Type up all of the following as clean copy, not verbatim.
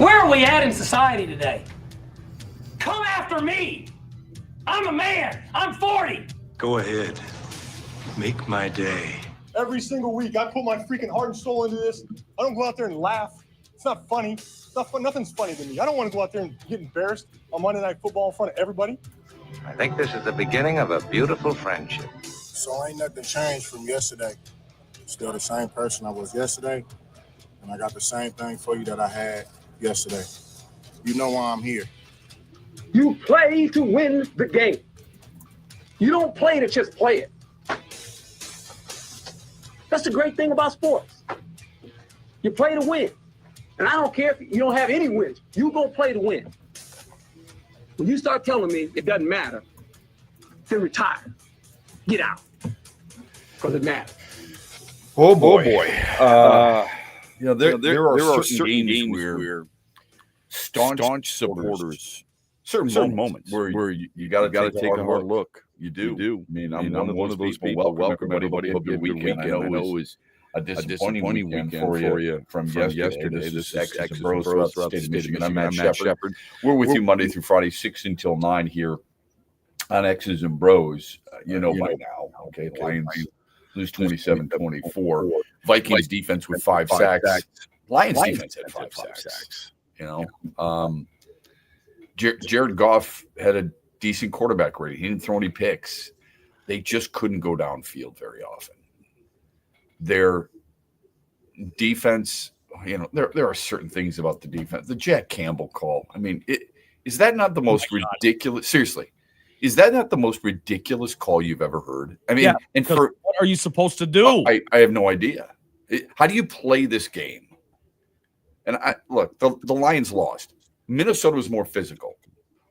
Where are we at in society today? Come after me. I'm a man. I'm 40. Go ahead. Make my day. Every single week, I put my freaking heart and soul into this. I don't go out there and laugh. It's not funny. It's not fun. Nothing's funny to me. I don't want to go out there and get embarrassed on Monday Night Football in front of everybody. I think this is the beginning of a beautiful friendship. So ain't nothing changed from yesterday. Still the same person I was yesterday, and I got the same thing for you that I had yesterday. You know why I'm here. You play to win the game. You don't play to just play it. That's the great thing about sports. You play to win. And I don't care if you don't have any wins. You go play to win. When you start telling me it doesn't matter, then retire. Get out. Because it matters. Oh boy. There are certain games where staunch supporters, certain moments where you got to take a hard look. You do. I mean, I'm one of those people. Welcome everybody. Hope your weekend I know is a disappointing weekend for you from yesterday. This is X's and Bros throughout the state of Michigan. I'm Matt Shepard. We're with you Monday through Friday, 6 until 9 here on X's and Bros. You know by now. Okay, Lions lose 27-24. Vikings defense with 5 sacks. Lions defense had 5 sacks. You know, Jared Goff had a decent quarterback rating. He didn't throw any picks. They just couldn't go downfield very often. Their defense, you know, there are certain things about the defense. The Jack Campbell call. I mean, is that not the most ridiculous? Seriously, is that not the most ridiculous call you've ever heard? I mean, and for what are you supposed to do? I have no idea. How do you play this game? And look, the Lions lost. Minnesota was more physical.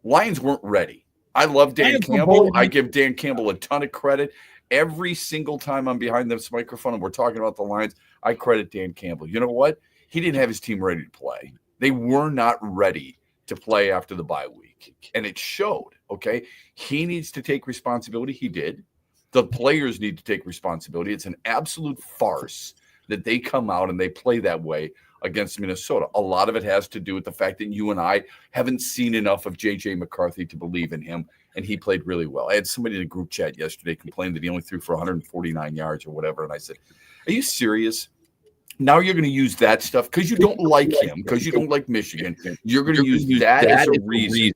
Lions weren't ready. I love Dan Campbell. I give Dan Campbell a ton of credit. Every single time I'm behind this microphone and we're talking about the Lions, I credit Dan Campbell. You know what? He didn't have his team ready to play. They were not ready to play after the bye week. And it showed, okay? He needs to take responsibility. He did. The players need to take responsibility. It's an absolute farce that they come out and they play that way against Minnesota. A lot of it has to do with the fact that you and I haven't seen enough of J.J. McCarthy to believe in him, and he played really well. I had somebody in a group chat yesterday complain that he only threw for 149 yards or whatever, and I said, are you serious? Now you're going to use that stuff because you don't like him, because you don't like Michigan. You're going to use that as a reason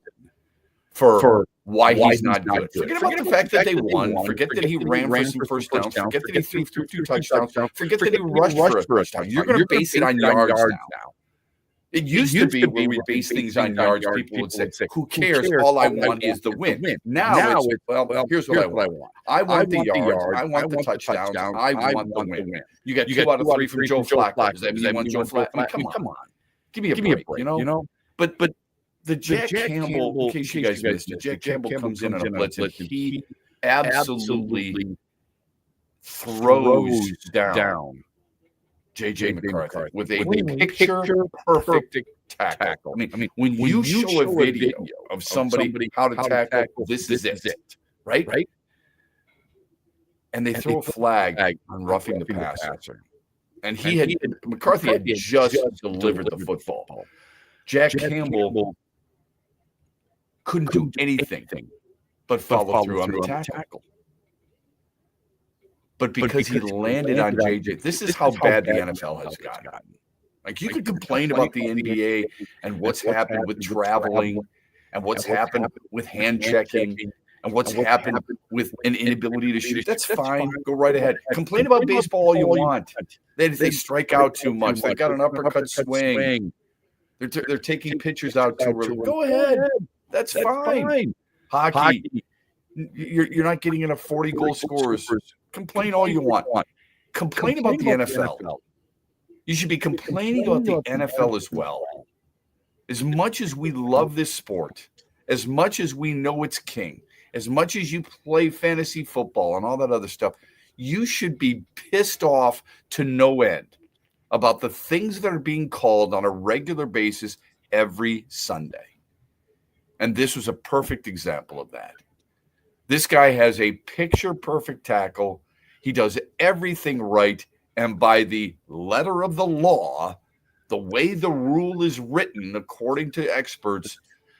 for why he's not good. Forget about the fact that they won. Forget that he ran for some first downs. Forget that he threw 2 touchdowns. Forget that he rushed for a touchdown. You're going to base it on yards now. It used to be when we base things on yards, people would say, who cares? All I want is the win. Now it's, well, here's what I want. I want the yards. I want the touchdowns. I want the win. You got 2 out of 3 from Joe Flacco. Does that mean you want Joe Flacco? I mean, come on. Give me a break, you know? But the Jack Campbell, in case you guys missed it, Jack Campbell comes in on a blitz and he absolutely throws down J.J. McCarthy with a picture-perfect tackle. I mean, when you show a video of somebody how to tackle, this is it, right? And they throw a flag on roughing the passer. And McCarthy had just delivered the football. Jack Campbell couldn't do anything but follow through on the tackle. But because he landed on JJ, this is how bad the NFL has gotten. Like, you could complain about the NBA and what's happened with traveling and what's happened with hand checking and what's happened with an inability to shoot. That's fine. Go right ahead. Complain about baseball all you want. They strike out too much. They got an uppercut swing. They're taking pitchers out too early. Go ahead. That's fine. Hockey. You're not getting enough 40-goal scorers. Complain all you want. Complain about the NFL. You should be complaining about the NFL as well. As much as we love this sport, as much as we know it's king, as much as you play fantasy football and all that other stuff, you should be pissed off to no end about the things that are being called on a regular basis every Sunday. And this was a perfect example of that. This guy has a picture-perfect tackle. He does everything right. And by the letter of the law the way the rule is written, according to experts,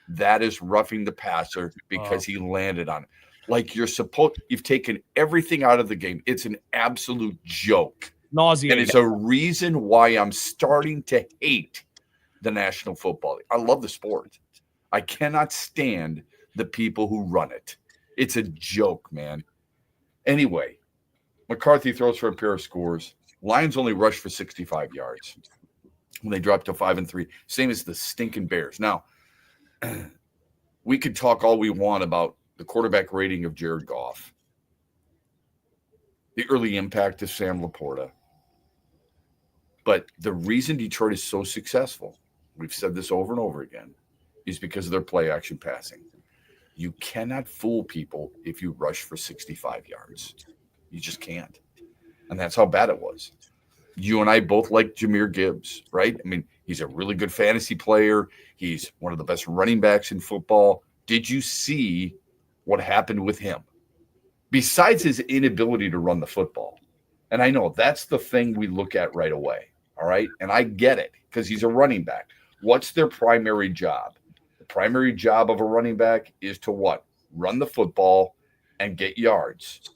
that is roughing the passer because he landed on it. Like you've taken everything out of the game. It's an absolute joke. Nauseating. And it's a reason why I'm starting to hate the National Football League. I love the sport. I cannot stand the people who run it. It's a joke, man. Anyway, McCarthy throws for a pair of scores. Lions only rushed for 65 yards when they dropped to 5-3. Same as the stinking Bears. Now, we could talk all we want about the quarterback rating of Jared Goff, the early impact of Sam Laporta. But the reason Detroit is so successful, we've said this over and over again, is because of their play action passing. You cannot fool people if you rush for 65 yards. You just can't. And that's how bad it was. You and I both like Jahmyr Gibbs, right? I mean, he's a really good fantasy player. He's one of the best running backs in football. Did you see what happened with him? Besides his inability to run the football. And I know that's the thing we look at right away, all right? And I get it because he's a running back. What's their primary job? The primary job of a running back is to what? Run the football and get yards.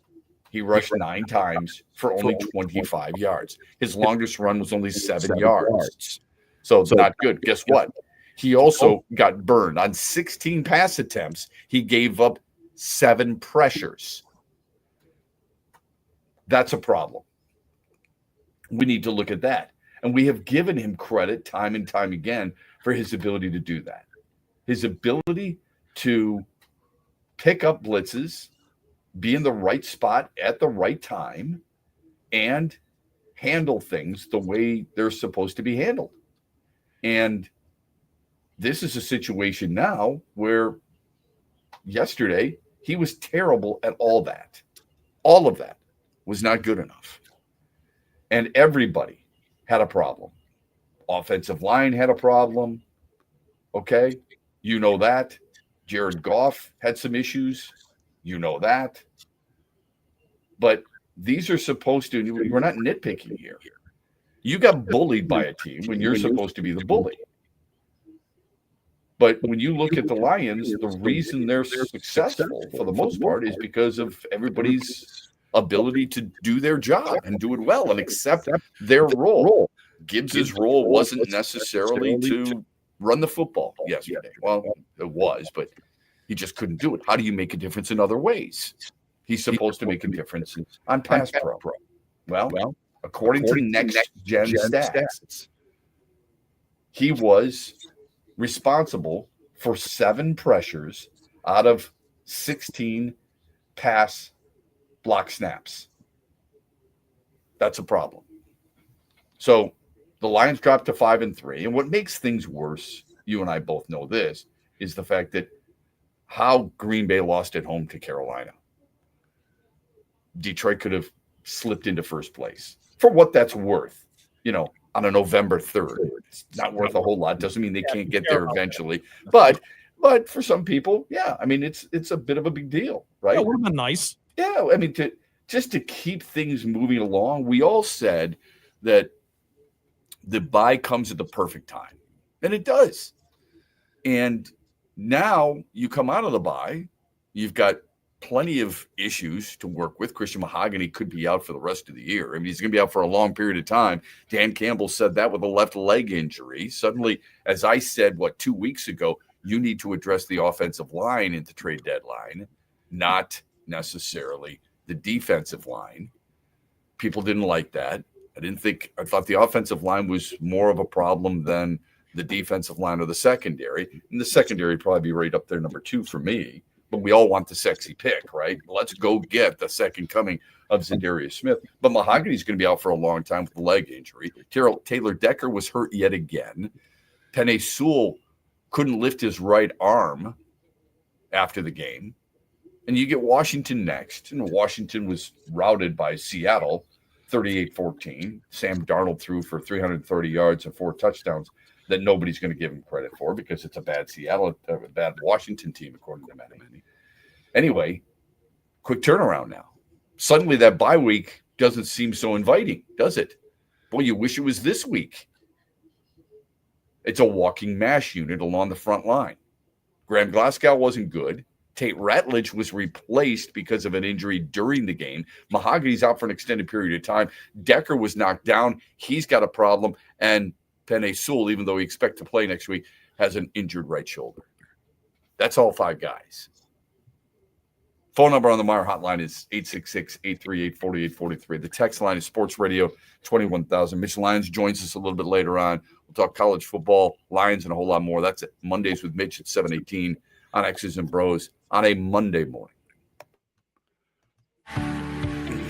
He rushed 9 times for only 25 yards. His longest run was only 7 yards. So not good. Guess what? He also got burned. On 16 pass attempts, he gave up 7 pressures. That's a problem. We need to look at that. And we have given him credit time and time again for his ability to do that. His ability to pick up blitzes, be in the right spot at the right time, and handle things the way they're supposed to be handled. And this is a situation now where yesterday he was terrible at all that. All of that was not good enough. And everybody had a problem. Offensive line had a problem. Okay? You know that. Jared Goff had some issues. You know that. But these are supposed to, we're not nitpicking here. You got bullied by a team when you're supposed to be the bully. But when you look at the Lions, the reason they're successful for the most part is because of everybody's ability to do their job and do it well and accept their role. Gibbs's role wasn't necessarily to run the football yesterday. Well, it was, but he just couldn't do it. How do you make a difference in other ways? He's supposed to make a difference on pass pro. Well, according to next gen stats, he was responsible for 7 pressures out of 16 pass block snaps. That's a problem. So the Lions dropped to 5-3. And what makes things worse, you and I both know this, is the fact that how Green Bay lost at home to Carolina. Detroit could have slipped into first place. For what that's worth, on a November 3rd. It's not worth a whole lot. Doesn't mean they can't get there eventually. But for some people, yeah, I mean, it's a bit of a big deal, right? Yeah, it would have been nice. Yeah, I mean, to keep things moving along, we all said that the bye comes at the perfect time. And it does. And now you come out of the bye, you've got plenty of issues to work with. Christian Mahogany could be out for the rest of the year. I mean, he's going to be out for a long period of time. Dan Campbell said that with a left leg injury. Suddenly, as I said, 2 weeks ago, you need to address the offensive line at the trade deadline, not necessarily the defensive line. People didn't like that. I thought the offensive line was more of a problem than the defensive line or the secondary. And the secondary would probably be right up there, number 2 for me. But we all want the sexy pick, right? Let's go get the second coming of Zadarius Smith. But Mahogany's going to be out for a long time with the leg injury. Taylor Decker was hurt yet again. Penei Sewell couldn't lift his right arm after the game. And you get Washington next. And Washington was routed by Seattle, 38-14. Sam Darnold threw for 330 yards and 4 touchdowns that nobody's going to give him credit for because it's a bad a bad Washington team, according to many. Anyway, quick turnaround now. Suddenly that bye week doesn't seem so inviting, does it? Boy, you wish it was this week. It's a walking mash unit along the front line. Graham Glasgow wasn't good. Tate Ratledge was replaced because of an injury during the game. Mahogany's out for an extended period of time. Decker was knocked down. He's got a problem. And Penei Sewell, even though we expect to play next week, has an injured right shoulder. That's all 5 guys. Phone number on the Meyer hotline is 866-838-4843. The text line is Sports Radio 21,000. Mitch Lyons joins us a little bit later on. We'll talk college football, Lions, and a whole lot more. That's it. Mondays with Mitch at 7:18 on X's and Bros on a Monday morning.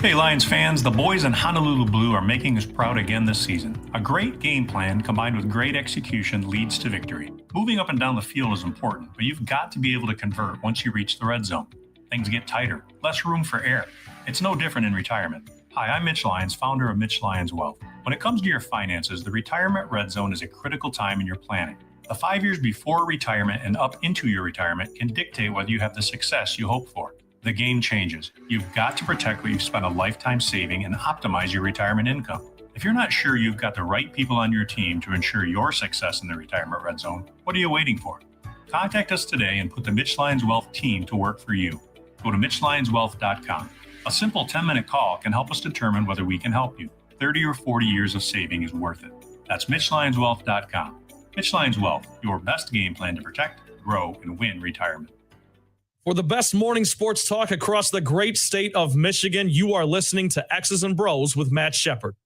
Hey, Lions fans, the boys in Honolulu Blue are making us proud again this season. A great game plan combined with great execution leads to victory. Moving up and down the field is important, but you've got to be able to convert once you reach the red zone. Things get tighter, less room for error. It's no different in retirement. Hi, I'm Mitch Lyons, founder of Mitch Lyons Wealth. When it comes to your finances, the retirement red zone is a critical time in your planning. The 5 years before retirement and up into your retirement can dictate whether you have the success you hope for. The game changes. You've got to protect what you've spent a lifetime saving and optimize your retirement income. If you're not sure you've got the right people on your team to ensure your success in the retirement red zone, what are you waiting for? Contact us today and put the Mitch Lyons Wealth team to work for you. Go to MitchLyonsWealth.com. A simple 10-minute call can help us determine whether we can help you. 30 or 40 years of saving is worth it. That's MitchLyonsWealth.com. Mitch Lyons Wealth, your best game plan to protect, grow, and win retirement. For the best morning sports talk across the great state of Michigan, you are listening to X's and Bros with Matt Shepard.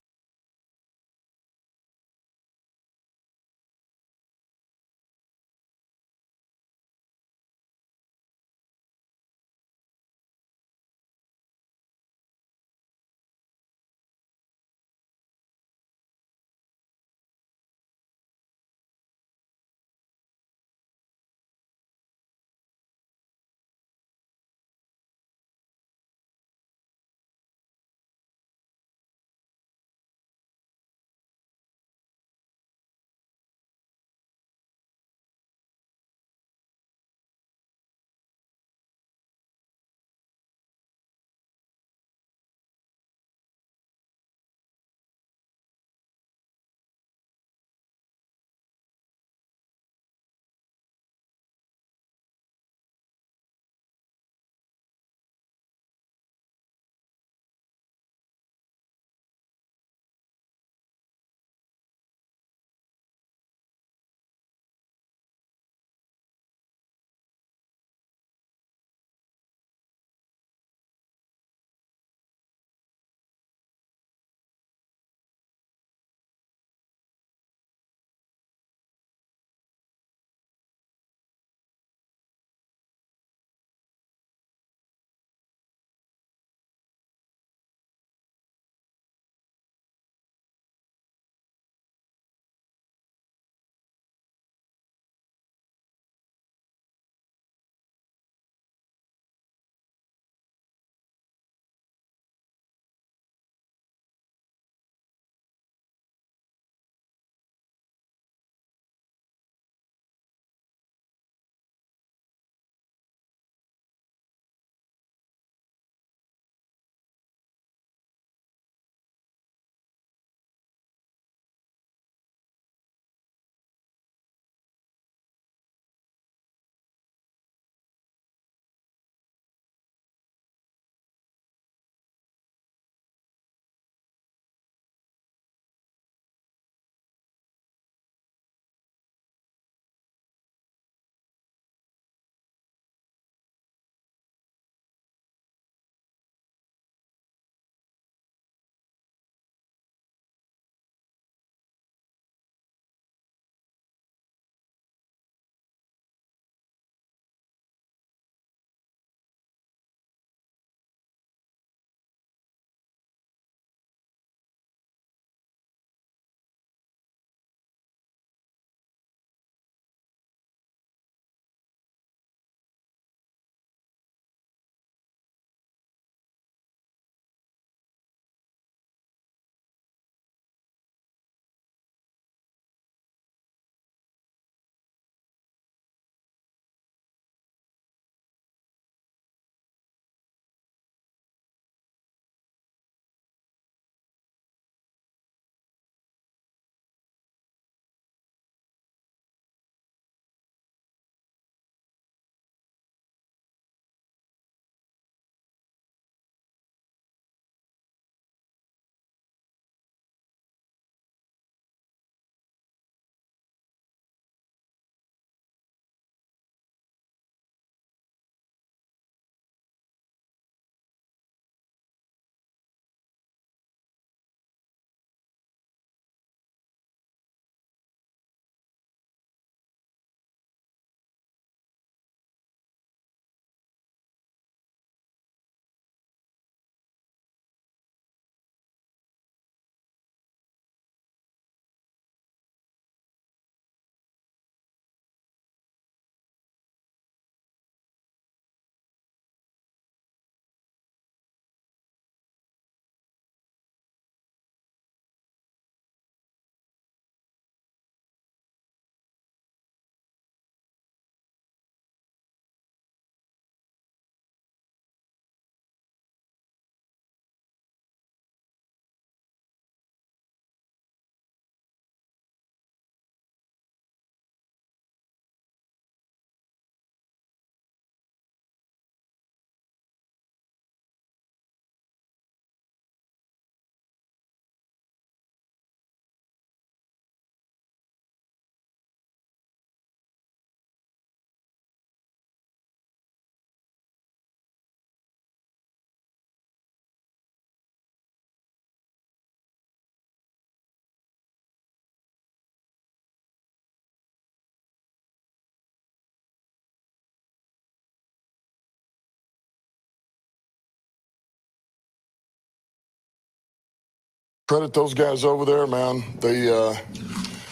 Credit those guys over there, man. They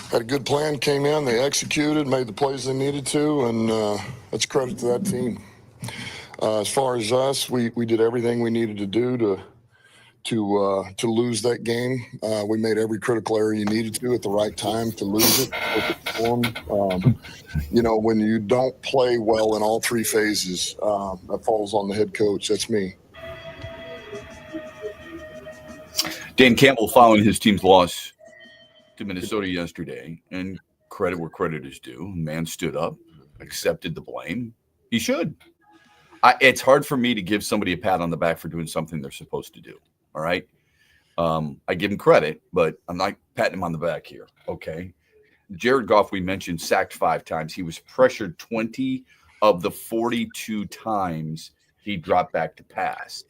had a good plan, came in, they executed, made the plays they needed to, and that's credit to that team. As far as us, we did everything we needed to do to lose that game. We made every critical error you needed to at the right time to lose it. When you don't play well in all three phases, that falls on the head coach. That's me. Dan Campbell following his team's loss to Minnesota yesterday, and credit where credit is due. Man stood up, accepted the blame. He should. It's hard for me to give somebody a pat on the back for doing something they're supposed to do. All right. I give him credit, but I'm not patting him on the back here. Okay. Jared Goff, we mentioned, sacked 5 times. He was pressured 20 of the 42 times he dropped back to pass.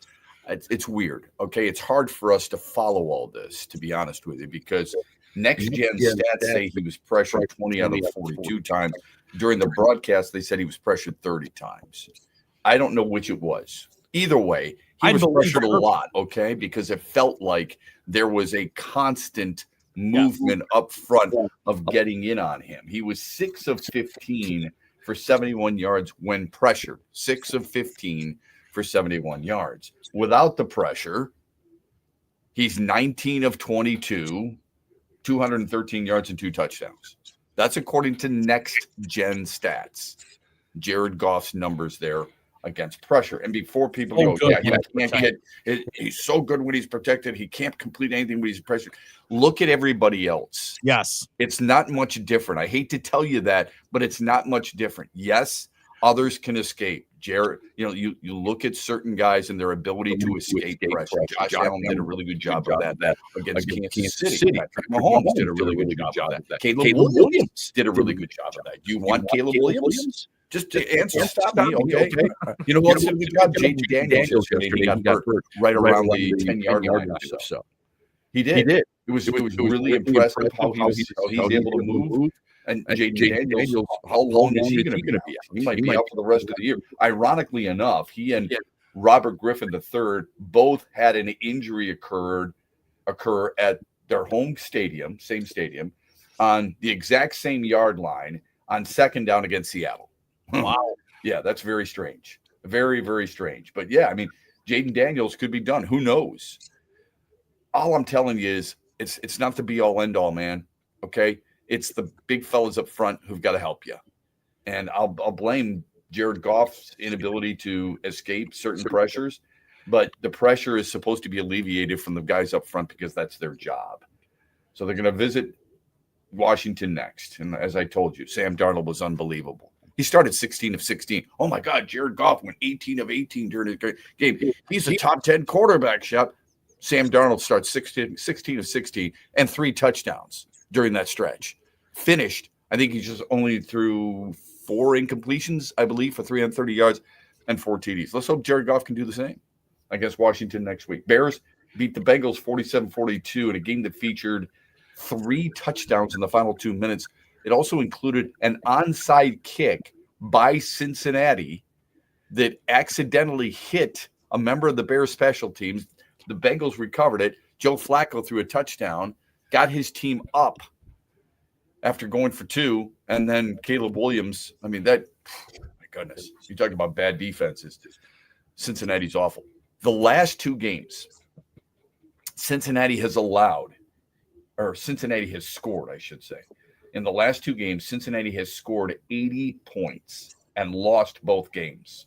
It's weird. Okay. It's hard for us to follow all this, to be honest with you, because next gen stats say he was pressured 20 out of 42 times. During the broadcast, they said he was pressured 30 times. I don't know which it was. Either way, he was pressured a lot, okay, because it felt like there was a constant movement up front of getting in on him. He was 6 of 15 for 71 yards when pressured. 6 of 15 for 71 yards. Without the pressure, he's 19 of 22, 213 yards and 2 touchdowns. That's according to next gen stats. Jared Goff's numbers there against pressure. And before people he's so good when he's protected. He can't complete anything when he's pressured. Look at everybody else. Yes. It's not much different. I hate to tell you that, but it's not much different. Yes, others can escape. Jared, you look at certain guys and their ability to escape pressure. Josh Allen did a really good job of that against Kansas City. Patrick Mahomes did a really good job of that. Caleb Williams did a really good job of that. Do you want Caleb Williams? Just to answer, stop me, okay? You know what? Did a good job. Jaden Daniels yesterday got hurt right around the 10-yard line or so. He did. It was really impressive how he's able to move. And Jaden Daniels, how long is he going to be out? He might be out for the rest of the year. Ironically enough, he and Robert Griffin III both had an injury occur at their home stadium, same stadium, on the exact same yard line on 2nd down against Seattle. Wow. Yeah, that's very strange. Very, very strange. But yeah, I mean, Jaden Daniels could be done. Who knows? All I'm telling you is it's not the be all end all, man. Okay. It's the big fellas up front who've got to help you. And I'll blame Jared Goff's inability to escape certain pressures, but the pressure is supposed to be alleviated from the guys up front because that's their job. So they're going to visit Washington next. And as I told you, Sam Darnold was unbelievable. He started 16 of 16. Oh, my God, Jared Goff went 18 of 18 during the game. He's a top 10 quarterback, Shep. Sam Darnold starts 16 of 16 and 3 touchdowns during that stretch. Finished, I think he just only threw 4 incompletions, I believe, for 330 yards and 4 TDs. Let's hope Jared Goff can do the same against Washington next week. Bears beat the Bengals 47-42 in a game that featured 3 touchdowns in the final 2 minutes. It also included an onside kick by Cincinnati that accidentally hit a member of the Bears special teams. The Bengals recovered it. Joe Flacco threw a touchdown, got his team up after going for 2, and then Caleb Williams. I mean, that, my goodness, you're talking about bad defenses. Cincinnati's awful. The last 2 games, Cincinnati has scored, I should say. In the last 2 games, Cincinnati has scored 80 points and lost both games.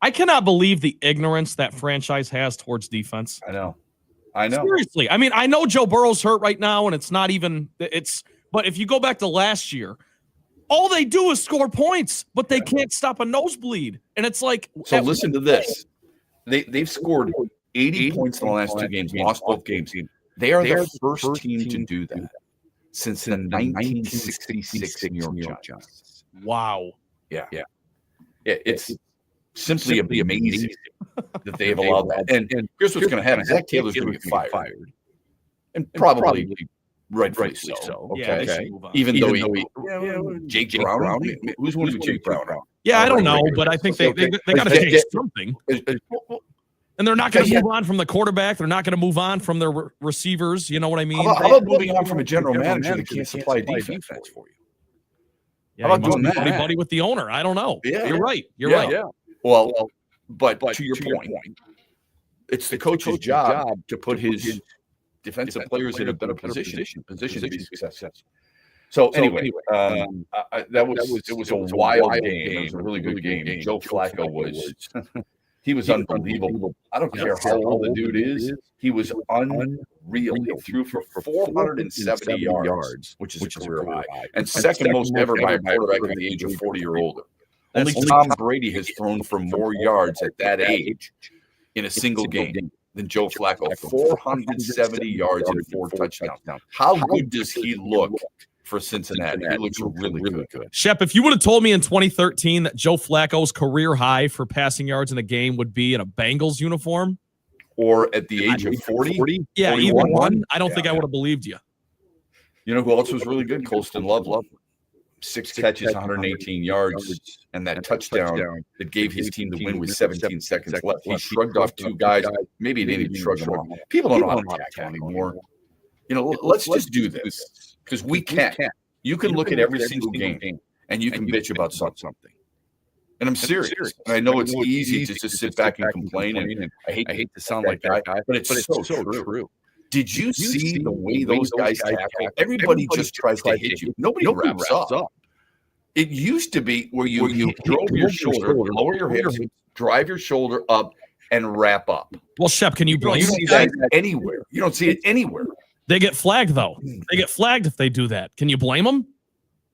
I cannot believe the ignorance that franchise has towards defense. I know. Seriously. I mean, I know Joe Burrow's hurt right now, and but if you go back to last year, all they do is score points, but they can't stop a nosebleed. And it's like, so listen to this. They've scored 80 points in the last 2 games, lost both games. They are the first team to do that since the 1966 New York Giants. Wow. Yeah. It's simply amazing that they have allowed that. And here's what's going to happen. Zach Taylor's going to get fired. And probably rightfully so. Okay. Yeah, Even though Jake Brown, who's going to be Jake Brown? Yeah, I don't know, but I think they got to change something. And And they're not going to move on from the quarterback. They're not going to move on from their receivers. You know what I mean? How about moving on from a general manager that can't supply a defense for you? Yeah, how about doing that? Buddy with the owner. I don't know. Yeah, you're right. You're right. Yeah. Well, but to your point, it's the coach's job to put his defensive players in a better position to be successful. So anyway, it was a wild game. It was a really good game. Joe Flacco was he was unbelievable. I don't care how old the dude is. He was unreal. He threw for 470 yards, which is a career high, and second most ever by a quarterback at the age of 40 or older. Only Tom Brady has thrown for more yards at that age in a single game than Joe Flacco. 470 yards and 4 touchdowns. How good does he look for Cincinnati? He looks really good. Shep, if you would have told me in 2013 that Joe Flacco's career high for passing yards in a game would be in a Bengals uniform, or at the age of 40, yeah, even one, I don't think I would have believed you. You know who else was really good? Colston Love. 6 catches, 118 yards, and that touchdown that gave his team the win with 17 seconds left. He shrugged off 2 guys. Maybe he didn't even shrug them off. People don't know how to tackle anymore. You know, let's just do this because we can't. You can look at every single game and you can bitch about something. And I'm serious. And I know it's easy to just sit back and complain. And I hate to sound like that guy, but it's so true. Did you see the way those guys tackle? Everybody just tries to hit you. Nobody wraps up. It used to be where you drove your shoulder, lower your hips, drive your shoulder up, and wrap up. Well, Shep, can you blame you don't see that anywhere? You don't see it anywhere. They get flagged, though. They get flagged if they do that. Can you blame them?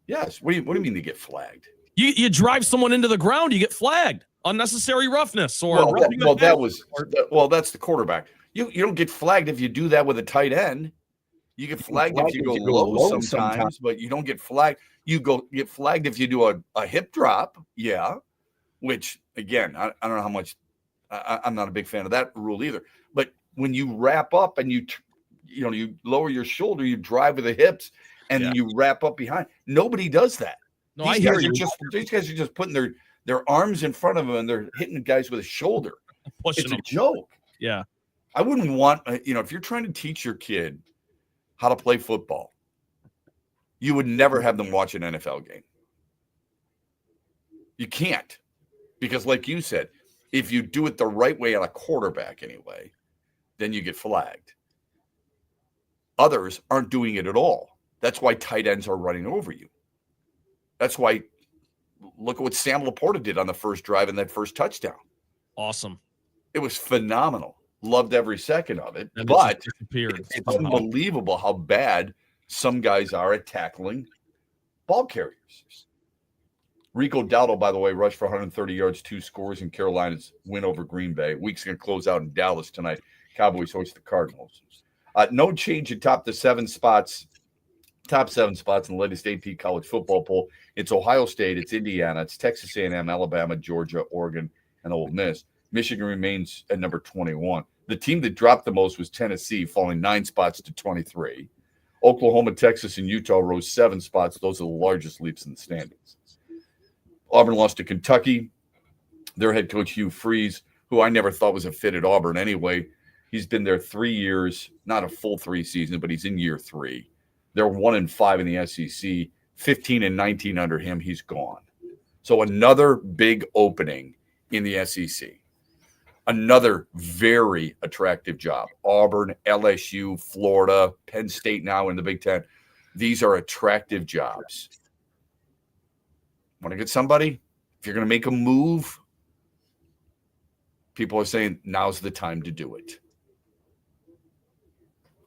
Yes. What do you mean they get flagged? You drive someone into the ground, you get flagged. Unnecessary roughness or that's the quarterback. You don't get flagged if you do that with a tight end. You get flagged if you go low sometimes, but you don't get flagged. You get flagged if you do a hip drop. Yeah. Which, again, I don't know how much I'm not a big fan of that rule either. But when you wrap up and you lower your shoulder, you drive with the hips and you wrap up behind. Nobody does that. No, these guys are just putting their arms in front of them and they're hitting guys with a shoulder. It's a joke. Yeah. I wouldn't want, if you're trying to teach your kid how to play football, you would never have them watch an NFL game. You can't. Because like you said, if you do it the right way on a quarterback anyway, then you get flagged. Others aren't doing it at all. That's why tight ends are running over you. That's why, look at what Sam Laporta did on the first drive and that first touchdown. Awesome. It was phenomenal. Loved every second of it. But it's unbelievable how bad some guys are at tackling ball carriers. Rico Dowdle, by the way, rushed for 130 yards, 2 scores in Carolina's win over Green Bay. Week's going to close out in Dallas tonight. Cowboys host the Cardinals. No change in top 7 spots in the latest AP college football poll. It's Ohio State, it's Indiana, it's Texas A&M, Alabama, Georgia, Oregon, and Ole Miss. Michigan remains at number 21. The team that dropped the most was Tennessee, falling 9 spots to 23. Oklahoma, Texas, and Utah rose 7 spots. Those are the largest leaps in the standings. Auburn lost to Kentucky. Their head coach, Hugh Freeze, who I never thought was a fit at Auburn anyway. He's been there 3 years, not a full 3 seasons, but he's in year 3. They're 1-5 in the SEC, 15-19 under him. He's gone. So another big opening in the SEC. Another very attractive job. Auburn, LSU, Florida, Penn State now in the Big Ten. These are attractive jobs. Want to get somebody? If you're going to make a move, people are saying now's the time to do it.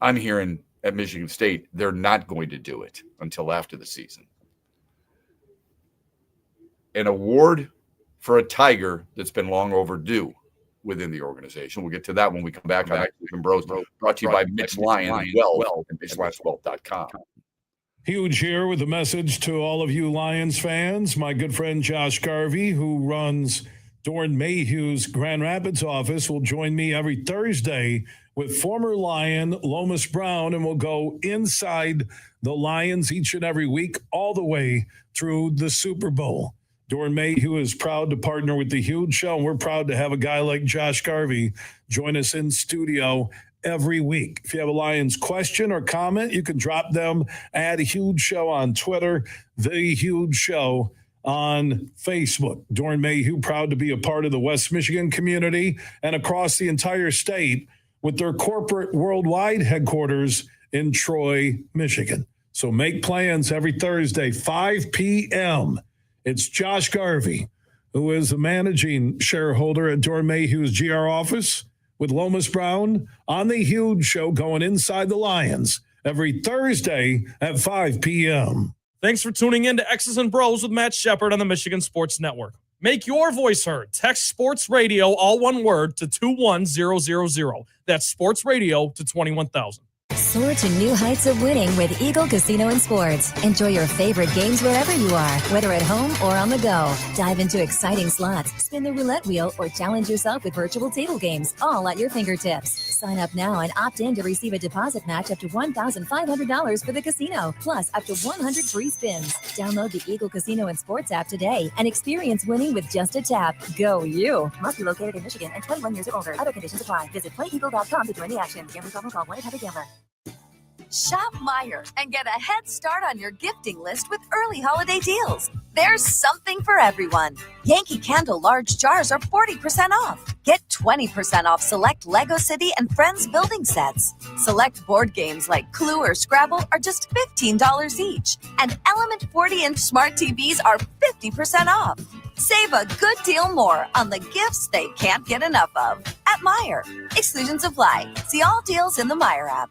I'm hearing at Michigan State, they're not going to do it until after the season. An award for a Tiger that's been long overdue within the organization. We'll get to that when we come back on BrO's, brought to you by Mitch Lyon and MitchLyonsWealth.com. Huge here with a message to all of you Lions fans. My good friend Josh Garvey, who runs Doran Mayhew's Grand Rapids office, will join me every Thursday with former Lion Lomas Brown, and we'll go inside the Lions each and every week all the way through the Super Bowl. Doran Mayhew is proud to partner with The Huge Show, and we're proud to have a guy like Josh Garvey join us in studio every week. If you have a Lions question or comment, you can drop them at Huge Show on Twitter, The Huge Show on Facebook. Doran Mayhew proud to be a part of the West Michigan community and across the entire state with their corporate worldwide headquarters in Troy, Michigan. So make plans every Thursday, 5 p.m. It's Josh Garvey, who is the managing shareholder at Doran Mayhew's GR office, with Lomas Brown on The Huge Show going inside the Lions every Thursday at 5 p.m. Thanks for tuning in to X's and Bros with Matt Shepard on the Michigan Sports Network. Make your voice heard. Text Sports Radio, all one word, to 21000. That's Sports Radio to 21,000. Soar to new heights of winning with Eagle Casino and Sports. Enjoy your favorite games wherever you are, whether at home or on the go. Dive into exciting slots, spin the roulette wheel, or challenge yourself with virtual table games, all at your fingertips. Sign up now and opt in to receive a deposit match up to $1,500 for the casino, plus up to 100 free spins. Download the Eagle Casino and Sports app today and experience winning with just a tap. Go you! Must be located in Michigan and 21 years or older. Other conditions apply. Visit playeagle.com to join the action. Gambling problem, call 1-800-GAMBLER. Shop Meijer and get a head start on your gifting list with early holiday deals. There's something for everyone. Yankee Candle large jars are 40% off. Get 20% off select Lego City and Friends building sets. Select board games like Clue or Scrabble are just $15 each. And Element 40-inch smart TVs are 50% off. Save a good deal more on the gifts they can't get enough of at Meijer. Exclusions apply. See all deals in the Meijer app.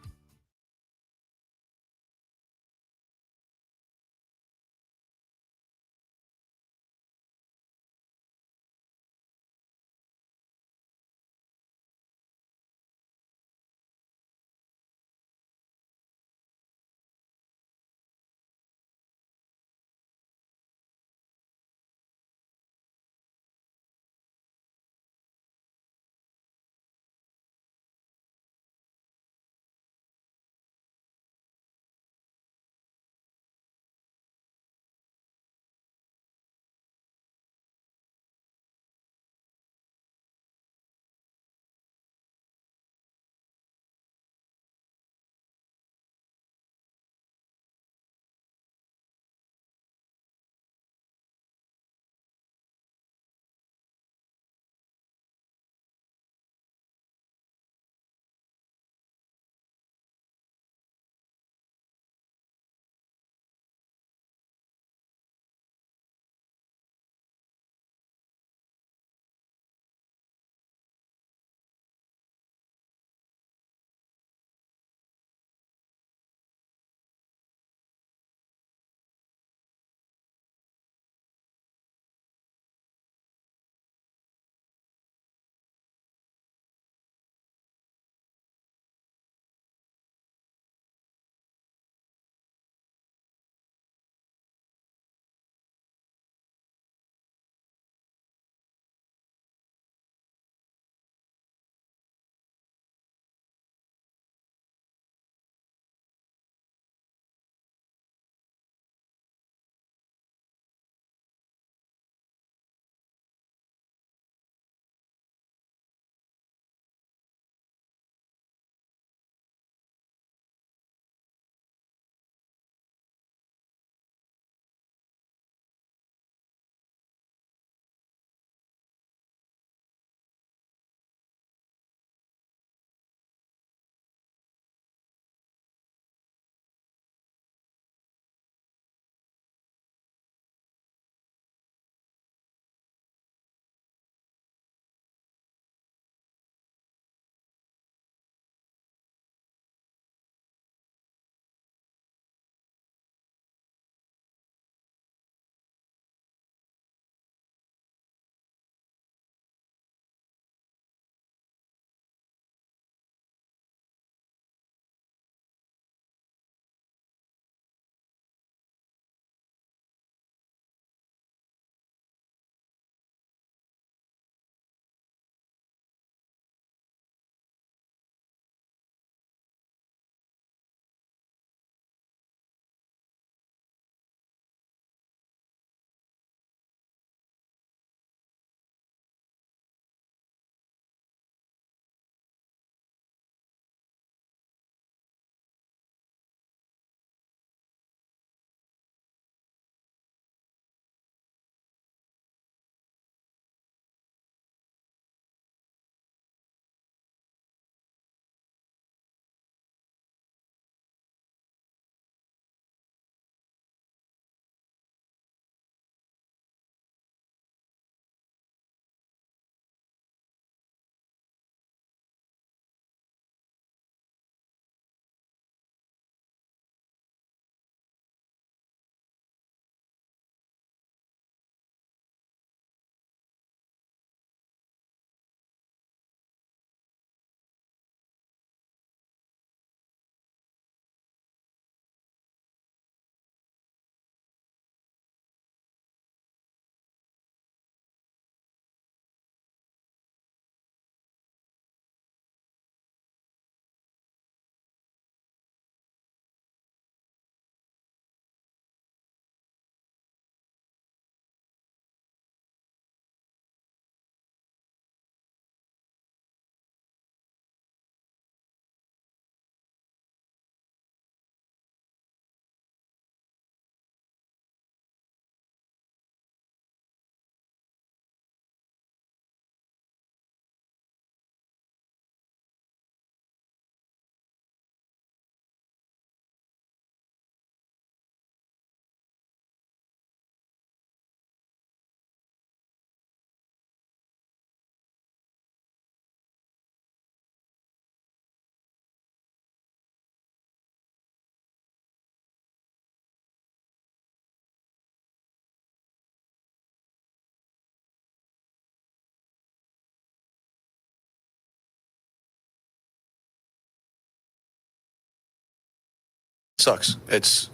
sucks.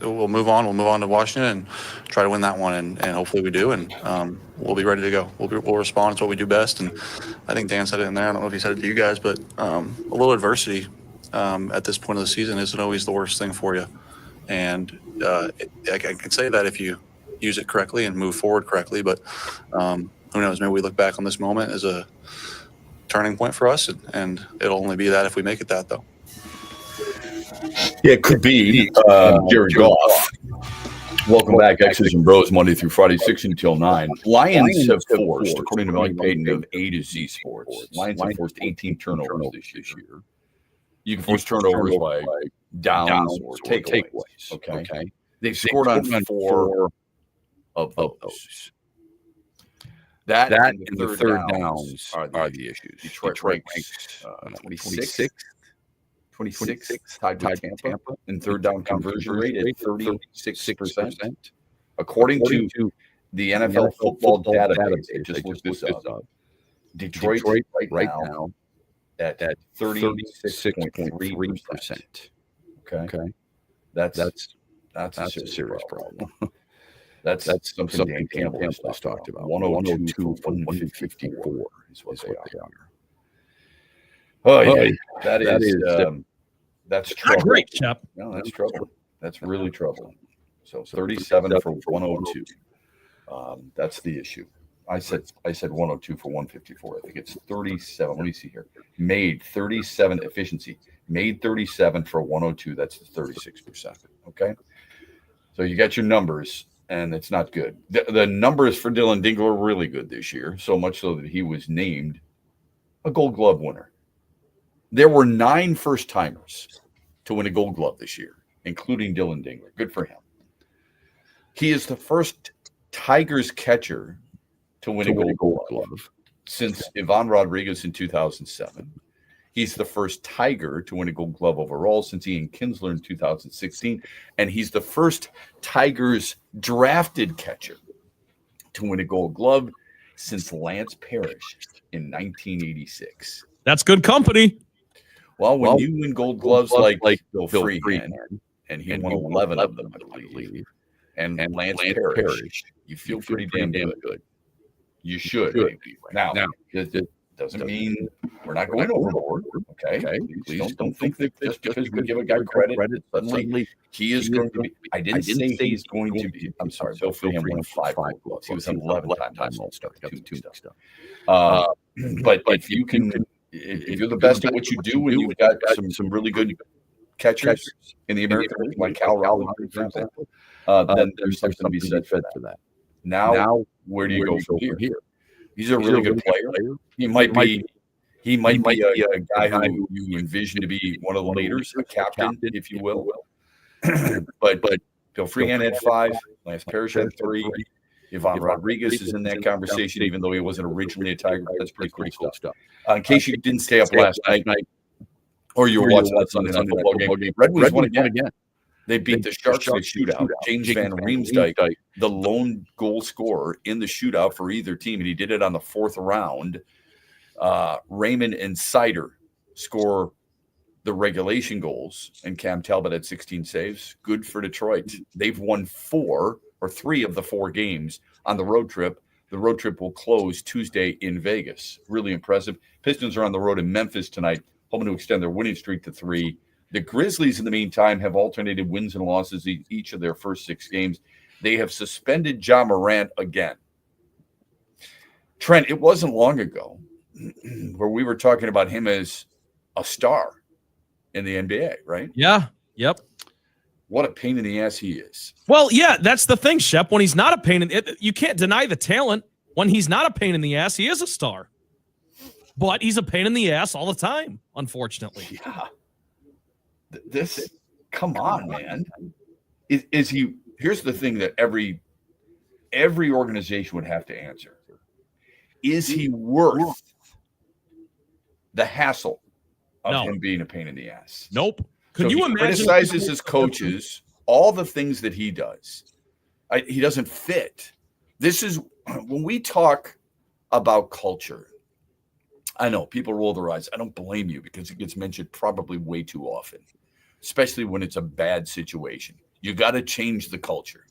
We'll move on. We'll move on to Washington and try to win that one, and hopefully we do. And we'll be ready to go. We'll respond. It's what we do best. And I think Dan said it in there. I don't know if he said it to you guys, but a little adversity at this point of the season isn't always the worst thing for you. And I can say that if you use it correctly and move forward correctly. But who knows? Maybe we look back on this moment as a turning point for us, and it'll only be that if we make it that, though. Yeah, it could be Jared Goff. Welcome back, X's and Bros, Monday through Friday, 6 until 9. Lions have forced, according to Mike Payton of A to Z Sports, Lions have forced 18 turnovers this year. You can force turnovers by downs or takeaways. Okay. They've scored on 4 of those. That and the third downs are the issues. Detroit ranks 26, tied with Tampa, and third down conversion rate at 36%. According to the NFL football database, I just looked this up. Detroit right now at 36.3%. Okay, that's a serious problem. That's something Dan Campbell has talked about. 102 from 154 is what they are. Oh yeah, that's trouble. Great, Shep. No, that's trouble. That's really troubling. So 37 for 102. That's the issue. I said 102 for 154. I think it's 37. Let me see here. Made 37 efficiency. Made 37 for 102. That's the 36%. Okay. So you got your numbers, and it's not good. The numbers for Dylan Dingler are really good this year, so much so that he was named a Gold Glove winner. There were 9 first-timers to win a Gold Glove this year, including Dylan Dingler. Good for him. He is the first Tigers catcher to win a Gold Glove since Ivan Rodriguez in 2007. He's the first Tiger to win a Gold Glove overall since Ian Kinsler in 2016. And he's the first Tigers drafted catcher to win a Gold Glove since Lance Parrish in 1986. That's good company. Well, when you win Gold Gloves like Bill Freehan, and he won 11 of them, I believe, and Lance Parrish, you feel pretty damn good. You should. Now, it doesn't mean we're not going overboard. Okay? Please don't think that just because we give a guy credit, suddenly he is going to be. I didn't say he's going to be. I'm sorry, Bill Freehan won 5 Gold Gloves. He was an 11-time All-Star. But if you can. If you're the best at what you do and you've got some really good catchers in the American League, like Cal Raleigh, for example, then there's something to be said for that. Now, where do you go from here? He's a really good player. He might be a guy who you envision to be one of the leaders, a captain, if you will. But Bill Freehan had 5, Lance Parrish had 3. Ivan Rodriguez is in that conversation, even though he wasn't originally a Tiger. That's pretty cool stuff. In case you didn't stay up last night, or you were watching that Sunday night football game, Red Wings won again. They beat the Sharks in a shootout. James Van Riemsdyk, the lone goal scorer in the shootout for either team, and he did it on the 4th round. Raymond and Sider score the regulation goals, and Cam Talbot had 16 saves. Good for Detroit. They've won 3 of the 4 games on the road trip. The road trip will close Tuesday in Vegas. Really impressive. Pistons are on the road in Memphis tonight, hoping to extend their winning streak to 3. The Grizzlies, in the meantime, have alternated wins and losses each of their first 6 games. They have suspended Ja Morant again. Trent, it wasn't long ago where we were talking about him as a star in the NBA, right? Yeah. Yep. What a pain in the ass he is. Well, yeah, that's the thing, Shep. When he's not a pain in you can't deny the talent. When he's not a pain in the ass, he is a star. But he's a pain in the ass all the time, unfortunately. Yeah. Come on, man. Is he? Here's the thing that every organization would have to answer. Is he worth the hassle of him being a pain in the ass? Nope. Could you imagine? Criticizes his coaches, all the things that he does. He doesn't fit. This is when we talk about culture. I know people roll their eyes. I don't blame you because it gets mentioned probably way too often. especially when it's a bad situation. You got to change the culture.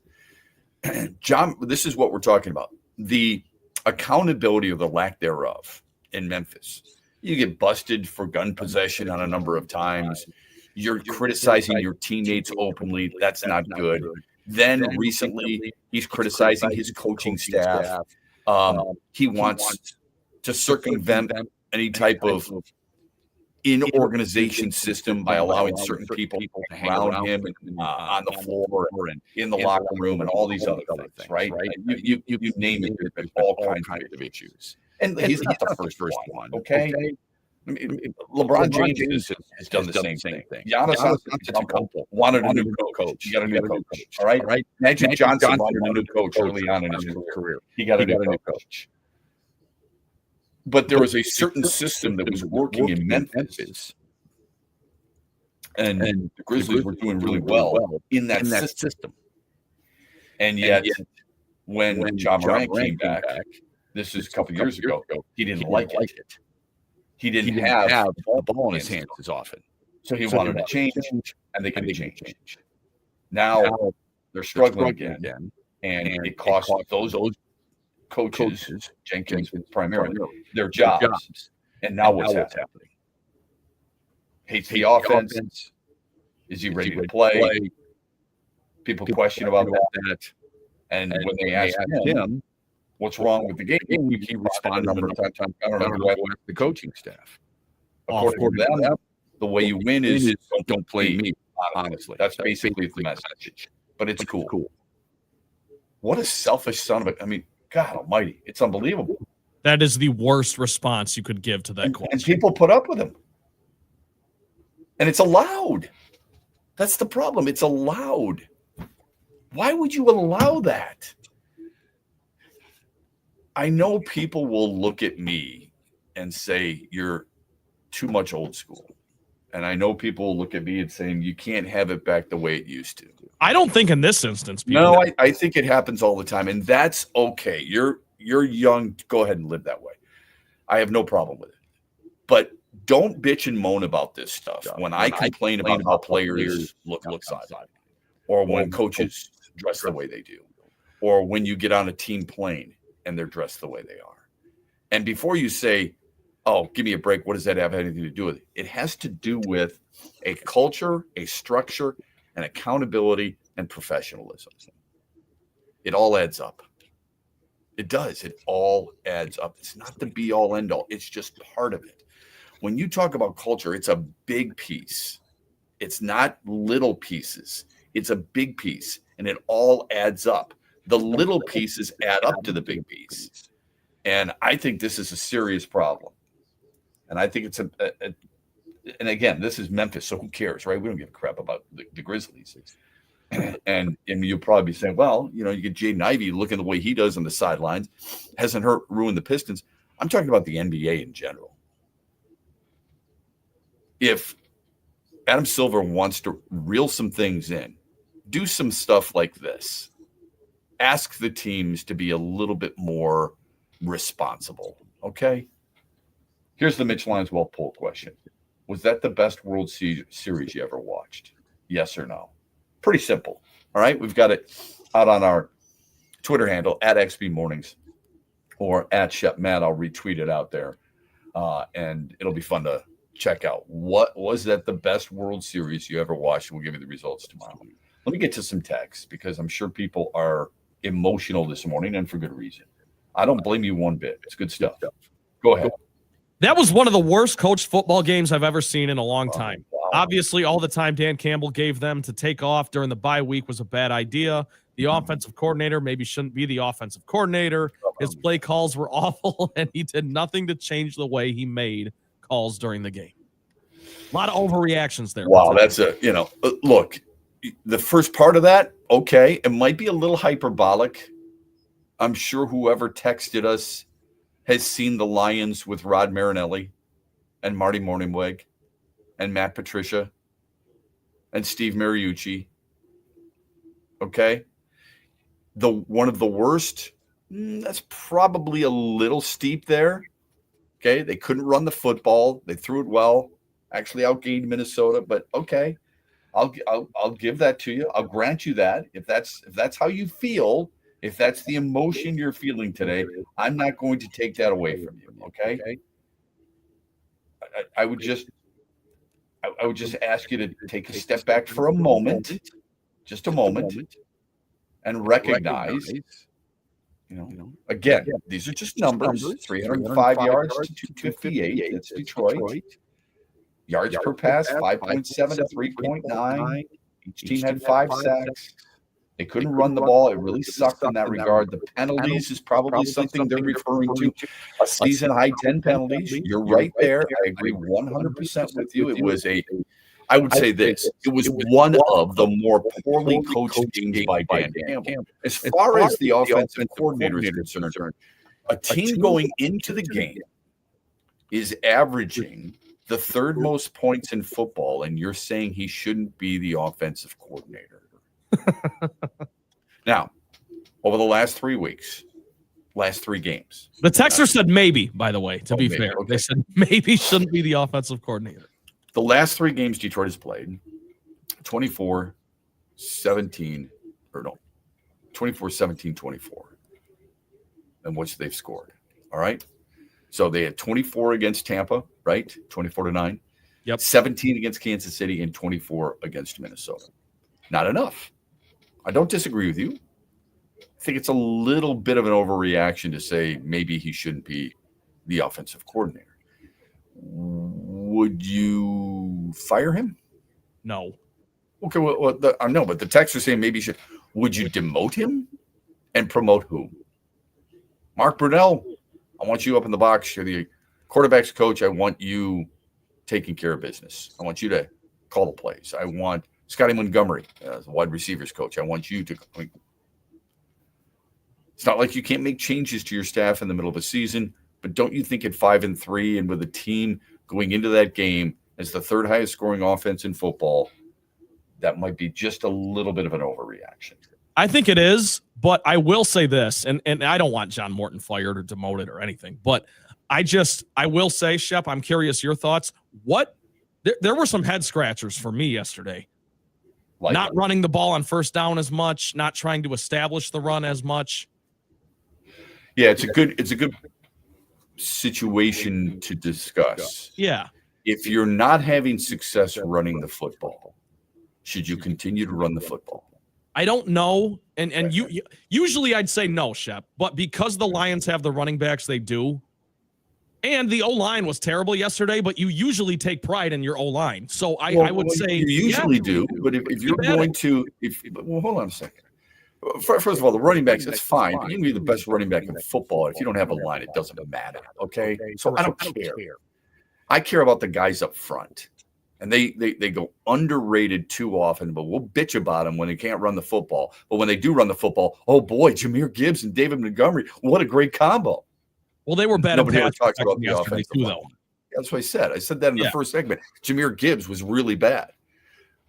John, this is what we're talking about. The accountability or the lack thereof in Memphis. You get busted for gun possession on a number of times. You're criticizing your teammates openly. That's not good. Then recently, he's criticizing his coaching staff. He wants to circumvent any type of in-organization system by allowing certain people to hang around him on the floor and in the locker room and all these other things, right? You name it, there's all kinds of issues. And he's not the first one, okay? I mean, LeBron James has done the same thing. Giannis Antetokounmpo wanted a new coach. He got a new coach. All right. Magic Johnson wanted a new coach early on in his career. He got a new coach. But there was a certain system that was working in Memphis, and the Grizzlies were doing really well in that system. And yet, when Ja Morant came back, this is a couple years ago, he didn't like it. He didn't have the ball in his hands as often. So he wanted to change, and they couldn't change. Now they're struggling again, and it costs those coaches, Jenkins primarily, their jobs. And now what's happening? Hates the offense. Is he ready to play? People question about that. And when they ask him, what's wrong with the game? He responded a number of times. I don't know the coaching staff. According to them, the way you win is don't play me, honestly. That's basically the message. But it's cool. What a selfish son of a... I mean, God almighty, it's unbelievable. That is the worst response you could give to that question. And people put up with him. And it's allowed. That's the problem. It's allowed. Why would you allow that? I know people will look at me and say, you're too much old school. And I know people will look at me and saying, you can't have it back the way it used to. I don't think in this instance. No, I think it happens all the time. And that's okay. You're young. Go ahead and live that way. I have no problem with it. But don't bitch and moan about this stuff. When I complain about how players look outside, or when coaches dress the way they do, or when you get on a team plane and they're dressed the way they are. And before you say, oh, give me a break, what does that have anything to do with it? It has to do with a culture, a structure, and accountability and professionalism. It all adds up. It does. It all adds up. It's not the be all end all. It's just part of it. When you talk about culture, it's a big piece. It's not little pieces. It's a big piece, and it all adds up. The little pieces add up to the big piece. And I think this is a serious problem. And I think it's and again, this is Memphis, so who cares, right? We don't give a crap about the Grizzlies. And you'll probably be saying, well, you get Jaden Ivey looking the way he does on the sidelines, hasn't ruined the Pistons. I'm talking about the NBA in general. If Adam Silver wants to reel some things in, do some stuff like this. Ask the teams to be a little bit more responsible, okay? Here's the Mitch Lineswell poll question. Was that the best World Series you ever watched? Yes or no? Pretty simple. All right. We've got it out on our Twitter handle at XB Mornings or at Shep Matt. I'll retweet it out there. And it'll be fun to check out. What was that the best World Series you ever watched? We'll give you the results tomorrow. Let me get to some texts because I'm sure people are emotional this morning and for good reason. I don't blame you one bit. It's good stuff. Go ahead. That was one of the worst coached football games I've ever seen in a long time. Wow. Obviously, all the time Dan Campbell gave them to take off during the bye week was a bad idea. The offensive coordinator maybe shouldn't be the offensive coordinator. His play calls were awful, and he did nothing to change the way he made calls during the game. A lot of overreactions there. Wow, that's look, the first part of that, okay, it might be a little hyperbolic. I'm sure whoever texted us has seen the Lions with Rod Marinelli and Marty Morningweg and Matt Patricia and Steve Mariucci. Okay. One of the worst, that's probably a little steep there. Okay. They couldn't run the football. They threw it well, actually outgained Minnesota, but okay. I'll give that to you. I'll grant you that. If that's how you feel, if that's the emotion you're feeling today, I'm not going to take that away from you. Okay. I would just ask you to take a step back for a moment, just a moment, and recognize, again, these are just numbers, 305 yards to 258. That's Detroit. Yards per pass, 5.7 to 3.9. Each team had 5 sacks. They couldn't run the ball. It really sucked in that regard. The penalties is probably something they're referring to. A season-high 10 penalties. You're right there. I agree 100% with you. It was I would say this. It was one of the more poorly coached games by Dan Campbell. As far as the offensive coordinator is concerned, a team going into the game is averaging the third most points in football, and you're saying he shouldn't be the offensive coordinator. Now, over the last 3 weeks, last 3 games. The texter said maybe, by the way, to be fair. Okay. They said maybe shouldn't be the offensive coordinator. The last 3 games Detroit has played, 24, 17, or no, 24, 17, 24, in which they've scored. All right? So they had 24 against Tampa, right? 24-9. Yep. 17 against Kansas City and 24 against Minnesota. Not enough. I don't disagree with you. I think it's a little bit of an overreaction to say maybe he shouldn't be the offensive coordinator. Would you fire him? No. Okay, well I know, but the texts are saying maybe you should. Would you demote him and promote who? Mark Brunell, I want you up in the box. You're the quarterback's coach. I want you taking care of business. I want you to call the plays. I want Scotty Montgomery as the wide receivers coach. I want you to. It's not like you can't make changes to your staff in the middle of a season, but don't you think at 5-3 and with a team going into that game as the third highest scoring offense in football, that might be just a little bit of an overreaction? I think it is, but I will say this, and I don't want John Morton fired or demoted or anything, but I will say, Shep, I'm curious your thoughts. There were some head scratchers for me yesterday. Not running the ball on first down as much, not trying to establish the run as much. Yeah, it's a good situation to discuss. Yeah. If you're not having success running the football, should you continue to run the football? I don't know. And you usually I'd say no, Shep, but because the Lions have the running backs they do, and the O-line was terrible yesterday, but you usually take pride in your O-line. So I would say you usually do, but if you're going to hold on a second. First of all, the running backs, it's fine. You can be the best running back in football. If you don't have a line, it doesn't matter. Okay. So I don't care. I care about the guys up front. And they go underrated too often, but we'll bitch about them when they can't run the football. But when they do run the football, oh boy, Jahmyr Gibbs and David Montgomery, what a great combo. Well, they were bad. Nobody ever talks about the offensive offensive line. That's what I said. I said that in the first segment. Jahmyr Gibbs was really bad.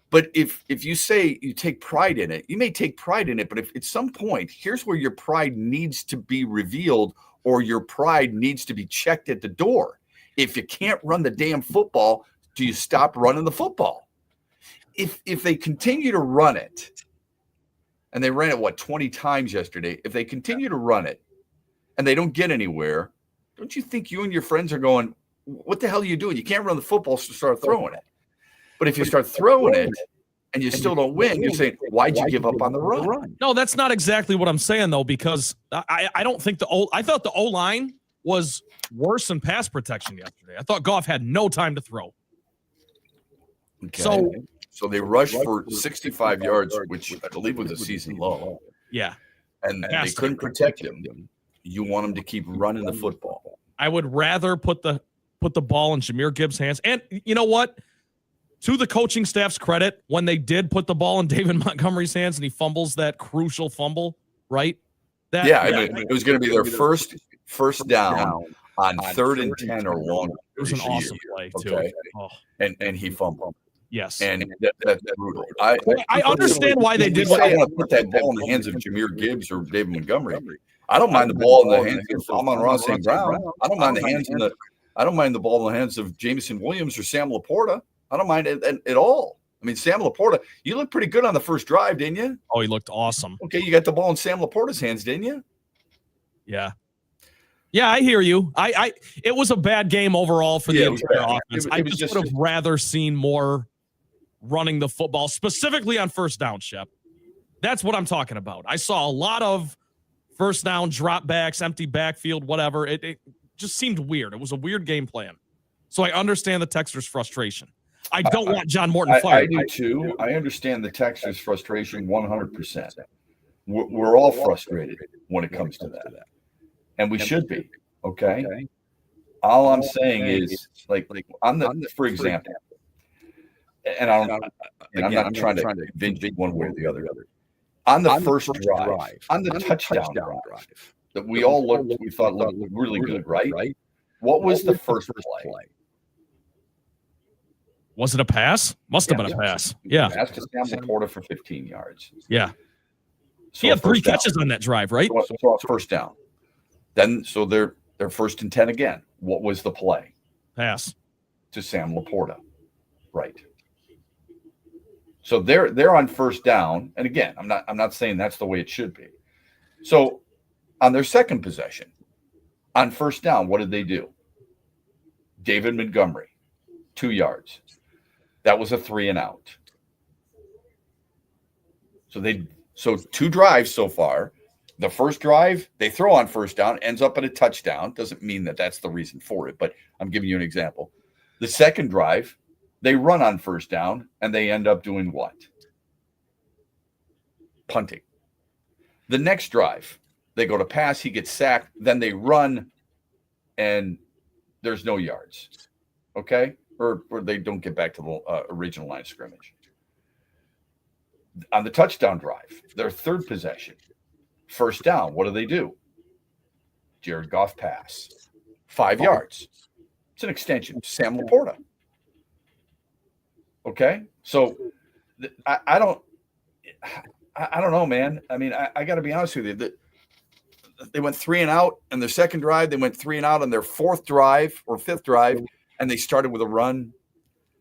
But if you say you take pride in it, you may take pride in it, but if at some point, here's where your pride needs to be revealed or your pride needs to be checked at the door. If you can't run the damn football, do you stop running the football? If they continue to run it, and they ran it, 20 times yesterday, if they continue to run it and they don't get anywhere, don't you think you and your friends are going, what the hell are you doing? You can't run the football, so start throwing it. But if you start throwing it and you still don't win, you're saying, why'd you give up on the run? No, that's not exactly what I'm saying, though, because I don't think I thought the O-line was worse in pass protection yesterday. I thought Goff had no time to throw. Okay. So they rushed for 65 yards, which I believe was a season low. Yeah. And they couldn't protect him. You want him to keep running the football. I would rather put the ball in Jahmyr Gibbs' hands. And you know what? To the coaching staff's credit, when they did put the ball in David Montgomery's hands and he fumbles that crucial fumble, right? It was going to be their first down on 3rd and 10 or longer. It was an awesome play, too. Okay. Oh. And he fumbled. Yes. And that's brutal. I understand why they did. I want to put that ball in the hands of Jahmyr Gibbs or David Montgomery. I don't mind the ball in the hands of Amon-Ra St. Brown. I don't mind the ball in the hands of Jameson Williams or Sam Laporta. I don't mind it at all. I mean, Sam Laporta, you looked pretty good on the first drive, didn't you? Oh, he looked awesome. Okay, you got the ball in Sam Laporta's hands, didn't you? Yeah. Yeah, I hear you. It was a bad game overall for the entire offense. I just would have rather seen more running the football, specifically on first down, Shep. That's what I'm talking about. I saw a lot of first down dropbacks, empty backfield, whatever. It just seemed weird. It was a weird game plan. So I understand the Texans' frustration. I don't want John Morton fired. I do too. I understand the Texans' frustration 100%. We're all frustrated when it comes to that. And we should be, okay? All I'm saying is, like on the, for example, and I'm not trying to convince you one way or the other. On the first drive, on the touchdown drive, that we all thought looked really good, right? What was the first play? Was it a pass? Must have been a pass. Yeah. Pass to Sam Laporta for 15 yards. Yeah. So he had 3 catches on that drive, right? So first down. Then, so they're first and 10 again. What was the play? Pass to Sam Laporta, right? So they're on first down, and again, I'm not saying that's the way it should be. So on their second possession, on first down, what did they do? David Montgomery, 2 yards. That was a 3 and out. So 2 drives so far. The first drive, they throw on first down, ends up at a touchdown. Doesn't mean that that's the reason for it, but I'm giving you an example. The second drive, they run on first down, and they end up doing what? Punting. The next drive, they go to pass, he gets sacked, then they run, and there's no yards. Okay? Or they don't get back to the original line of scrimmage. On the touchdown drive, their third possession, first down, what do? Jared Goff pass. 5 yards. It's an extension. Sam Laporta. Okay? So I don't know, man. I mean, I got to be honest with you. They went 3 and out on their second drive. They went 3 and out on their fourth drive or fifth drive, and they started with a run.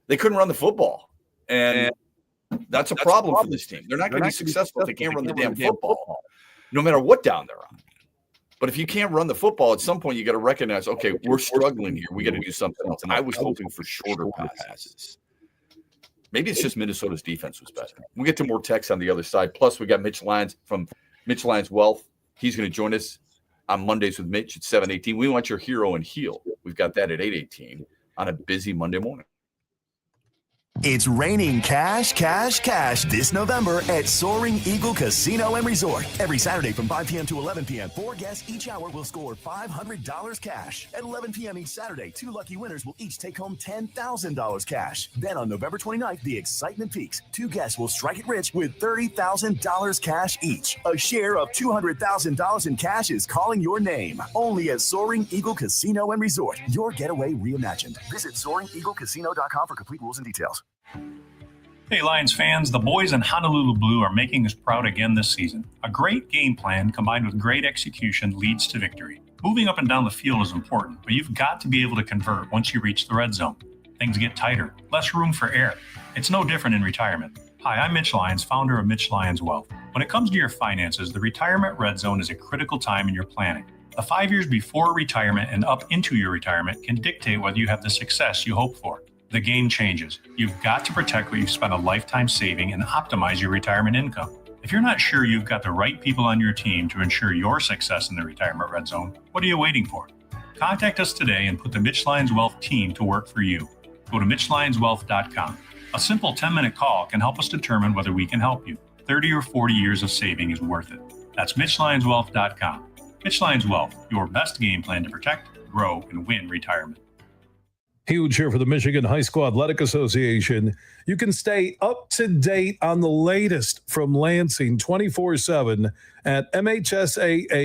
They couldn't run the football. And that's a problem for this team. They're not going to be successful if they can't run the damn football, no matter what down they're on. But if you can't run the football, at some point you got to recognize, okay, we're struggling here. We got to do something else. And I was hoping for shorter passes. Maybe it's just Minnesota's defense was better. We'll get to more text on the other side. Plus, we got Mitch Lyons from Mitch Lyons Wealth. He's going to join us on Mondays with Mitch at 7:18. We want your hero and heel. We've got that at 8:18 on a busy Monday morning. It's raining cash, cash, cash this November at Soaring Eagle Casino and Resort. Every Saturday from 5 p.m. to 11 p.m., 4 guests each hour will score $500 cash. At 11 p.m. each Saturday, 2 lucky winners will each take home $10,000 cash. Then on November 29th, the excitement peaks. 2 guests will strike it rich with $30,000 cash each. A share of $200,000 in cash is calling your name. Only at Soaring Eagle Casino and Resort. Your getaway reimagined. Visit SoaringEagleCasino.com for complete rules and details. Hey Lions fans, the boys in Honolulu Blue are making us proud again this season. A great game plan combined with great execution leads to victory. Moving up and down the field is important, but you've got to be able to convert once you reach the red zone. Things get tighter, less room for error. It's no different in retirement. Hi, I'm Mitch Lyons, founder of Mitch Lyons Wealth. When it comes to your finances, the retirement red zone is a critical time in your planning. The 5 years before retirement and up into your retirement can dictate whether you have the success you hope for. The game changes. You've got to protect what you've spent a lifetime saving and optimize your retirement income. If you're not sure you've got the right people on your team to ensure your success in the retirement red zone, what are you waiting for? Contact us today and put the Mitch Lyons Wealth team to work for you. Go to MitchLyonsWealth.com. A simple 10-minute call can help us determine whether we can help you. 30 or 40 years of saving is worth it. That's MitchLyonsWealth.com. Mitch Lyons Wealth, your best game plan to protect, grow, and win retirement. Huge here for the Michigan High School Athletic Association. You can stay up to date on the latest from Lansing 24/7 at MHSAA.com,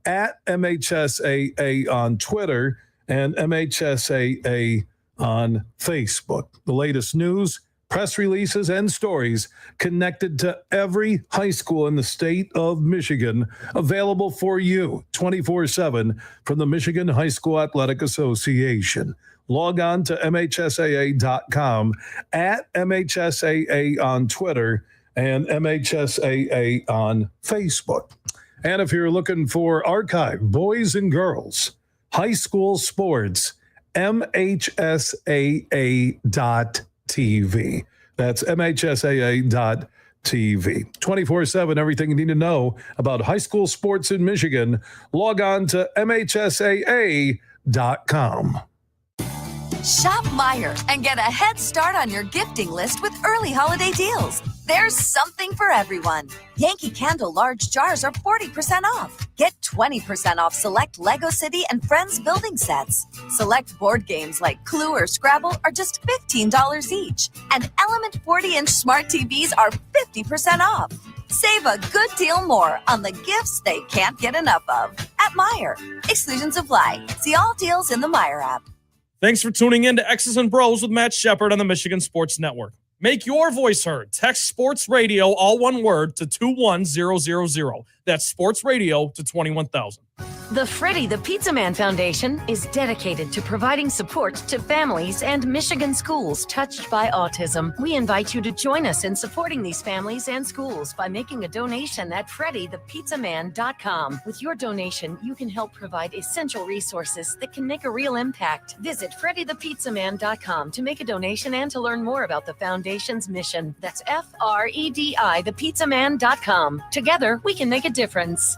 at MHSAA on Twitter, and MHSAA on Facebook. The latest news, press releases, and stories connected to every high school in the state of Michigan, available for you 24/7 from the Michigan High School Athletic Association. Log on to MHSAA.com, at MHSAA on Twitter, and MHSAA on Facebook. And if you're looking for archive boys and girls high school sports, MHSAA.TV. That's MHSAA.TV. 24/7, everything you need to know about high school sports in Michigan. Log on to MHSAA.com. Shop Meyer and get a head start on your gifting list with early holiday deals. There's something for everyone. Yankee Candle large jars are 40% off. Get 20% off select Lego City and Friends building sets. Select board games like Clue or Scrabble are just $15 each. And Element 40-inch smart TVs are 50% off. Save a good deal more on the gifts they can't get enough of at Meyer. Exclusions apply. See all deals in the Meyer app. Thanks for tuning in to X's and Bros with Matt Shepard on the Michigan Sports Network. Make your voice heard. Text Sports Radio, all one word, to 21000. That's Sports Radio to 21,000. The Freddie the Pizza Man Foundation is dedicated to providing support to families and Michigan schools touched by autism. We invite you to join us in supporting these families and schools by making a donation at freddythepizzaman.com. With your donation, you can help provide essential resources that can make a real impact. Visit freddythepizzaman.com to make a donation and to learn more about the foundation's mission. That's FREDI thepizzaman.com. Together, we can make a difference.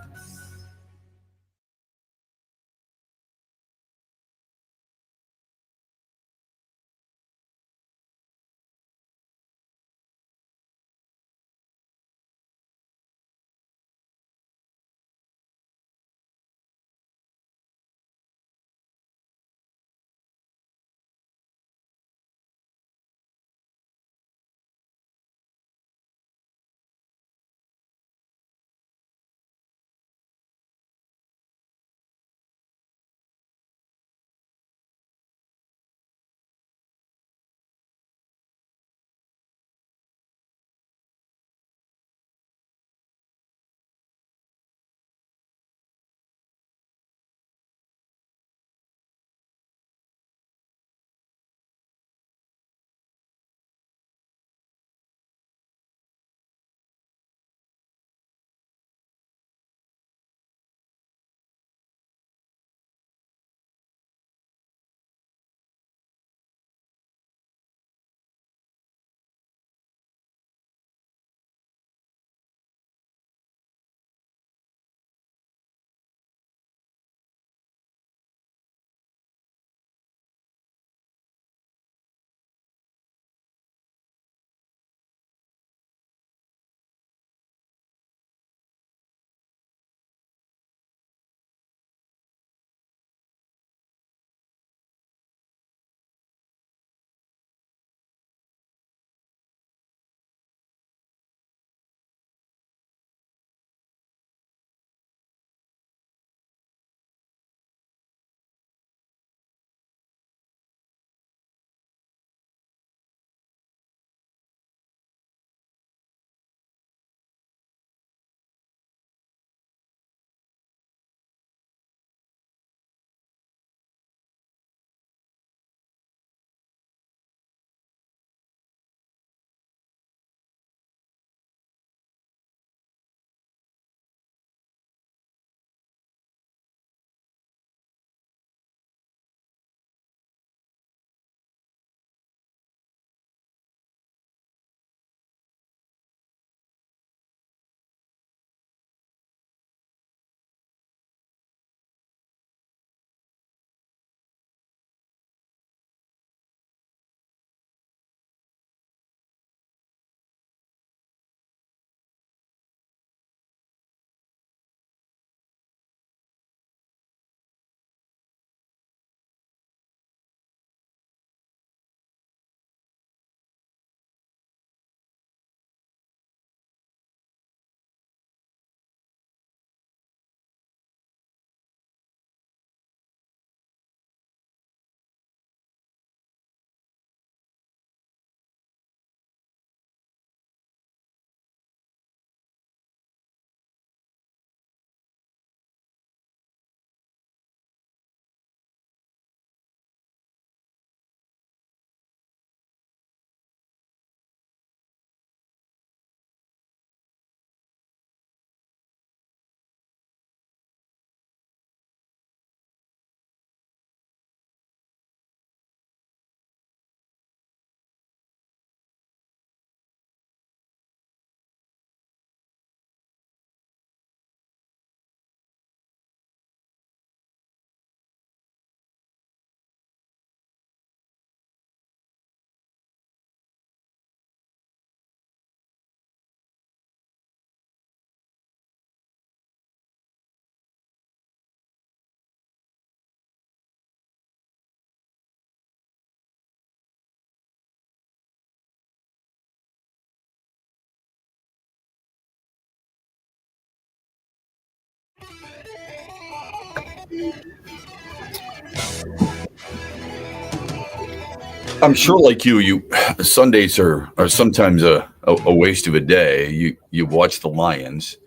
I'm sure, like you Sundays are sometimes a waste of a day. You watch the Lions,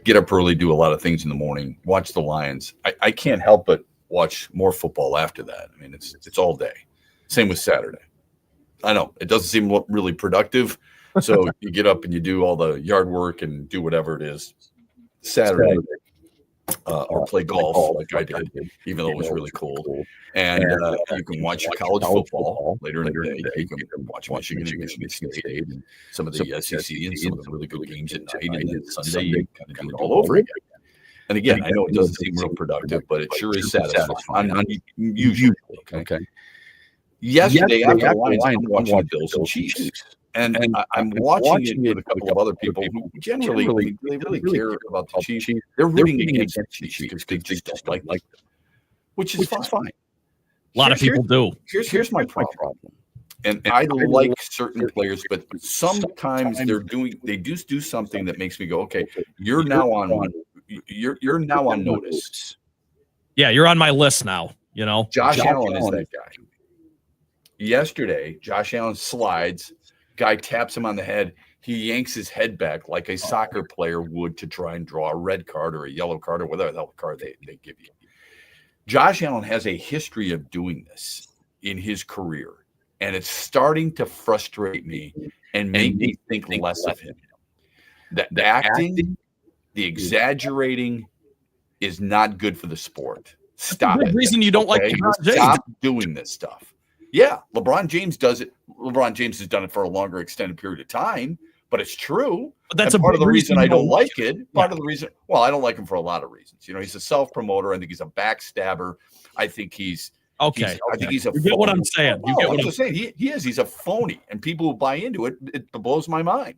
get up early, do a lot of things in the morning, watch the Lions. I can't help but watch more football after that. I mean, it's all day. Same with Saturday. I know it doesn't seem really productive. So you get up and you do all the yard work and do whatever it is. Saturday. Or play golf like I did, even though it was really cold. And you can watch college football later in the day. You can watch Michigan and Michigan State and some of the SEC and some of the really good games at night. And then Sunday, you kind of do it all over again. And again, I know it doesn't seem real productive, but it sure is satisfying. Usually, okay. Yesterday, after the Lions, I'm watching the Bills and Chiefs. And I'm watching it with a couple of other people who generally they really care about the Chiefs. They're rooting against the Chiefs because they just don't like them, which is fine. A lot of people do. Here's my problem. And I like certain players, but sometimes they do something that makes me go, okay, you're now on notice. Yeah, you're on my list now. You know, Josh Allen is that guy. Yesterday, Josh Allen slides. Guy taps him on the head. He yanks his head back like a soccer player would to try and draw a red card or a yellow card or whatever the hell card they give you. Josh Allen has a history of doing this in his career, and it's starting to frustrate me and make me think less of him. The acting, the exaggerating is not good for the sport. Stop it. Reason you don't like Stop doing this stuff. Yeah, LeBron James does it. LeBron James has done it for a longer extended period of time, but it's true. But that's part of the reason I don't like it. Part of the reason, well, I don't like him for a lot of reasons. You know, he's a self-promoter. I think he's a backstabber. I think he's I think he's a. You get what I'm saying. You get what I'm saying. He is. He's a phony, and people who buy into it, it blows my mind.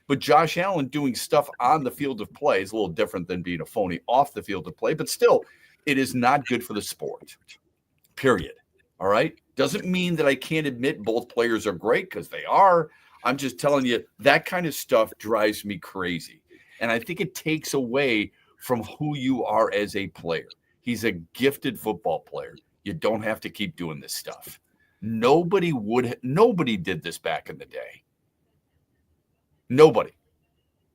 But Josh Allen doing stuff on the field of play is a little different than being a phony off the field of play. But still, it is not good for the sport. Period. All right. Doesn't mean that I can't admit both players are great, because they are. I'm just telling you that kind of stuff drives me crazy. And I think it takes away from who you are as a player. He's a gifted football player. You don't have to keep doing this stuff. Nobody did this back in the day. Nobody.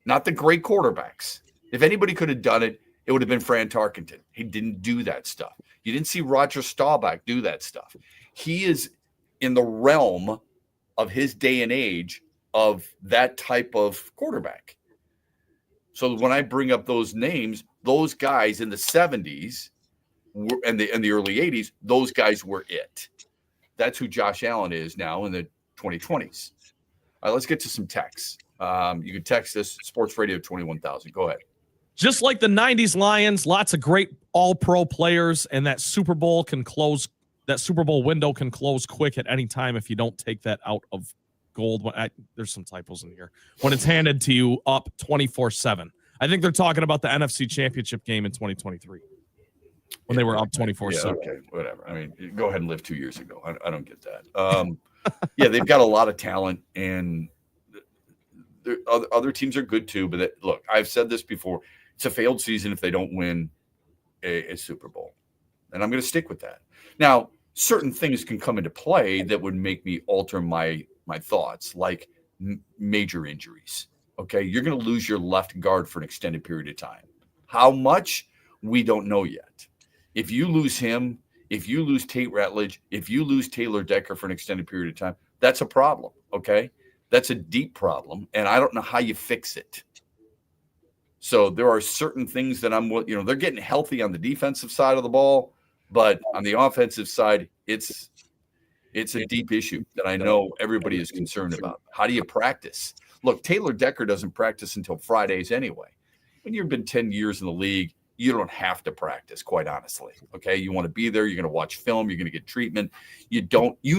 Not the great quarterbacks. If anybody could have done it, it would have been Fran Tarkenton. He didn't do that stuff. You didn't see Roger Staubach do that stuff. He is in the realm of his day and age of that type of quarterback. So when I bring up those names, those guys in the 70s and the early 80s, those guys were it. That's who Josh Allen is now in the 2020s. All right, let's get to some texts. You can text us, Sports Radio 21,000. Go ahead. Just like the 90s Lions, lots of great all-pro players, and that Super Bowl window can close quick at any time if you don't take that out of gold. There's some typos in here. When it's handed to you up 24/7. I think they're talking about the NFC Championship game in 2023 when they were up 24/7. Yeah, okay, whatever. I mean, go ahead and live 2 years ago. I don't get that. Yeah, they've got a lot of talent, and other teams are good too. But look, I've said this before. It's a failed season if they don't win a Super Bowl. And I'm going to stick with that. Now, certain things can come into play that would make me alter my thoughts, like major injuries. Okay, you're going to lose your left guard for an extended period of time. How much? We don't know yet. If you lose him, if you lose Tate Ratledge, if you lose Taylor Decker for an extended period of time, that's a problem, okay? That's a deep problem, and I don't know how you fix it. So there are certain things that they're getting healthy on the defensive side of the ball, but on the offensive side, it's a deep issue that I know everybody is concerned about. How do you practice? Look, Taylor Decker doesn't practice until Fridays anyway. When you've been 10 years in the league, you don't have to practice, quite honestly. Okay, you want to be there. You're going to watch film. You're going to get treatment. You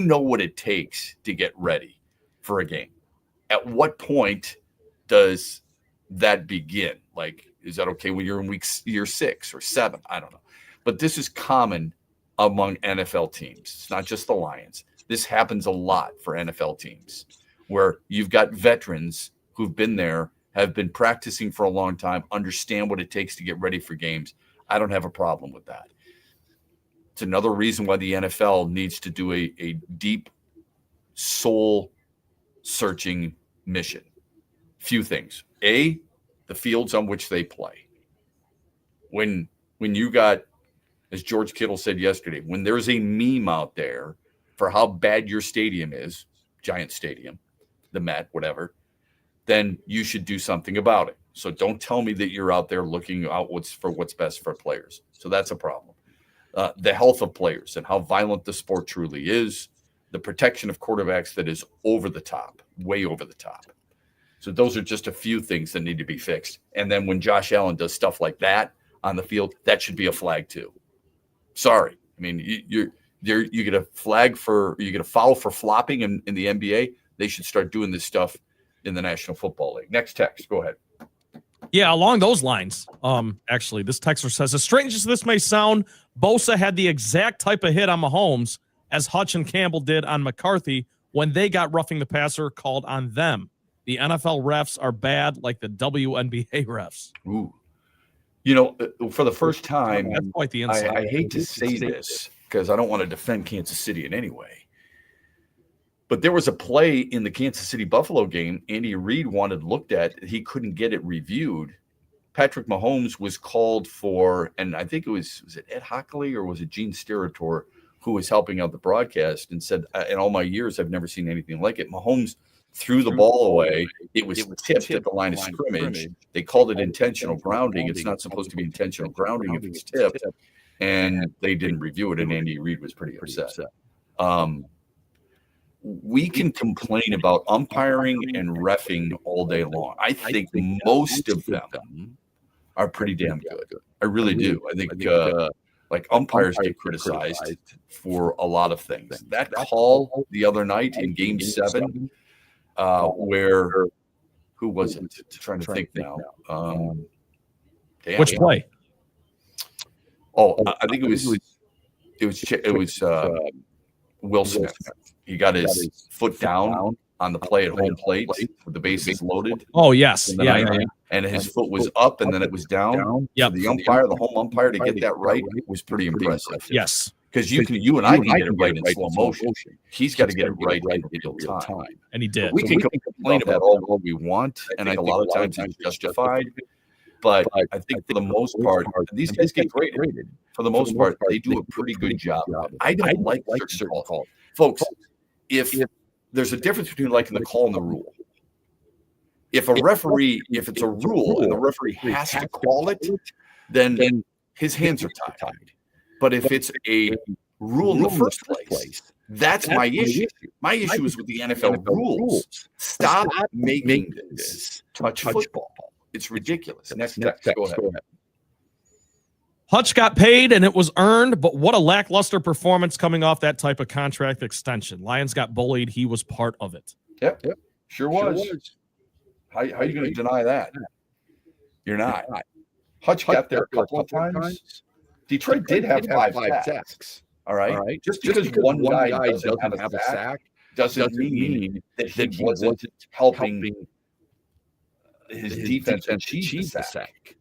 know what it takes to get ready for a game. At what point does that begin? Like, is that okay when you're in year 6 or 7? I don't know. But this is common among NFL teams. It's not just the Lions. This happens a lot for NFL teams where you've got veterans who've been there, have been practicing for a long time, understand what it takes to get ready for games. I don't have a problem with that. It's another reason why the NFL needs to do a deep soul-searching mission. Few things. A, the fields on which they play. When you got, as George Kittle said yesterday, when there's a meme out there for how bad your stadium is, Giant Stadium, the Met, whatever, then you should do something about it. So don't tell me that you're out there looking out what's best for players. So that's a problem. The health of players and how violent the sport truly is, the protection of quarterbacks that is over the top, way over the top. So those are just a few things that need to be fixed. And then when Josh Allen does stuff like that on the field, that should be a flag too. Sorry. I mean, you get a foul for flopping in the NBA. They should start doing this stuff in the National Football League. Next text. Go ahead. Yeah, along those lines, actually, this texter says, as strange as this may sound, Bosa had the exact type of hit on Mahomes as Hutch and Campbell did on McCarthy when they got roughing the passer called on them. The NFL refs are bad like the WNBA refs. Ooh. You know, for the first time, that's quite the insight. I hate to say this because I don't want to defend Kansas City in any way. But there was a play in the Kansas City-Buffalo game Andy Reid wanted looked at. He couldn't get it reviewed. Patrick Mahomes was called for, and I think was it Ed Hockley or was it Gene Steratore who was helping out the broadcast and said, in all my years, I've never seen anything like it. Mahomes threw the ball away. It was tipped at the line of scrimmage. They called it intentional grounding. It's not supposed to be intentional grounding if it's tipped. And they didn't review it, and Andy Reid was pretty upset. We can complain about umpiring and reffing all day long. I think most of them are pretty damn good. I really do. I think like umpires get criticized for a lot of things. That call the other night in Game 7, where who was it? Trying to think now. Which play? Oh, I think it was Will Smith. He got his foot down on the play at home plate with the bases loaded. Oh, yes. Yeah. And his foot was up and then it was down. Yeah. So the home umpire, to get that right was pretty impressive. Yes. Because you and I can get it right in slow motion. He's got to get it right in real time. And he did. We can complain about all we want, and I think a lot of times it's justified. But I think for the most part, these guys get graded. For the most part, they do a pretty good job. I don't like certain calls. Folks, if there's a difference between liking the call and the rule. If it's a rule and the referee has to call it, then his hands are tied. But if it's a rule in the first place, that's my issue. My issue is with the NFL rules. Stop making this touch football. It's ridiculous. Next, go ahead. Hutch got paid and it was earned, but what a lackluster performance coming off that type of contract extension. Lions got bullied. He was part of it. Yep. Sure was. How are you going to deny that? You're not. Hutch got there a couple of times. Detroit did have five sacks. All right. Just because one guy doesn't have a sack doesn't mean that he wasn't helping his defense achieve the sack.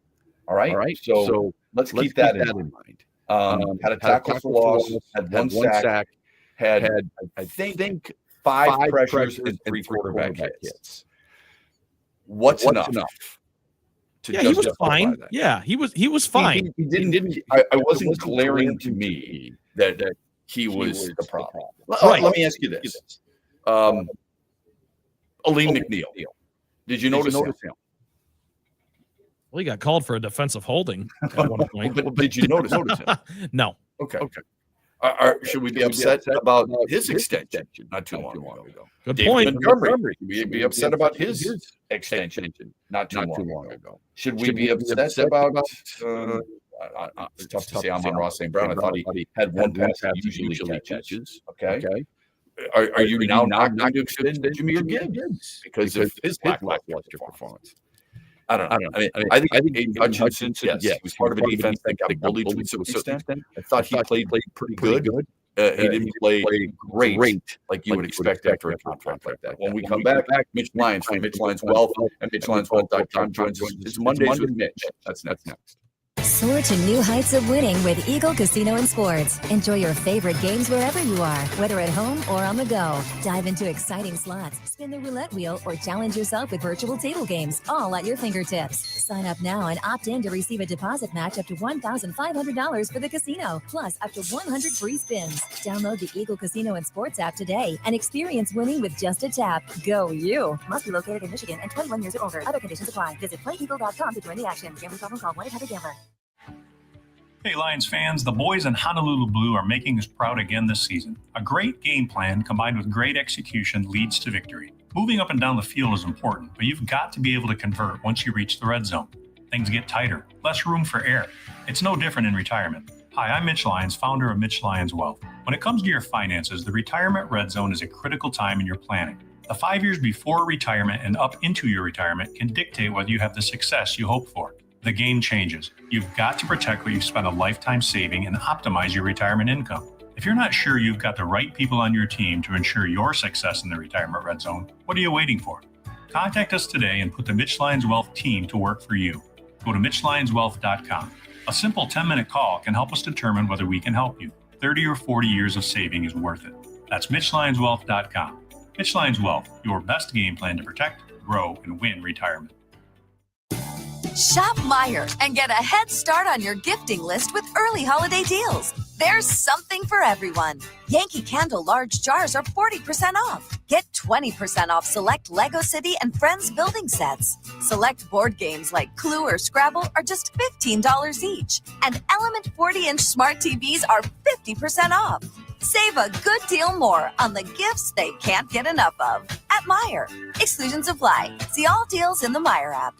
All right. So let's keep that in mind. Had a tackle for loss, had one sack, had I think 5 pressures and 3 quarterback hits. What's enough? He was fine. That? Yeah, he was fine. He didn't. I wasn't glaring to me that he was the problem. Right. Let me ask you this: Aleem McNeil. Did you notice him? Well, he got called for a defensive holding at one point. But did you notice him? No. Okay. Should we be upset about his extension not too long ago? Good David point. Montgomery. Should we be upset about his extension not too long ago? Should we be upset about it's tough to say Amon-Ra St. Brown. I thought he had one pass he usually catches. Okay. Are you now not going to extend Jameer Gibbs because of his lackluster performance? I don't know. I think Aiden Hutchinson, yes, he was part of a defense that got bullied to a certain extent. I thought he played pretty good. He didn't play great like you would expect after a contract like that. When we come back, Mitch Lyons from Mitch Lyons Wealth and MitchLyonsWealth.com joins us. It's Mondays with Mitch. That's next. Soar to new heights of winning with Eagle Casino and Sports. Enjoy your favorite games wherever you are, whether at home or on the go. Dive into exciting slots, spin the roulette wheel, or challenge yourself with virtual table games, all at your fingertips. Sign up now and opt in to receive a deposit match up to $1,500 for the casino, plus up to 100 free spins. Download the Eagle Casino and Sports app today and experience winning with just a tap. Go you! Must be located in Michigan and 21 years or older. Other conditions apply. Visit playeagle.com to join the action. Gambling problem? Call 1-800-GAMBLER. Hey, Lions fans, the boys in Honolulu Blue are making us proud again this season. A great game plan combined with great execution leads to victory. Moving up and down the field is important, but you've got to be able to convert once you reach the red zone. Things get tighter, less room for error. It's no different in retirement. Hi, I'm Mitch Lyons, founder of Mitch Lyons Wealth. When it comes to your finances, the retirement red zone is a critical time in your planning. The 5 years before retirement and up into your retirement can dictate whether you have the success you hope for. The game changes. You've got to protect what you've spent a lifetime saving and optimize your retirement income. If you're not sure you've got the right people on your team to ensure your success in the retirement red zone, what are you waiting for? Contact us today and put the Mitch Lyons Wealth team to work for you. Go to MitchLyonsWealth.com. A simple 10-minute call can help us determine whether we can help you. 30 or 40 years of saving is worth it. That's MitchLyonsWealth.com. Mitch Lyons Wealth, your best game plan to protect, grow, and win retirement. Shop Meijer and get a head start on your gifting list with early holiday deals. There's something for everyone. Yankee Candle large jars are 40% off. Get 20% off select Lego City and Friends building sets. Select board games like Clue or Scrabble are just $15 each. And Element 40-inch smart TVs are 50% off. Save a good deal more on the gifts they can't get enough of at Meijer. Exclusions apply. See all deals in the Meijer app.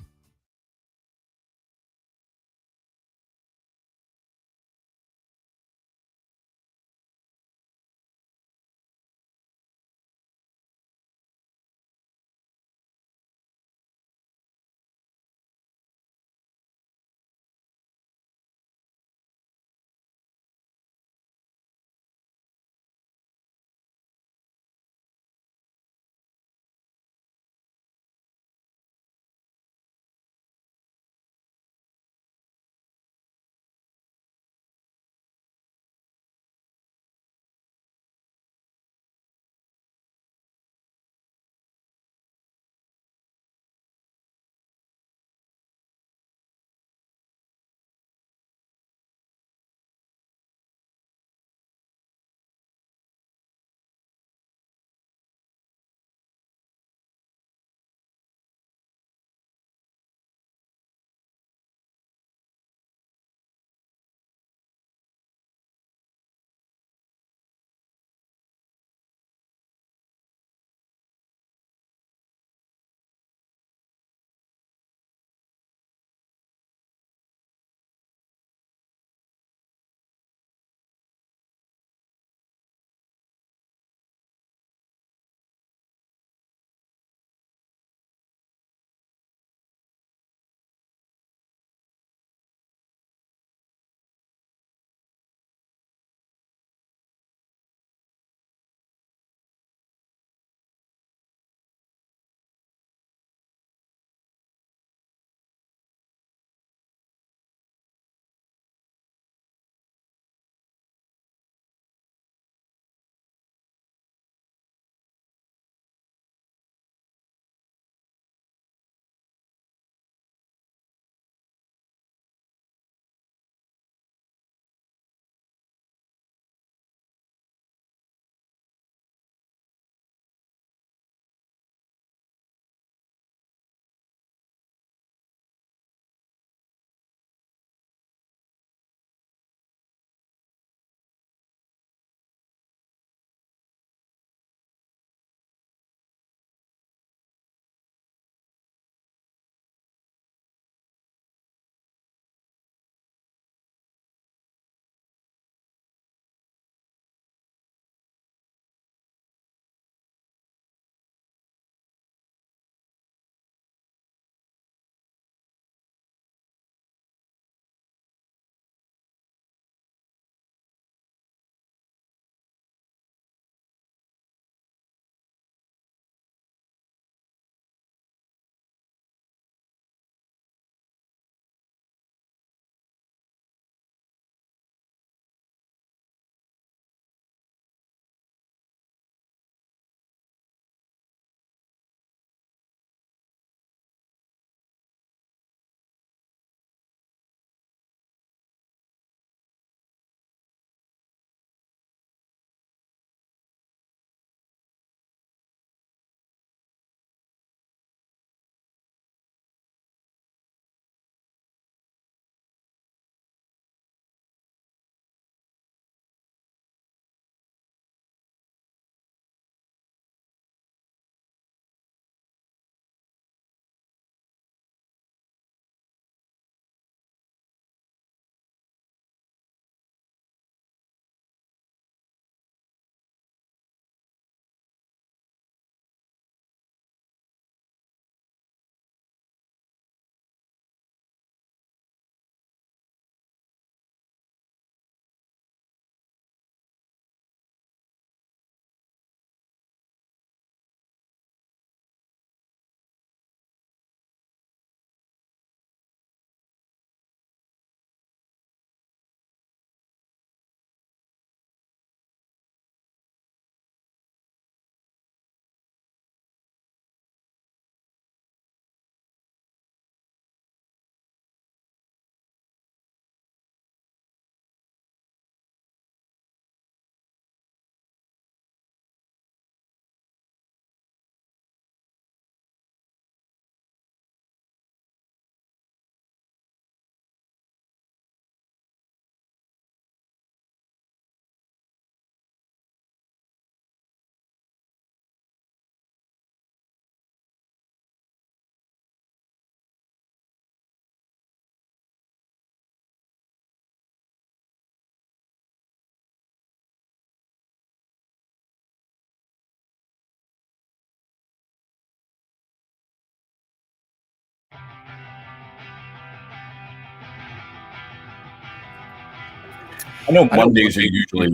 I know Mondays are usually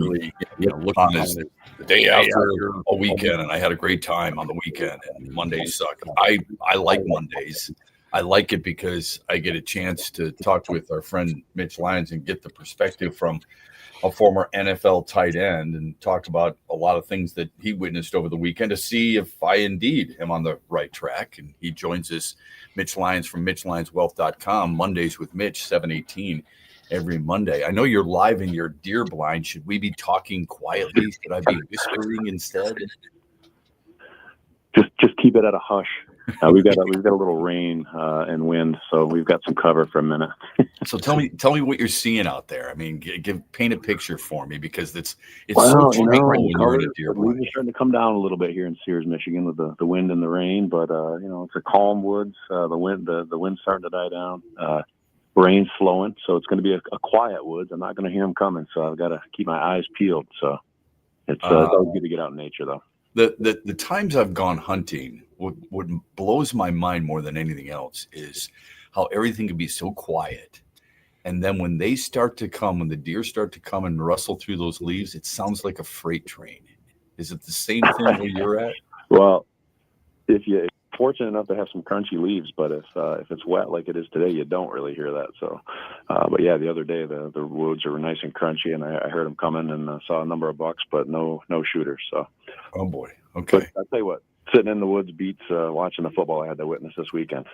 looked on as the day after a weekend, and I had a great time on the weekend, and Mondays suck. I like Mondays. I like it because I get a chance to talk with our friend Mitch Lyons and get the perspective from a former NFL tight end and talk about a lot of things that he witnessed over the weekend to see if I indeed am on the right track. And he joins us, Mitch Lyons from MitchLyonsWealth.com, Mondays with Mitch, 7:18 every Monday. I know you're live in your deer blind. Should we be talking quietly? Should I be whispering instead? Just keep it at a hush. We've got a little rain and wind, so we've got some cover for a minute. So tell me what you're seeing out there. I mean, paint a picture for me, because it's Well, so tranquil when you're in a deer the leaves blind. are starting to come down a little bit here in Sears, Michigan, with the wind and the rain. But it's a calm woods. The wind's starting to die down. Rain's slowing, so it's going to be a quiet woods. I'm not going to hear them coming, so I've got to keep my eyes peeled. So it's always good to get out in nature, though. The times I've gone hunting, what blows my mind more than anything else is how everything can be so quiet. And then when they start to come, when the deer start to come and rustle through those leaves, it sounds like a freight train. Is it the same thing where you're at? Well, if you're fortunate enough to have some crunchy leaves, but if it's wet like it is today, you don't really hear that. So, but yeah, the other day the woods were nice and crunchy, and I heard them coming and saw a number of bucks, but no shooters. So, oh boy, okay. But I'll tell you what, sitting in the woods beats watching the football I had to witness this weekend.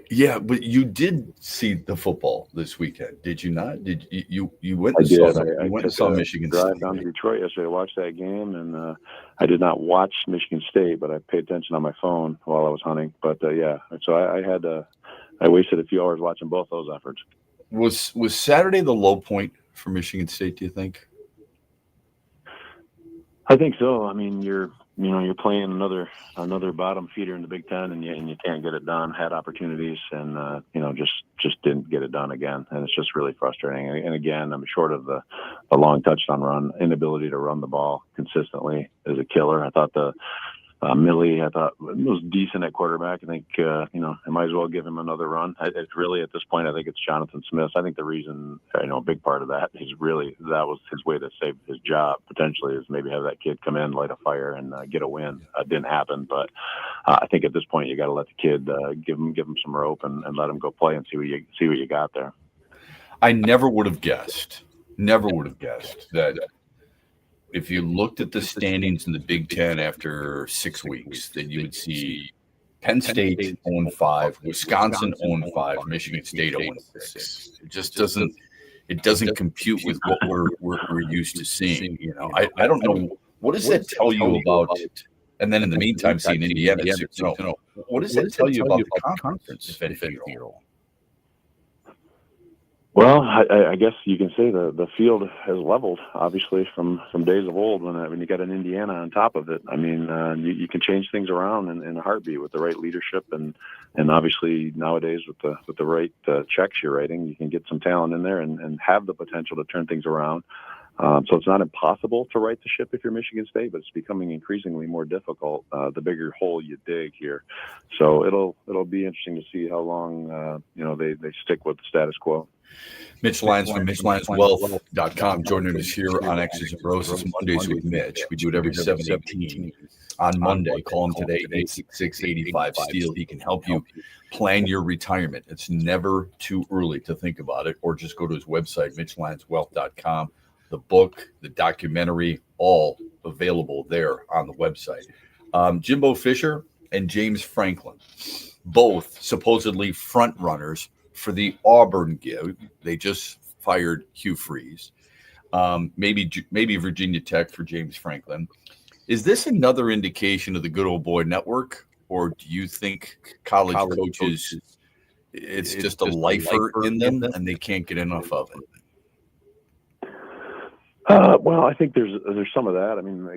Yeah, but you did see the football this weekend, did you not? Did you went I and did. saw I you went and took saw a Michigan drive State? down to Detroit yesterday to watch that game, and I did not watch Michigan State, but I paid attention on my phone while I was hunting. But yeah, so I wasted a few hours watching both those efforts. Was Saturday the low point for Michigan State, do you think? I think so. I mean, you're playing another bottom feeder in the Big Ten, and you can't get it done. Had opportunities, and just didn't get it done again, and it's just really frustrating. And again, I'm short of the long touchdown run. Inability to run the ball consistently is a killer. I thought Millie, I thought was decent at quarterback. I think I might as well give him another run. It's really at this point, I think it's Jonathan Smith. I think the reason, a big part of that is really that was his way to save his job potentially, is maybe have that kid come in, light a fire, and get a win. It didn't happen, but I think at this point you got to let the kid give him some rope and let him go play and see what you got there. I never would have guessed that if you looked at the standings in the Big Ten after 6 weeks, that you would see Penn State 0-5, Wisconsin 0-5, Michigan State 0-6. It just doesn't compute with what we're used to seeing. I don't know, what does that tell you about? And then in the meantime, seeing Indiana 6-0. What does that tell you about the conference, if anything at all? Well, I guess you can say the field has leveled, obviously, from days of old when you got an Indiana on top of it. I mean, you can change things around in a heartbeat with the right leadership, and obviously nowadays with the right checks you're writing, you can get some talent in there and have the potential to turn things around. So it's not impossible to right the ship if you're Michigan State, but it's becoming increasingly more difficult the bigger hole you dig here. So it'll be interesting to see how long they stick with the status quo. Mitch Lyons from MitchLyonsWealth.com joining us here on X's and BrO's. It's Mondays with Mitch. We do it every 7:18 on Monday. Call him today, 866-85-STEEL. He can help you plan your retirement. It's never too early to think about it, or just go to his website, MitchLyonsWealth.com. The book, the documentary, all available there on the website. Jimbo Fisher and James Franklin, both supposedly front runners for the Auburn gig. They just fired Hugh Freeze. Maybe Virginia Tech for James Franklin. Is this another indication of the good old boy network, or do you think college coaches, it's just a lifer in them and they can't get enough of it? Well, I think there's some of that. I mean,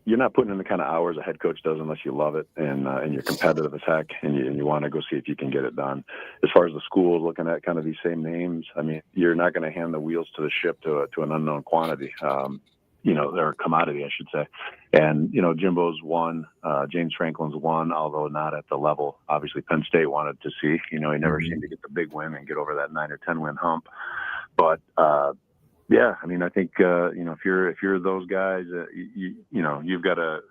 you're not putting in the kind of hours a head coach does unless you love it and you're competitive as heck and you want to go see if you can get it done. As far as the schools looking at kind of these same names, I mean, you're not going to hand the wheels to the ship to an unknown quantity, or commodity, I should say. And, Jimbo's won, James Franklin's won, although not at the level obviously Penn State wanted to see. He never seemed to get the big win and get over that 9 or 10 win hump. But, Yeah, I mean, I think if you're those guys, you've got a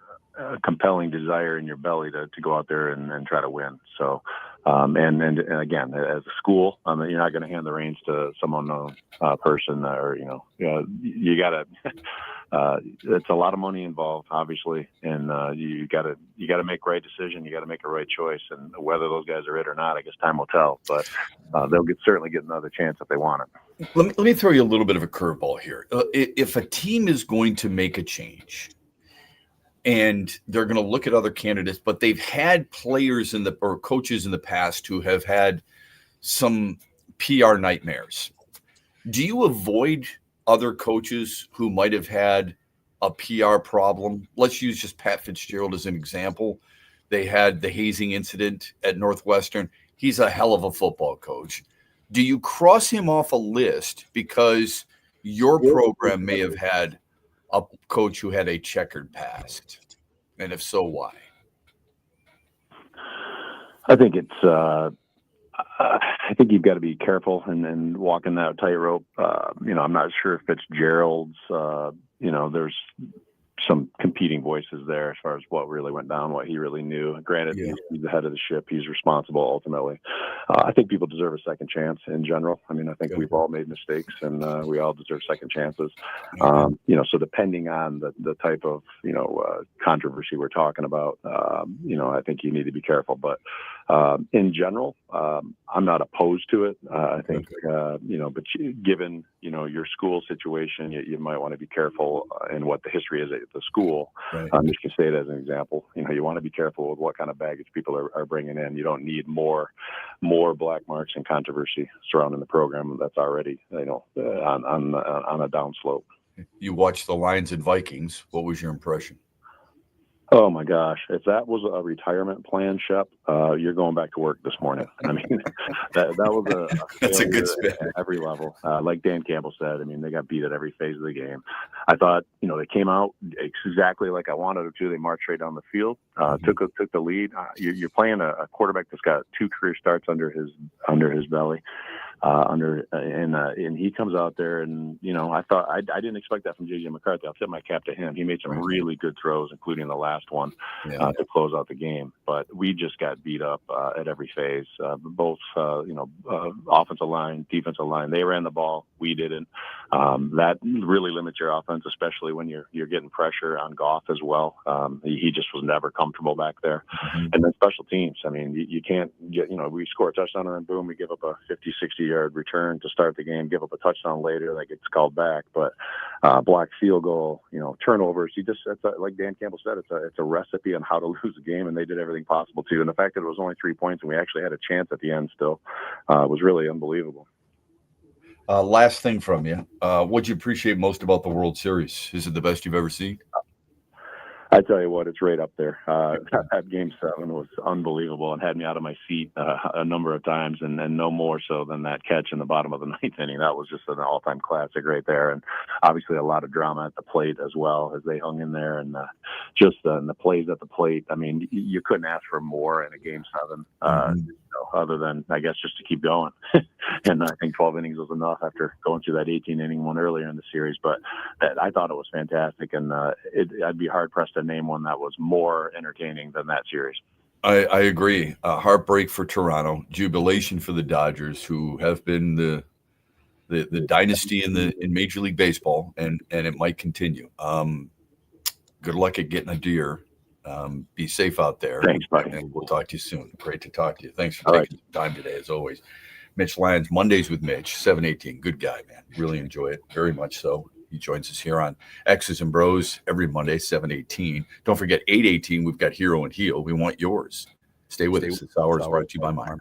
compelling desire in your belly to go out there and try to win. So, and again, as a school, you're not going to hand the reins to some unknown person, or you got to. It's a lot of money involved, obviously, and you got to make right decision. You got to make a right choice, and whether those guys are it or not, I guess time will tell. But they'll certainly get another chance if they want it. Let me throw you a little bit of a curveball here. If a team is going to make a change, and they're going to look at other candidates, but they've had players or coaches in the past who have had some PR nightmares, do you avoid other coaches who might have had a PR problem? Let's use just Pat Fitzgerald as an example. They had the hazing incident at Northwestern. He's a hell of a football coach. Do you cross him off a list because your program may have had a coach who had a checkered past? And if so, why? I think I think you've got to be careful and walking that tightrope. I'm not sure if Fitzgerald's, there's some competing voices there as far as what really went down, what he really knew. Granted, he's the head of the ship. He's responsible ultimately. I think people deserve a second chance in general. I mean, I think we've all made mistakes, and we all deserve second chances. So depending on the type of, controversy we're talking about, I think you need to be careful. But in general, I'm not opposed to it. I think, but given, your school situation, you might want to be careful in what the history is at the school. Right. Michigan State as an example, you want to be careful with what kind of baggage people are bringing in. You don't need more black marks and controversy surrounding the program that's already, on a downslope. You watched the Lions and Vikings. What was your impression? Oh my gosh! If that was a retirement plan, Shep, you're going back to work this morning. I mean, that was that's a good spin at every level. Like Dan Campbell said, I mean, they got beat at every phase of the game. I thought, they came out exactly like I wanted them to. They marched right down the field, took the lead. You're playing a quarterback that's got 2 career starts under his belly. And he comes out there, and I thought I didn't expect that from JJ McCarthy. I'll tip my cap to him. He made some really good throws, including the last one to close out the game. But we just got beat up at every phase. Both offensive line, defensive line. They ran the ball. We didn't. That really limits your offense, especially when you're getting pressure on Goff as well. He just was never comfortable back there. And then special teams. I mean, you can't get. We score a touchdown and then boom, we give up a 50, 60-yard return to start the game. Give up a touchdown later, that gets called back. But block field goal, turnovers. Like Dan Campbell said, it's a recipe on how to lose a game, and they did everything possible to. And the fact that it was only 3 points and we actually had a chance at the end still was really unbelievable. Last thing from you. What'd you appreciate most about the World Series? Is it the best you've ever seen? I tell you what, it's right up there. That Game 7 was unbelievable and had me out of my seat a number of times, and no more so than that catch in the bottom of the 9th inning. That was just an all-time classic right there. And obviously a lot of drama at the plate as well as they hung in there, and just the plays at the plate. I mean, you couldn't ask for more in a Game 7. Other than, I guess, just to keep going. And I think 12 innings was enough after going through that 18-inning one earlier in the series. But I thought it was fantastic, and I'd be hard-pressed to name one that was more entertaining than that series. I agree. Heartbreak for Toronto, jubilation for the Dodgers, who have been the dynasty in Major League Baseball, and it might continue. Good luck at getting a deer. Be safe out there. Thanks, buddy. And we'll talk to you soon. Great to talk to you. Thanks for taking the time today, as always. Mitch Lyons, Mondays with Mitch, 7:18. Good guy, man. Really enjoy it. Very much so. He joins us here on X's and Bros every Monday, 7:18. Don't forget, 8:18, we've got Hero and Heel. We want yours. Stay with us. This hour is brought to you by Mine.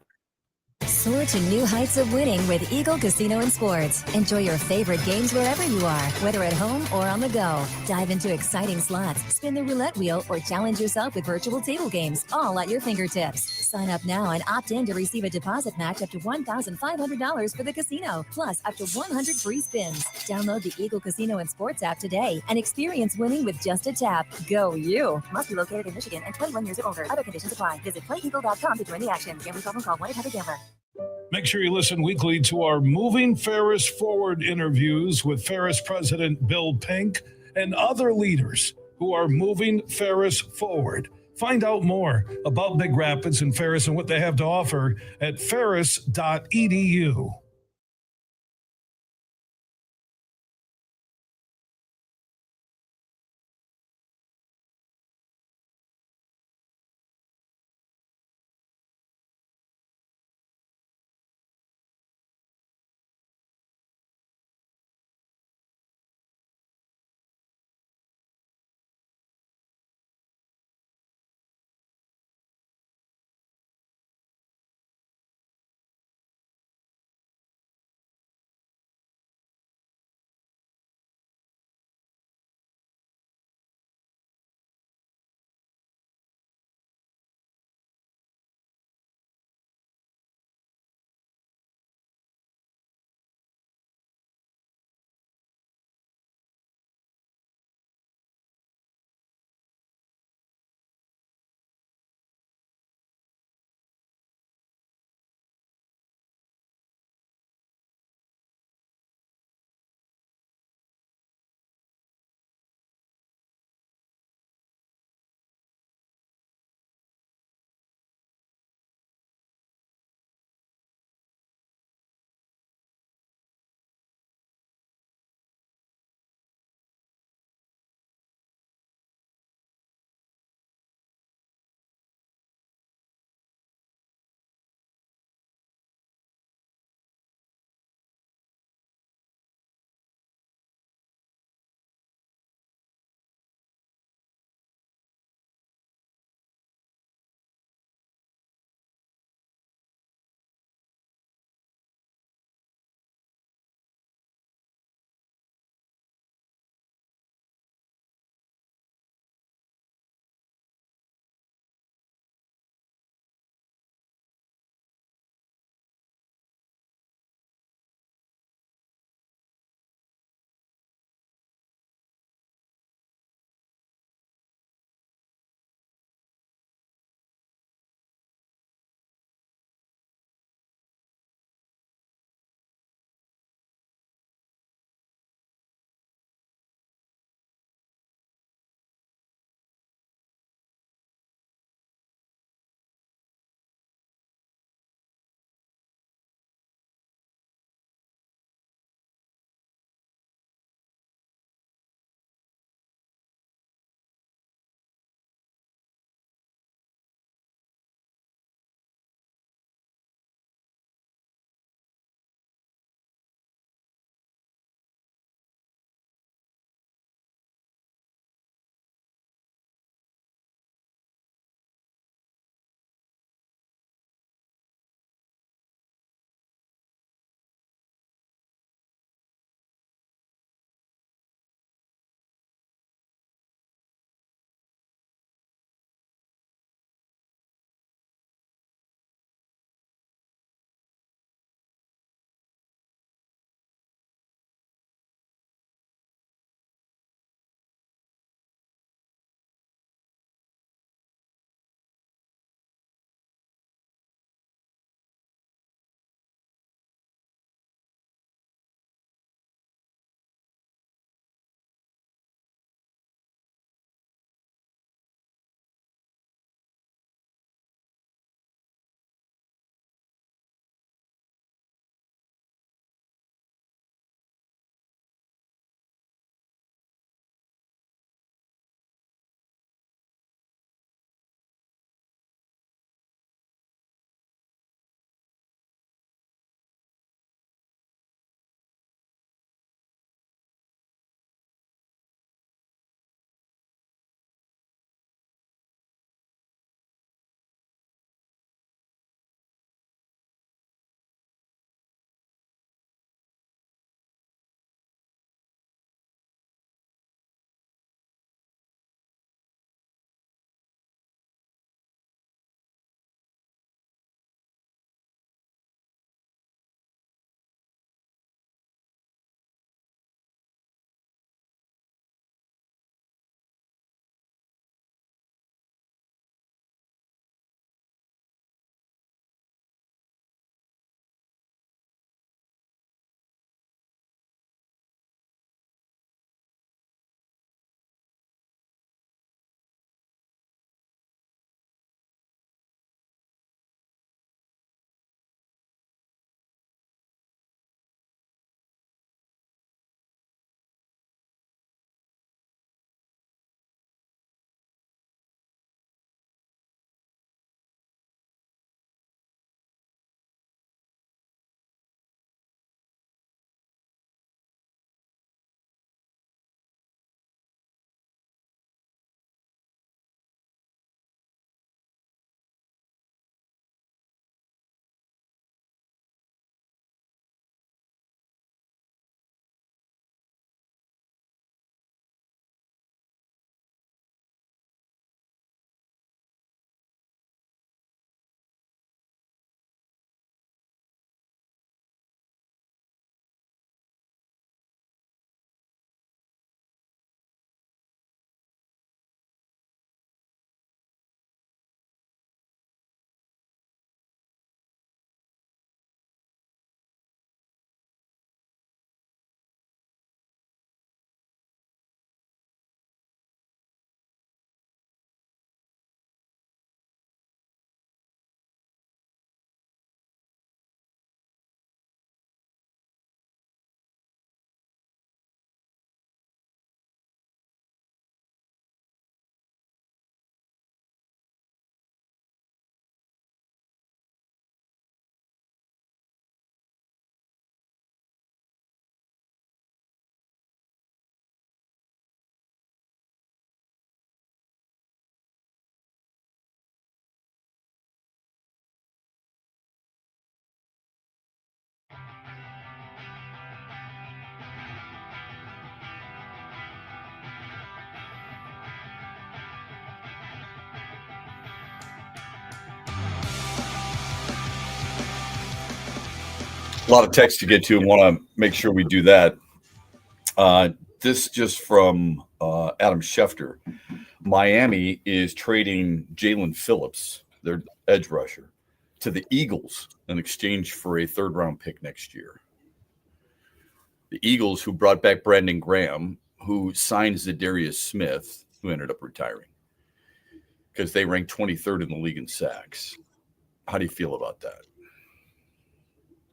Soar to new heights of winning with Eagle Casino and Sports. Enjoy your favorite games wherever you are, whether at home or on the go. Dive into exciting slots, spin the roulette wheel, or challenge yourself with virtual table games, all at your fingertips. Sign up now and opt in to receive a deposit match up to $1,500 for the casino, plus up to 100 free spins. Download the Eagle Casino and Sports app today and experience winning with just a tap. Go you! Must be located in Michigan and 21 years or older. Other conditions apply. Visit playeagle.com to join the action. Gambling problem, call 1-800-GAMBLER. Make sure you listen weekly to our Moving Ferris Forward interviews with Ferris President Bill Pink and other leaders who are moving Ferris forward. Find out more about Big Rapids and Ferris and what they have to offer at ferris.edu. A lot of text to get to. Want to make sure we do that. This just from Adam Schefter. Miami is trading Jalen Phillips, their edge rusher, to the Eagles in exchange for a third-round pick next year. The Eagles, who brought back Brandon Graham, who signs Zadarius Smith, who ended up retiring because they ranked 23rd in the league in sacks. How do you feel about that?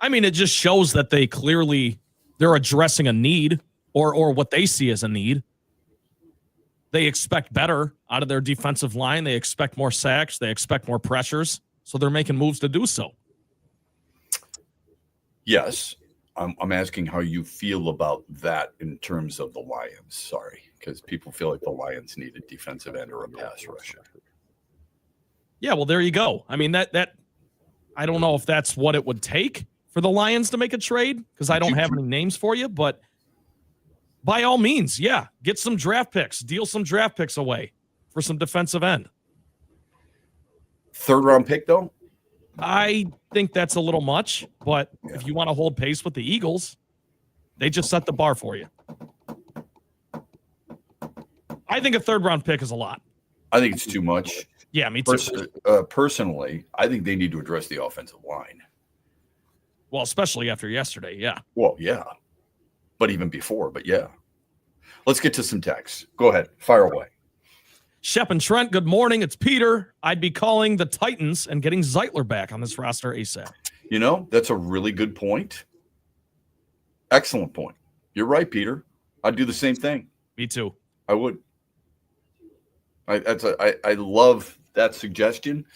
I mean, it just shows that they're addressing a need or what they see as a need. They expect better out of their defensive line. They expect more sacks. They expect more pressures. So they're making moves to do so. Yes. I'm asking how you feel about that in terms of the Lions. Sorry, because people feel like the Lions need a defensive end or a pass rusher. Yeah, well, there you go. I mean, that I don't know if that's what it would take for the Lions to make a trade, because I don't have any names for you, but by all means, yeah, get some draft picks, deal some draft picks away for some defensive end. Third-round pick, though? I think that's a little much, but if you want to hold pace with the Eagles, they just set the bar for you. I think a third-round pick is a lot. I think it's too much. Yeah, me too. Personally, I think they need to address the offensive line. Well, especially after yesterday, yeah. Well, yeah. But even before, but yeah. Let's get to some texts. Go ahead. Fire away. Shep and Trent, good morning. It's Peter. I'd be calling the Titans and getting Zeitler back on this roster ASAP. You know, that's a really good point. Excellent point. You're right, Peter. I'd do the same thing. Me too. I would. I love that suggestion.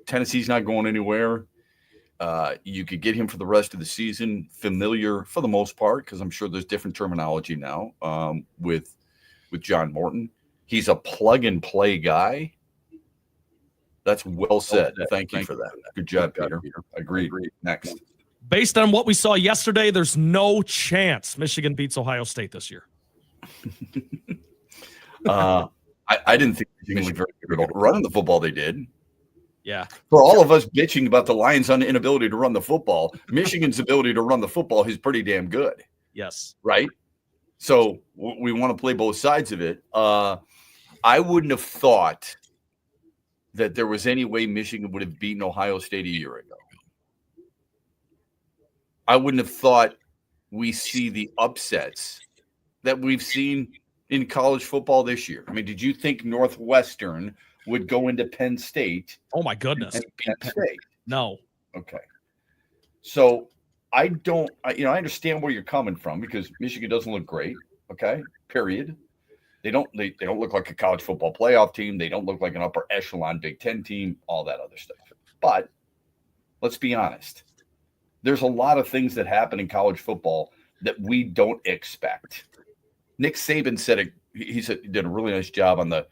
Tennessee's not going anywhere. You could get him for the rest of the season, familiar for the most part, because I'm sure there's different terminology now with John Morton. He's a plug-and-play guy. That's well said. Thank you for that. Good job, Peter. Agreed. Next. Based on what we saw yesterday, there's no chance Michigan beats Ohio State this year. I didn't think Michigan was very good at running the football they did. Yeah. For all of us bitching about the Lions' inability to run the football, Michigan's ability to run the football is pretty damn good. Yes. Right? So we want to play both sides of it. I wouldn't have thought that there was any way Michigan would have beaten Ohio State a year ago. I wouldn't have thought we see the upsets that we've seen in college football this year. I mean, did you think Northwestern would go into Penn State? Oh, my goodness. And beat Penn State? No. Okay. So I understand where you're coming from, because Michigan doesn't look great. Okay. Period. They don't look like a college football playoff team. They don't look like an upper echelon Big Ten team, all that other stuff. But let's be honest. There's a lot of things that happen in college football that we don't expect. Nick Saban said it. He did a really nice job on the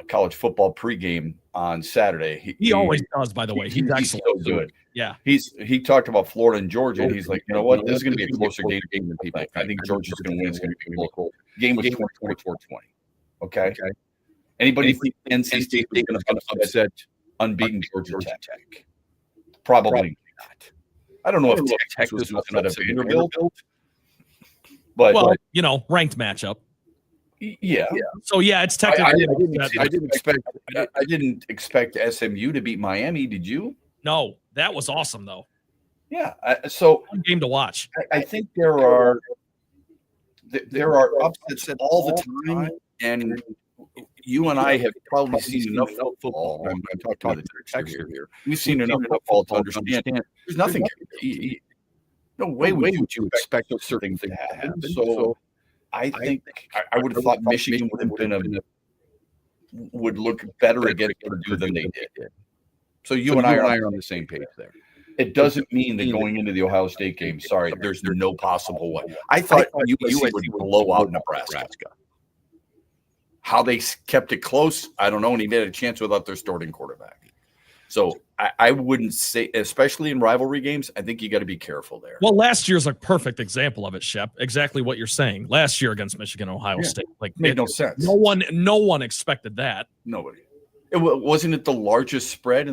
college football pregame on Saturday. He always does, by the way. He's excellent. So good. Yeah. He talked about Florida and Georgia, and he's like, you know what? This is going to be a closer game than people think. I think Georgia's going to win. It's going to be a close game. Was 24-20. Okay. Anybody think NC State is going to upset unbeaten Georgia Tech? Probably not. I don't know if Texas was going to upset Vanderbilt, but ranked matchup. Yeah. So yeah, it's technically. I didn't expect SMU to beat Miami. Did you? No, that was awesome though. Yeah. So fun game to watch. I think there are upsets all the time, and you and I have probably seen enough football. I'm talking to the texture here. We've seen enough football to understand there's nothing. No way would you expect certain things to happen. So I think I would have thought Michigan would look better against Purdue than they did. So you and I are on the same page there. It doesn't mean that going into the Ohio State game, sorry, there's no possible way. I thought USC would blow out Nebraska. How they kept it close, I don't know, and he made a chance without their starting quarterback. So I wouldn't say, especially in rivalry games, I think you got to be careful there. Well, last year's a perfect example of it, Shep. Exactly what you're saying. Last year against Michigan, Ohio State, made no sense. No one expected that. Nobody. Wasn't it the largest spread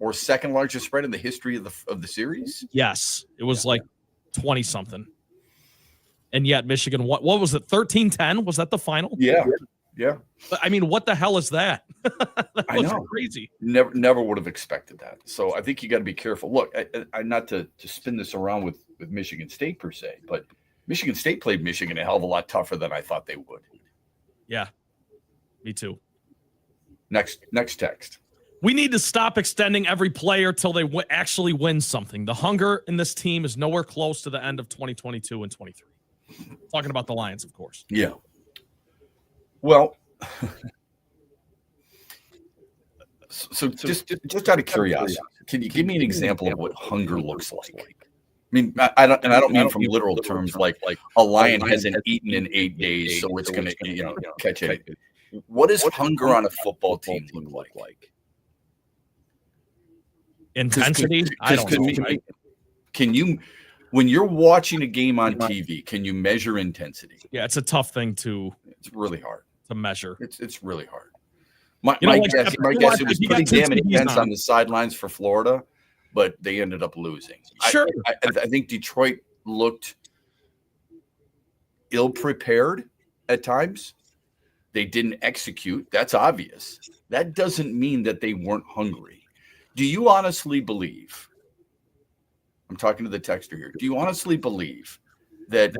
or second largest spread in the history of the series? Yes, it was like 20 something. And yet Michigan, what was it? 13-10? Was that the final? Yeah. But I mean, what the hell is that? That I was know. crazy. Never would have expected that. So I think you got to be careful. Look, I not to spin this around with Michigan State per se, but Michigan State played Michigan a hell of a lot tougher than I thought they would. Yeah, me too. Next text. We need to stop extending every player till they actually win something. The hunger in this team is nowhere close to the end of 2022 and 23. Talking about the Lions, of course. Yeah. Well, so just out of curiosity, can you give me an example of what hunger looks like? I mean, I don't mean from literal terms like a lion hasn't eaten in 8 days, so it's going to catch it. What does hunger on a football team look like? Intensity? I don't know. Can you, when you're watching a game on TV, can you measure intensity? Yeah, it's a tough thing to. It's really hard to measure. It's really hard. My guess it was pretty damn intense on the sidelines for Florida, but they ended up losing. Sure. I think Detroit looked ill-prepared at times. They didn't execute. That's obvious. That doesn't mean that they weren't hungry. Do you honestly believe, I'm talking to the texter here, do you honestly believe that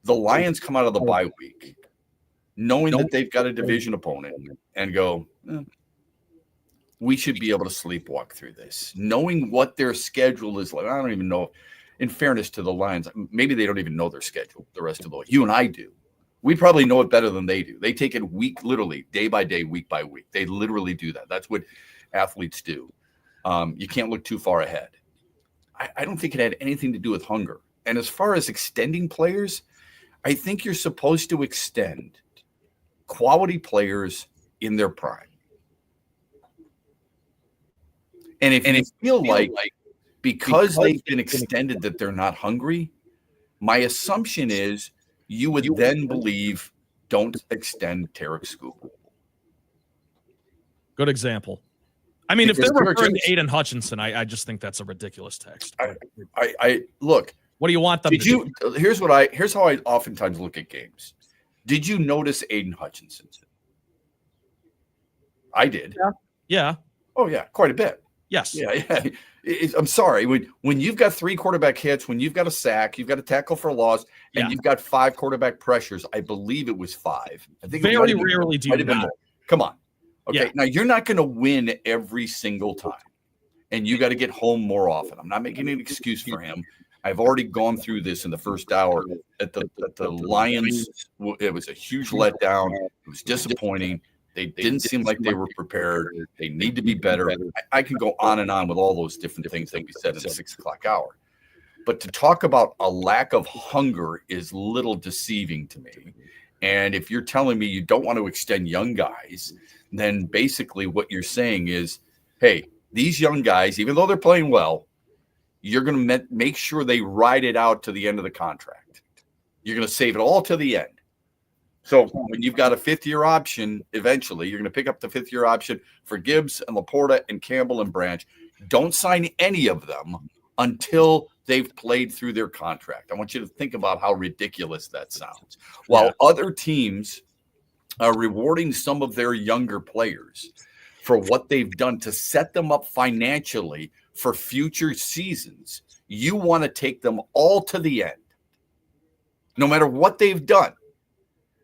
the Lions come out of the bye week knowing that they've got a division opponent and go, we should be able to sleepwalk through this, knowing what their schedule is like? I don't even know. In fairness to the Lions, maybe they don't even know their schedule, the rest of the way. You and I do. We probably know it better than they do. They take it literally day by day, week by week. They literally do that. That's what athletes do. You can't look too far ahead. I don't think it had anything to do with hunger. And as far as extending players, I think you're supposed to extend quality players in their prime. And if you feel like because they've been extended that they're not hungry, my assumption is you would then believe don't extend Tarek Scoop. Good example. I mean, Because if they're referring to Aiden Hutchinson, I just think that's a ridiculous text. I look. What do you want them to do? Here's how I oftentimes look at games. Did you notice Aiden Hutchinson? I did. Yeah. Oh yeah, quite a bit. Yes. Yeah. I'm sorry. When you've got 3 quarterback hits, when you've got a sack, you've got a tackle for loss, and you've got 5 quarterback pressures. I believe it was 5. I think very rarely do you not. Come on. Okay. Yeah. Now you're not going to win every single time, and you got to get home more often. I'm not making an excuse for him. I've already gone through this in the first hour at the Lions. It was a huge letdown. It was disappointing. They didn't seem like they were prepared. They need to be better. I can go on and on with all those different things that we said in the 6 o'clock hour. But to talk about a lack of hunger is little deceiving to me. And if you're telling me you don't want to extend young guys, then basically what you're saying is, hey, these young guys, even though they're playing well, you're going to make sure they ride it out to the end of the contract. You're going to save it all to the end. So when you've got a 5th-year option, eventually you're going to pick up the 5th-year option for Gibbs and Laporta and Campbell and Branch. Don't sign any of them until they've played through their contract. I want you to think about how ridiculous that sounds. While other teams are rewarding some of their younger players for what they've done to set them up financially for future seasons, you want to take them all to the end, no matter what they've done.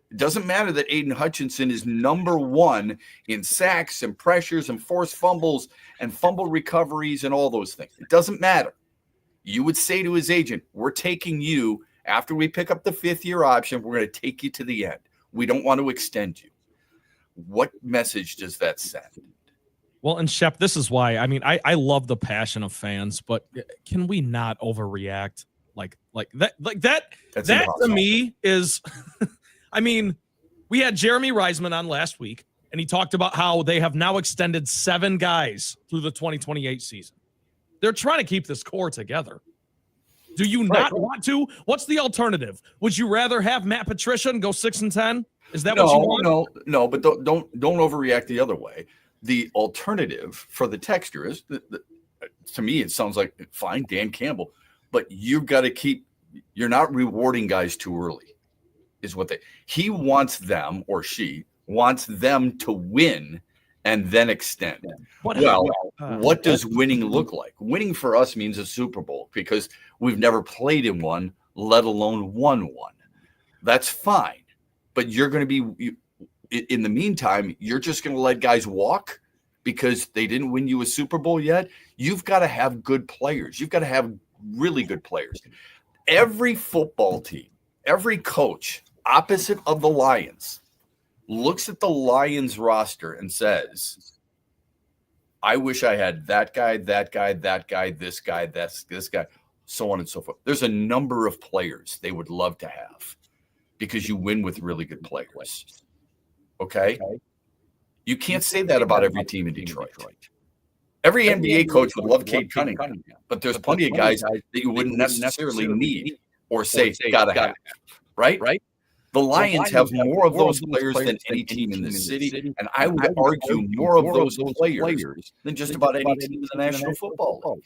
It doesn't matter that Aiden Hutchinson is number 1 in sacks and pressures and forced fumbles and fumble recoveries and all those things. It doesn't matter. You would say to his agent, we're taking you after we pick up the 5th-year option. We're going to take you to the end. We don't want to extend you. What message does that send? Well, and Shep, this is why. I mean, I love the passion of fans, but can we not overreact like that? That to me is. I mean, we had Jeremy Reisman on last week, and he talked about how they have now extended 7 guys through the 2028 season. They're trying to keep this core together. Do you not want to? What's the alternative? Would you rather have Matt Patricia and go 6-10? Is that what you want? No, but don't overreact the other way. The alternative for the texture is to me, it sounds like fine, Dan Campbell, but you've got to you're not rewarding guys too early, is what he wants them, or she wants them to win and then extend. What does winning look like? Winning for us means a Super Bowl because we've never played in one, let alone won one. That's fine. But you're going to be, in the meantime, you're just going to let guys walk because they didn't win you a Super Bowl yet. You've got to have good players. You've got to have really good players. Every football team, every coach opposite of the Lions looks at the Lions roster and says, I wish I had that guy, that guy, that guy, this guy, this guy, so on and so forth. There's a number of players they would love to have because you win with really good players. Okay? You can't say that about every team in Detroit. Every NBA coach would love Cade Cunningham, but there's plenty of guys that you wouldn't necessarily need or say gotta have, right? The Lions have more of those players than any team in the city, and I would argue more of those players than just about any team in the National Football League.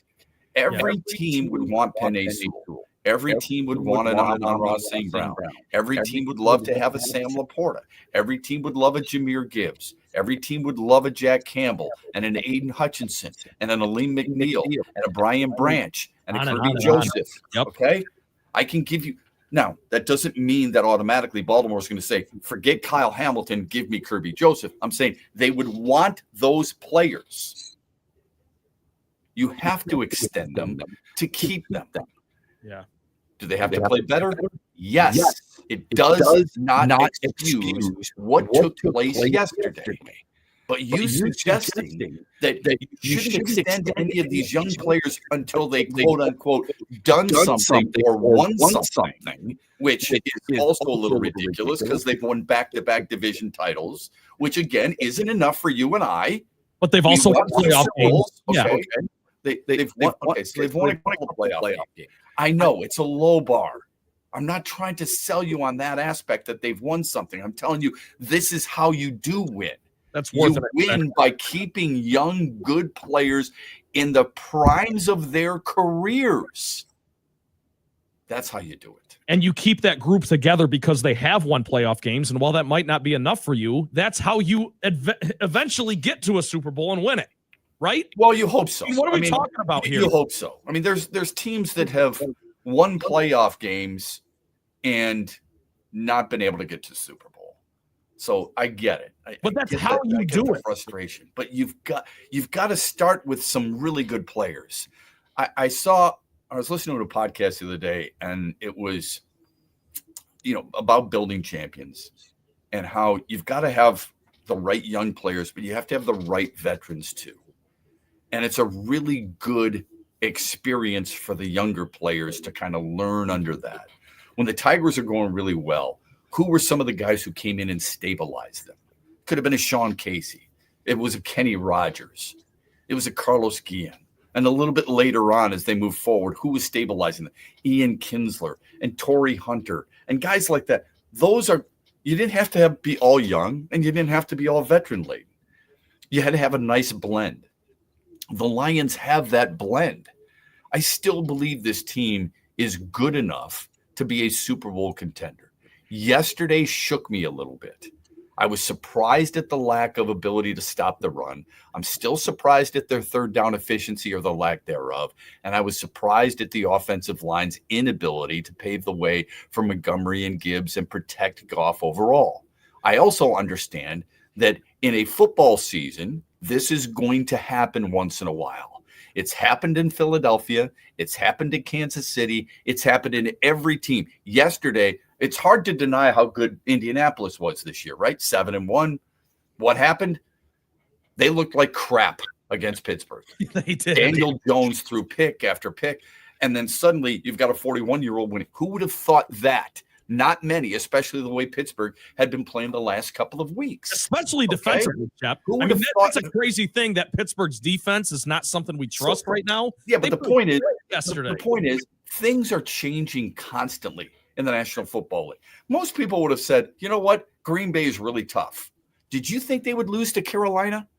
Every team would want Penei Sewell. Every team would want an Amon-Ra St. Brown. Every team would love to have a Sam Laporta. Every team would love a Jahmyr Gibbs. Every team would love a Jack Campbell and an Aiden Hutchinson and an Aleem McNeil and a Brian Branch and a Kirby Joseph. Okay? I can give you – now, that doesn't mean that automatically Baltimore is going to say, forget Kyle Hamilton, give me Kirby Joseph. I'm saying they would want those players. You have to extend them to keep them. Yeah. Do they have to play better? Yes. It does not excuse what took place yesterday. But you suggesting that you shouldn't extend any of these young players until they quote unquote done something or won something, which is also a little ridiculous because they've won back-to-back division titles, which again isn't enough for you and I. But they've also won playoff games. Okay. They've won a couple of playoff games. I know it's a low bar. I'm not trying to sell you on that aspect that they've won something. I'm telling you, this is how you do win. That's worth it. You win by keeping young, good players in the primes of their careers. That's how you do it. And you keep that group together because they have won playoff games. And while that might not be enough for you, that's how you eventually get to a Super Bowl and win it. Right? Well, you hope so. What are we talking about here? You hope so. I mean, there's teams that have won playoff games and not been able to get to Super Bowl. So I get it. But that's how you do it. Frustration. But you've got to start with some really good players. I was listening to a podcast the other day, and it was, about building champions and how you've got to have the right young players, but you have to have the right veterans too. And it's a really good experience for the younger players to kind of learn under that. When the Tigers are going really well, who were some of the guys who came in and stabilized them? Could have been a Sean Casey. It was a Kenny Rogers. It was a Carlos Guillen. And a little bit later on, as they move forward, who was stabilizing them? Ian Kinsler and Torrey Hunter and guys like that. You didn't have to be all young, and you didn't have to be all veteran laden. You had to have a nice blend. The Lions have that blend. I still believe this team is good enough to be a Super Bowl contender. Yesterday shook me a little bit. I was surprised at the lack of ability to stop the run. I'm still surprised at their third down efficiency or the lack thereof. And I was surprised at the offensive line's inability to pave the way for Montgomery and Gibbs and protect Goff overall. I also understand that in a football season, this is going to happen once in a while. It's happened in Philadelphia. It's happened in Kansas City. It's happened in every team. Yesterday, it's hard to deny how good Indianapolis was this year, right? 7-1. What happened? They looked like crap against Pittsburgh. They did. Daniel Jones threw pick after pick. And then suddenly you've got a 41-year-old winning. Who would have thought that? Not many, especially the way Pittsburgh had been playing the last couple of weeks. Especially defensively, Shep. I mean, that's a crazy thing that Pittsburgh's defense is not something we trust right now. Yeah, but the point is, things are changing constantly in the National Football League. Most people would have said, you know what? Green Bay is really tough. Did you think they would lose to Carolina?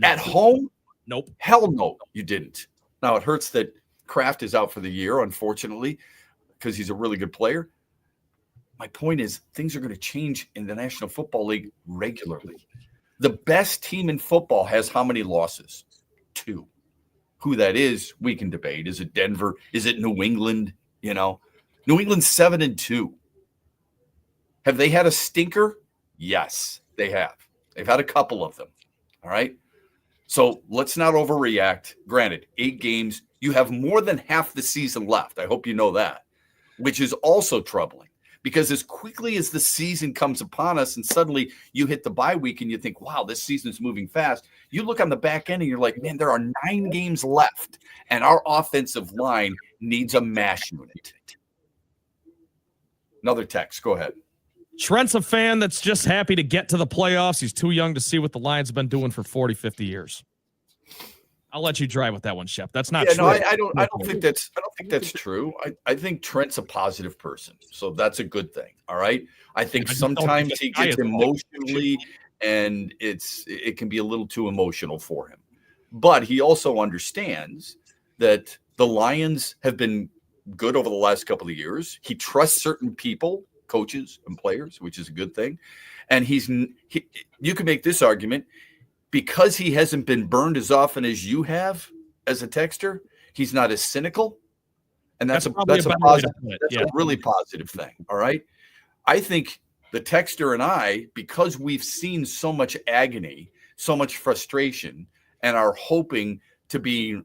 At home? Nope. Hell no, you didn't. Now, it hurts that Kraft is out for the year, unfortunately, because he's a really good player. My point is things are going to change in the National Football League regularly. The best team in football has how many losses? 2. Who that is, we can debate. Is it Denver? Is it New England? You know, New England's 7-2. Have they had a stinker? Yes, they have. They've had a couple of them. All right. So let's not overreact. Granted, 8 games. You have more than half the season left. I hope you know that, which is also troubling. Because as quickly as the season comes upon us and suddenly you hit the bye week and you think, wow, this season's moving fast, you look on the back end and you're like, man, there are 9 games left and our offensive line needs a mash unit. Another text. Go ahead. Trent's a fan that's just happy to get to the playoffs. He's too young to see what the Lions have been doing for 40, 50 years. I'll let you drive with that one, Shep. That's not true. No, I don't think that's true. I think Trent's a positive person, so that's a good thing. All right. I think sometimes he gets emotionally, and it can be a little too emotional for him. But he also understands that the Lions have been good over the last couple of years. He trusts certain people, coaches and players, which is a good thing. And you can make this argument. Because he hasn't been burned as often as you have as a texter, he's not as cynical. And that's a positive. That's a really positive thing. All right. I think the texter and I, because we've seen so much agony, so much frustration, and are hoping to be,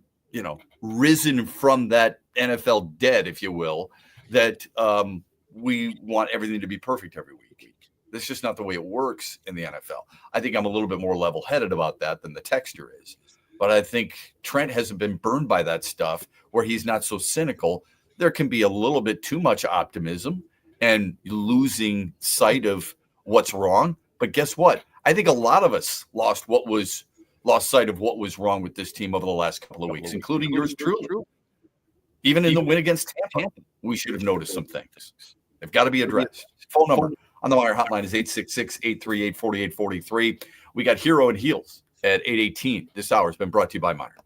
risen from that NFL dead, if you will, that we want everything to be perfect every week. That's just not the way it works in the NFL. I think I'm a little bit more level-headed about that than the texter is. But I think Trent hasn't been burned by that stuff where he's not so cynical. There can be a little bit too much optimism and losing sight of what's wrong. But guess what? I think a lot of us lost sight of what was wrong with this team over the last couple of weeks, including yours truly. Even in the win against Tampa, we should have noticed some things. They've got to be addressed. Phone number on the Wire hotline is 866-838-4843. We got Hero and Heels at 8:18. This hour has been brought to you by Meyer.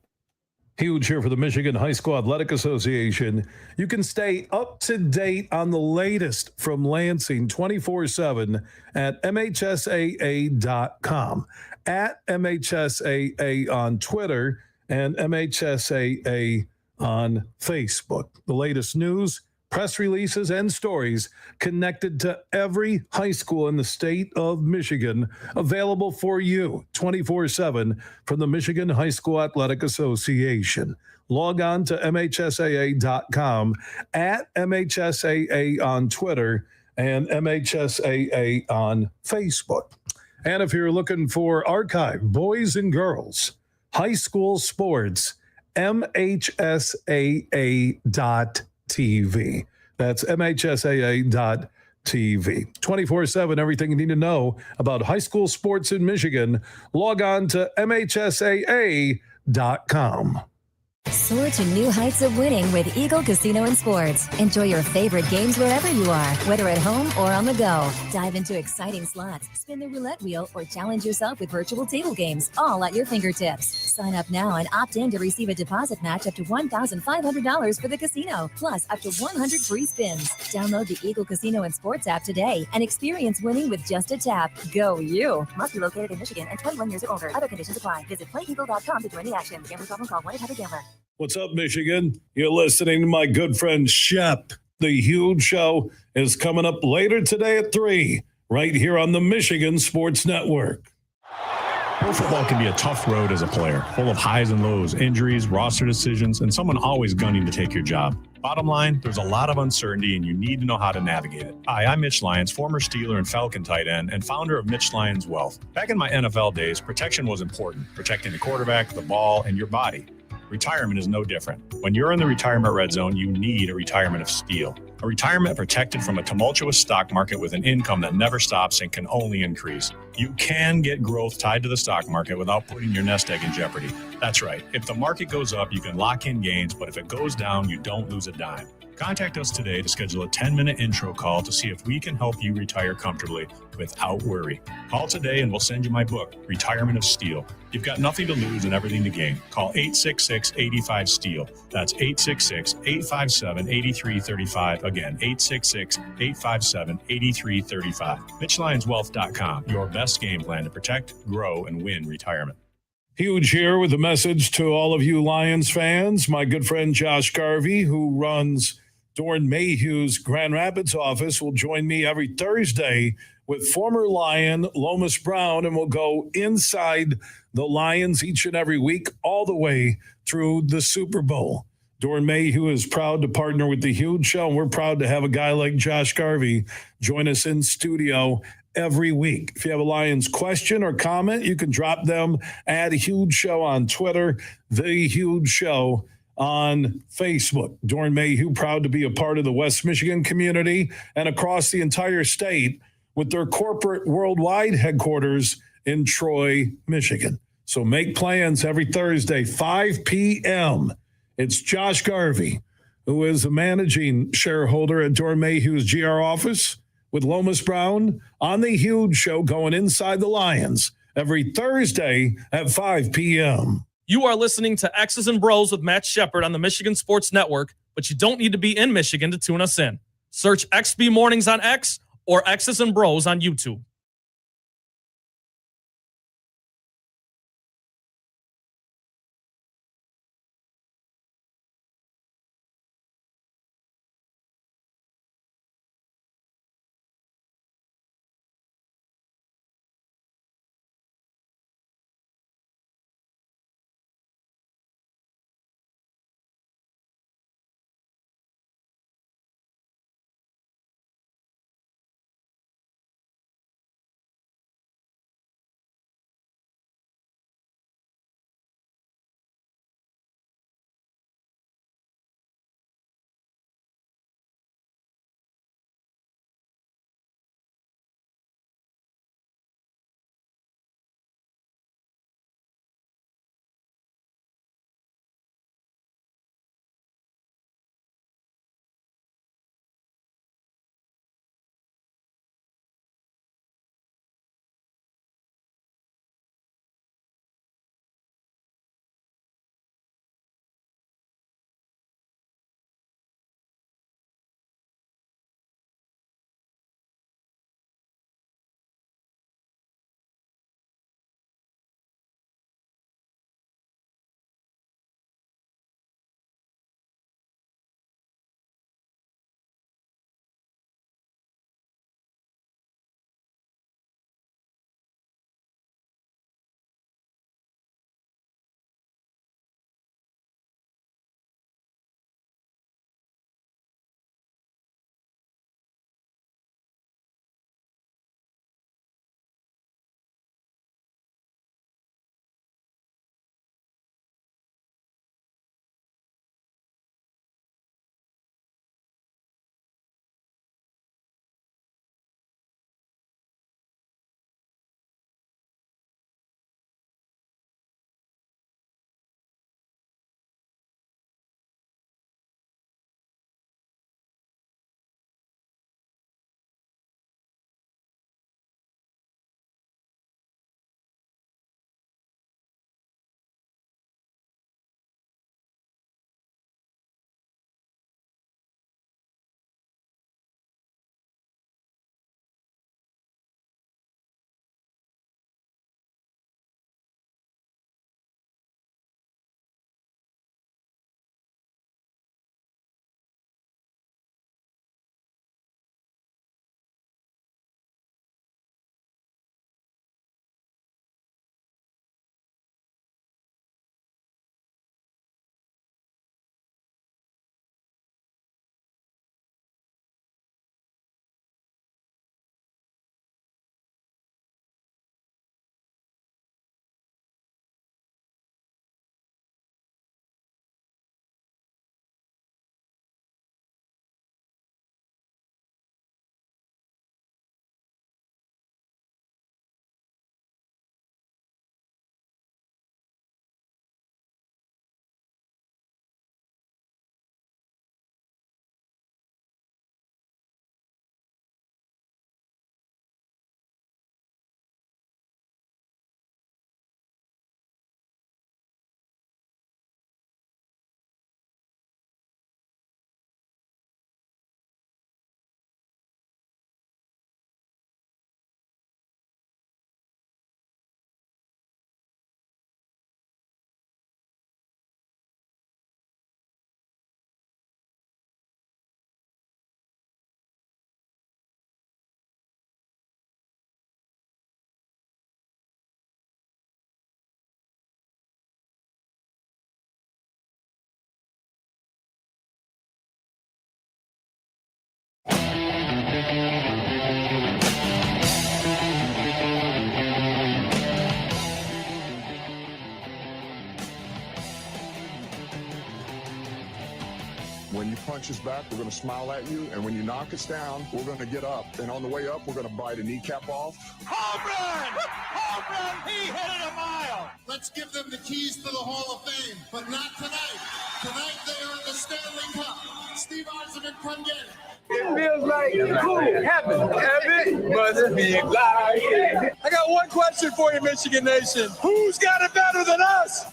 Huge here for the Michigan High School Athletic Association. You can stay up to date on the latest from Lansing 24/7 at MHSAA.com, at MHSAA on Twitter, and MHSAA on Facebook. The latest news, press releases, and stories connected to every high school in the state of Michigan, available for you 24/7 from the Michigan High School Athletic Association. Log on to MHSAA.com, at MHSAA on Twitter, and MHSAA on Facebook. And if you're looking for archive, boys and girls, high school sports, MHSAA.TV. That's MHSAA.TV. 24/7, everything you need to know about high school sports in Michigan. Log on to MHSAA.com. Soar to new heights of winning with Eagle Casino and Sports. Enjoy your favorite games wherever you are, whether at home or on the go. Dive into exciting slots, spin the roulette wheel, or challenge yourself with virtual table games, all at your fingertips. Sign up now and opt in to receive a deposit match up to $1,500 for the casino, plus up to 100 free spins. Download the Eagle Casino and Sports app today and experience winning with just a tap. Go you! Must be located in Michigan and 21 years or older. Other conditions apply. Visit playeagle.com to join the action. Gambling problem, call 1-800-GAMBLER. What's up, Michigan? You're listening to my good friend Shep. The Huge Show is coming up later today at 3, right here on the Michigan Sports Network. Pro football can be a tough road as a player, full of highs and lows, injuries, roster decisions, and someone always gunning to take your job. Bottom line, there's a lot of uncertainty, and you need to know how to navigate it. Hi, I'm Mitch Lyons, former Steeler and Falcon tight end, and founder of Mitch Lyons Wealth. Back in my NFL days, protection was important, protecting the quarterback, the ball, and your body. Retirement is no different. When you're in the retirement red zone, you need a retirement of steel. A retirement protected from a tumultuous stock market with an income that never stops and can only increase. You can get growth tied to the stock market without putting your nest egg in jeopardy. That's right. If the market goes up, you can lock in gains, but if it goes down, you don't lose a dime. Contact us today to schedule a 10-minute intro call to see if we can help you retire comfortably without worry. Call today and we'll send you my book, Retirement of Steel. You've got nothing to lose and everything to gain. Call 866-85-STEEL. That's 866-857-8335. Again, 866-857-8335. MitchLionsWealth.com, your best game plan to protect, grow, and win retirement. Huge here with a message to all of you Lions fans. My good friend Josh Garvey, who runs Dorn Mayhew's Grand Rapids office, will join me every Thursday with former Lion Lomas Brown, and we'll go inside the Lions each and every week all the way through the Super Bowl. Dorn Mayhew is proud to partner with the Huge Show, and we're proud to have a guy like Josh Garvey join us in studio every week. If you have a Lions question or comment, you can drop them at Huge Show on Twitter, The Huge Show on Facebook. Dorn Mayhew, proud to be a part of the West Michigan community and across the entire state with their corporate worldwide headquarters in Troy, Michigan. So make plans every Thursday, 5 p.m. It's Josh Garvey, who is a managing shareholder at Dorn Mayhew's GR office, with Lomas Brown on the Huge Show going inside the Lions every Thursday at 5 p.m. You are listening to X's and Bros with Matt Shepard on the Michigan Sports Network, but you don't need to be in Michigan to tune us in. Search XB Mornings on X or X's and Bros on YouTube. punches back. We're going to smile at you. And when you knock us down, we're going to get up. And on the way up, we're going to bite a kneecap off. Home run! Home run! He hit it a mile! Let's give them the keys to the Hall of Fame, but not tonight. Tonight they earn the Stanley Cup. Steve Eisenman, come get it. It feels like cool. Heaven must be lying. I got one question for you, Michigan Nation. Who's got it better than us?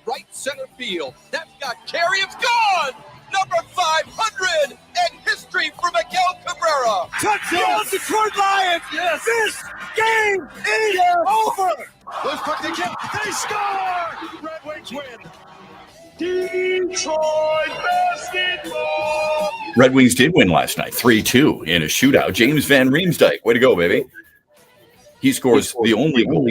Right center field. That's got carry. It's gone. Number 500 and history for Miguel Cabrera. Touchdown, Detroit Lions! Yes. This game is over! Let's put the kick. They score! Red Wings win. Detroit basketball! Red Wings did win last night, 3-2 in a shootout. James Van Riemsdyk, way to go, baby. He scores the only goal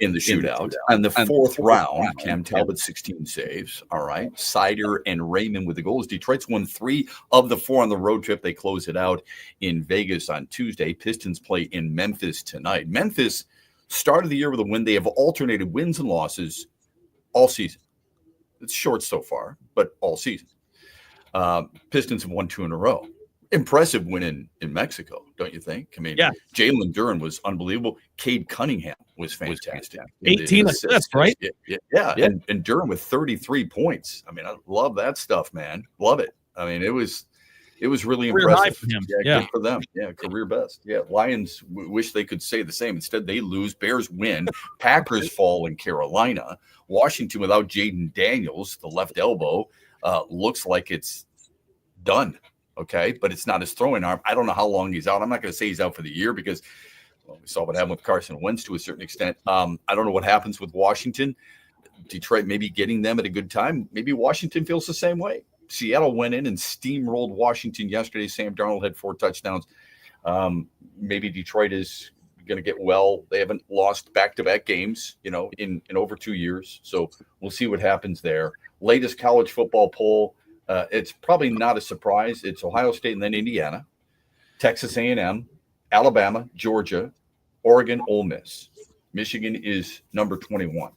in the shootout. And the fourth round, Cam Talbot, 16 saves. All right. Sider and Raymond with the goals. Detroit's won 3 of the 4 on the road trip. They close it out in Vegas on Tuesday. Pistons play in Memphis tonight. Memphis started the year with a win. They have alternated wins and losses all season. It's short so far, but all season. Pistons have won 2 in a row. Impressive win in Mexico, don't you think? I mean, yeah. Jalen Duren was unbelievable. Cade Cunningham was fantastic. 18 assists, right? Yeah. And Duren with 33 points. I mean, I love that stuff, man. Love it. I mean, it was really career impressive. For him. Yeah, good for them. Yeah, career best. Yeah, Lions wish they could say the same. Instead, they lose. Bears win. Packers fall in Carolina. Washington without Jaden Daniels, the left elbow, looks like it's done. Okay, but it's not his throwing arm. I don't know how long he's out. I'm not going to say he's out for the year because we saw what happened with Carson Wentz to a certain extent. I don't know what happens with Washington. Detroit maybe getting them at a good time. Maybe Washington feels the same way. Seattle went in and steamrolled Washington yesterday. Sam Darnold had 4 touchdowns. Maybe Detroit is going to get well. They haven't lost back-to-back games, in over 2 years. So we'll see what happens there. Latest college football poll. It's probably not a surprise. It's Ohio State and then Indiana, Texas A&M, Alabama, Georgia, Oregon, Ole Miss. Michigan is number 21.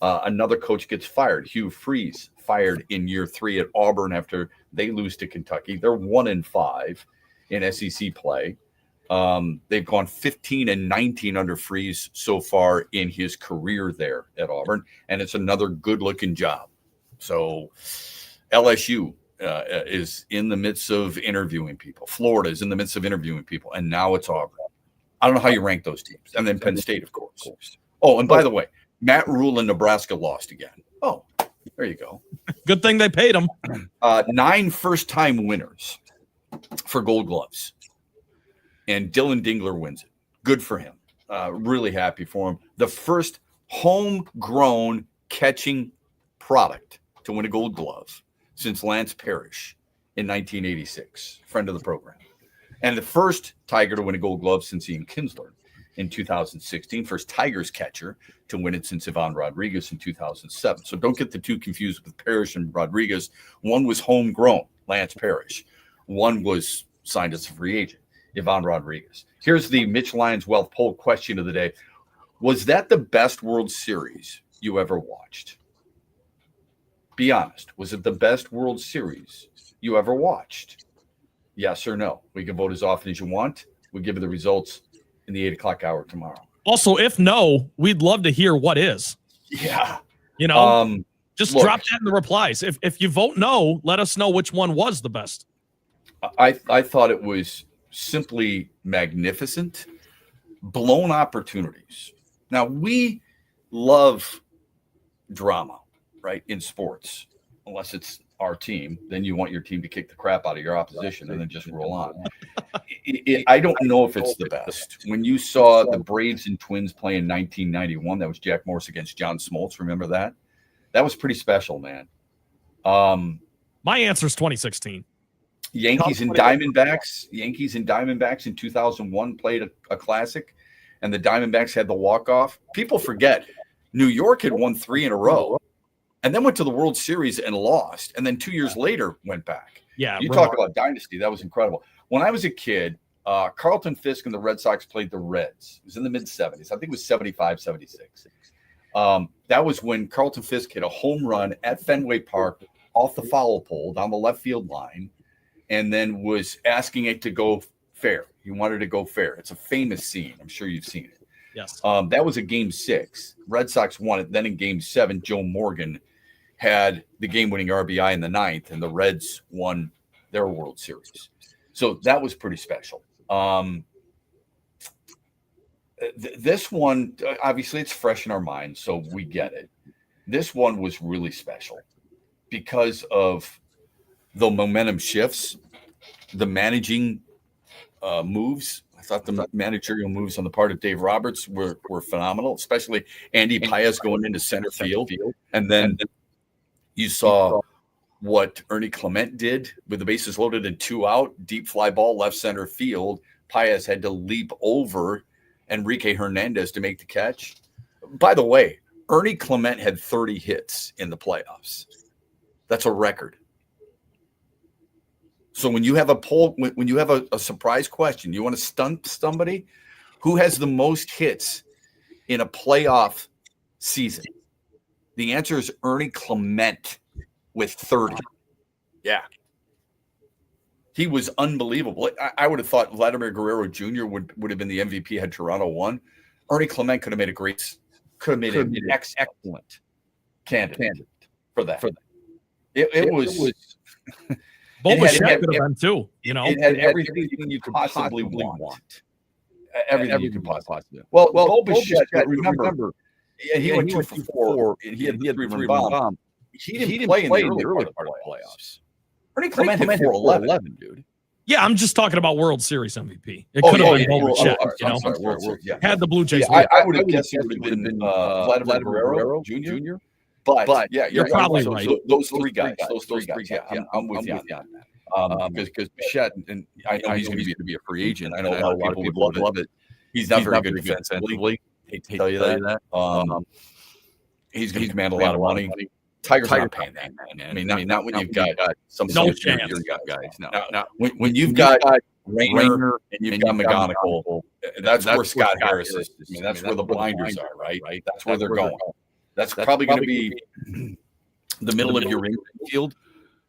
Another coach gets fired. Hugh Freeze fired in year 3 at Auburn after they lose to Kentucky. They're 1-5 in SEC play. They've gone 15-19 under Freeze so far in his career there at Auburn, and it's another good-looking job. So LSU is in the midst of interviewing people. Florida is in the midst of interviewing people, and now it's Auburn. I don't know how you rank those teams. And then Penn State, of course. Oh, and by the way, Matt Rule in Nebraska lost again. Oh, there you go. Good thing they paid him. 9 first-time winners for Gold Gloves. And Dylan Dingler wins it. Good for him. Really happy for him. The first homegrown catching product to win a Gold Glove since Lance Parrish in 1986, friend of the program. And the first Tiger to win a Gold Glove since Ian Kinsler in 2016. First Tigers catcher to win it since Ivan Rodriguez in 2007. So don't get the two confused with Parrish and Rodriguez. One was homegrown, Lance Parrish. One was signed as a free agent, Ivan Rodriguez. Here's the Mitch Lyons Wealth Poll question of the day. Was that the best World Series you ever watched? Be honest. Was it the best World Series you ever watched? Yes or no? We can vote as often as you want. We'll give you the results in the 8 o'clock hour tomorrow. Also, if no, we'd love to hear what is. Yeah. Just drop that in the replies. If you vote no, let us know which one was the best. I thought it was simply magnificent. Blown opportunities. Now, we love drama, right, in sports, unless it's our team. Then you want your team to kick the crap out of your opposition and then just roll on. I don't know if it's the best. When you saw the Braves and Twins play in 1991, that was Jack Morris against John Smoltz. Remember that? That was pretty special, man. My answer is 2016. Yankees and Diamondbacks in 2001 played a classic, and the Diamondbacks had the walk-off. People forget New York had won 3 in a row and then went to the World Series and lost, and then 2 years later went back. Yeah, you talk about dynasty. That was incredible. When I was a kid, Carlton Fisk and the Red Sox played the Reds. It was in the mid-'70s. I think it was 75, 76. That was when Carlton Fisk hit a home run at Fenway Park off the foul pole down the left field line, and then was asking it to go fair. He wanted to go fair. It's a famous scene. I'm sure you've seen it. Yes. That was a Game 6. Red Sox won it. Then in Game 7, Joe Morgan had the game-winning RBI in the 9th, and the Reds won their World Series. So that was pretty special. This one, obviously, it's fresh in our minds, so we get it. This one was really special because of the momentum shifts, the managing moves. I thought the managerial moves on the part of Dave Roberts were phenomenal, especially Andy Paez going into center field. And then you saw what Ernie Clement did with the bases loaded and 2 out, deep fly ball, left center field. Paez had to leap over Enrique Hernandez to make the catch. By the way, Ernie Clement had 30 hits in the playoffs. That's a record. So when you have a poll, when you have a surprise question, you want to stunt somebody, who has the most hits in a playoff season? The answer is Ernie Clement with 30. Yeah. He was unbelievable. I would have thought Vladimir Guerrero Jr. would have been the MVP had Toronto won. Ernie Clement could have made an excellent candidate for that. It was. Bo Bichette could have been too. You know, it had everything you could possibly want. Everything you could possibly. Well, Bo Bichette. Remember, he went 2 for 4. And he had 3 bomb. He didn't play in the early part of the playoffs. Ernie Clement hit 411, dude. Yeah, I'm just talking about World Series MVP. It could have been Bo Bichette, you know. Had the Blue Jays. I would have guessed it would have been Vladimir Guerrero Jr. But yeah, you're probably right. So those three guys. Yeah, I'm with you on that. Because Bichette, and I know he's going to be a free agent. I know a lot of people love it. He's not very good defensively. Hate to tell you that. He's going to command a lot of money. Tiger's not paying that, man. I mean, not when you've got some no chance. Guys. No. When you've got Rayner and you've got McGonigal, that's where Scott Harris is. I mean, that's where the blinders are, right? That's where they're going. That's probably going to be the middle of your infield.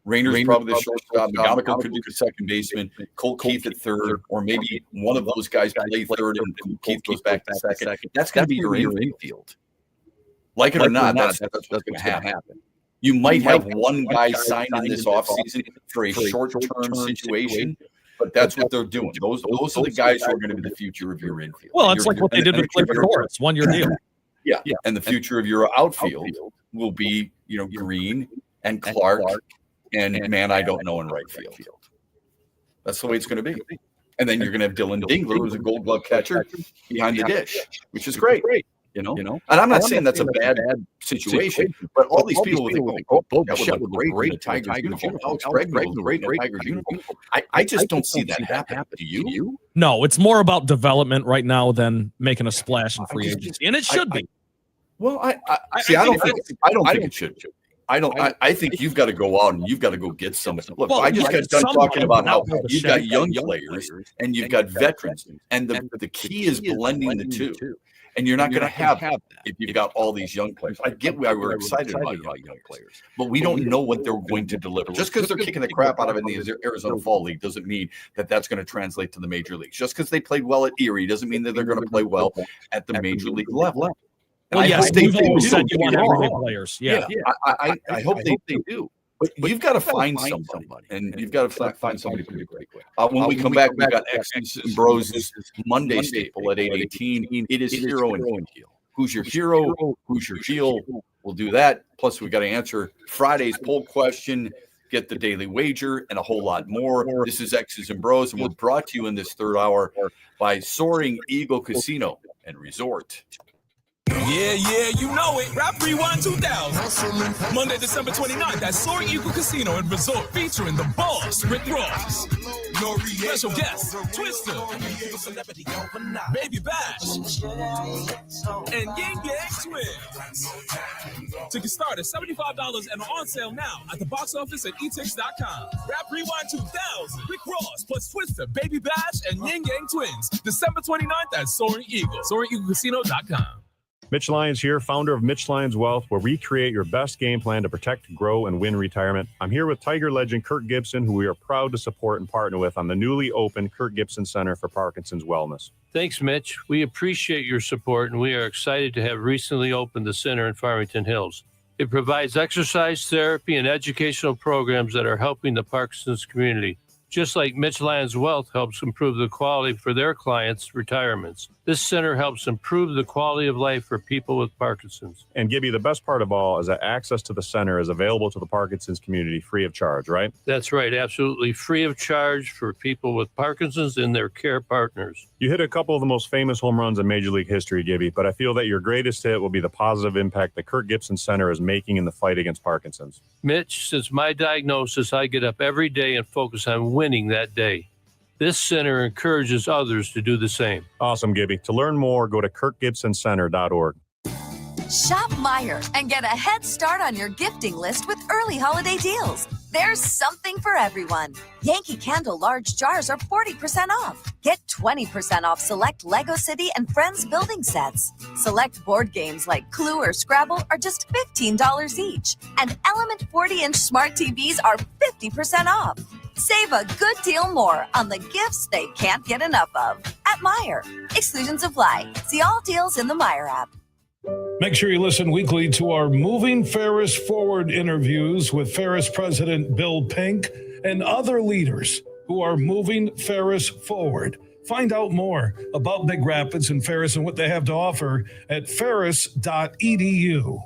Rayner's probably the shortstop. McGonigal could be the second baseman. Colt Keith at third, or maybe one of those guys play third and Keith goes back to second. That's going to be your infield. Like it or not, that's what's going to happen. You might have one guy signed in this offseason for a short-term situation, but that's what they're doing. Those are the guys who are going to be the future of your infield. Well, it's like what they did with Clifford Norris, 1-year deal. Yeah, and the future of your outfield will be, Green and Clark and man I don't know in right field. That's the way it's going to be. And then you're going to have Dylan Dingler, who's a Gold Glove catcher behind the dish, which is great. You know, and I'm not saying that's a bad situation, but all these people would think, Bo Bichette was great in Tiger's uniform. Alex Bregman was great in Tiger's uniform. I just don't see that happen. Do you? No, it's more about development right now than making a splash in free agency, and it should be. Well, I don't think it should. I think you've got to go out and you've got to go get somebody. Look, I just got done talking about how you've got young players and you've got veterans, and the key is blending the two. And you're not going to have that if you've got all these young players. I get why we're excited about young players, but we don't know what they're going to deliver. Just because they're kicking the crap out of it in the Arizona Fall League doesn't mean that that's going to translate to the major leagues. Just because they played well at Erie doesn't mean that they're going to play well at the major league level. Well, yes, you've always said you want everyday players. Yeah. I hope they do. But you've got to find somebody, and you've got to find somebody pretty quick. When we come back, we've got X's and BrO's Monday staple at 8:18. It is hero and heel. Who's your hero? Who's your heel? We'll do that. Plus, we've got to answer Friday's poll question, get the daily wager, and a whole lot more. This is X's and BrO's, and we're brought to you in this third hour by Soaring Eagle Casino and Resort. Yeah, you know it. Rap Rewind 2000. Monday, December 29th at Soaring Eagle Casino and Resort featuring the boss, BrO's. Special guests, Twister, Baby Bash, and Ying Yang Twins. Tickets start at $75 and are on sale now at the box office at etix.com. Rap Rewind 2000. BrO's plus Twister, Baby Bash, and Ying Yang Twins. December 29th at Soaring Eagle. SoaringEagleCasino.com. Mitch Lyons here, founder of Mitch Lyons Wealth, where we create your best game plan to protect, grow, and win retirement. I'm here with Tiger legend Kirk Gibson, who we are proud to support and partner with on the newly opened Kirk Gibson Center for Parkinson's Wellness. Thanks, Mitch. We appreciate your support, and we are excited to have recently opened the center in Farmington Hills. It provides exercise therapy and educational programs that are helping the Parkinson's community, just like Mitch Lyons Wealth helps improve the quality for their clients' retirements. This center helps improve the quality of life for people with Parkinson's. And Gibby, the best part of all is that access to the center is available to the Parkinson's community free of charge, right? That's right, absolutely free of charge for people with Parkinson's and their care partners. You hit a couple of the most famous home runs in Major League history, Gibby, but I feel that your greatest hit will be the positive impact the Kirk Gibson Center is making in the fight against Parkinson's. Mitch, since my diagnosis, I get up every day and focus on winning that day. This center encourages others to do the same. Awesome, Gibby. To learn more, go to kirkgibsoncenter.org. Shop Meyer and get a head start on your gifting list with early holiday deals. There's something for everyone. Yankee Candle large jars are 40% off. Get 20% off select Lego City and Friends building sets. Select board games like Clue or Scrabble are just $15 each. And Element 40-inch smart TVs are 50% off. Save a good deal more on the gifts they can't get enough of at Meyer. Exclusions apply. See all deals in the Meyer app. Make sure you listen weekly to our Moving Ferris Forward interviews with Ferris President Bill Pink and other leaders who are moving Ferris forward. Find out more about Big Rapids and Ferris and what they have to offer at ferris.edu.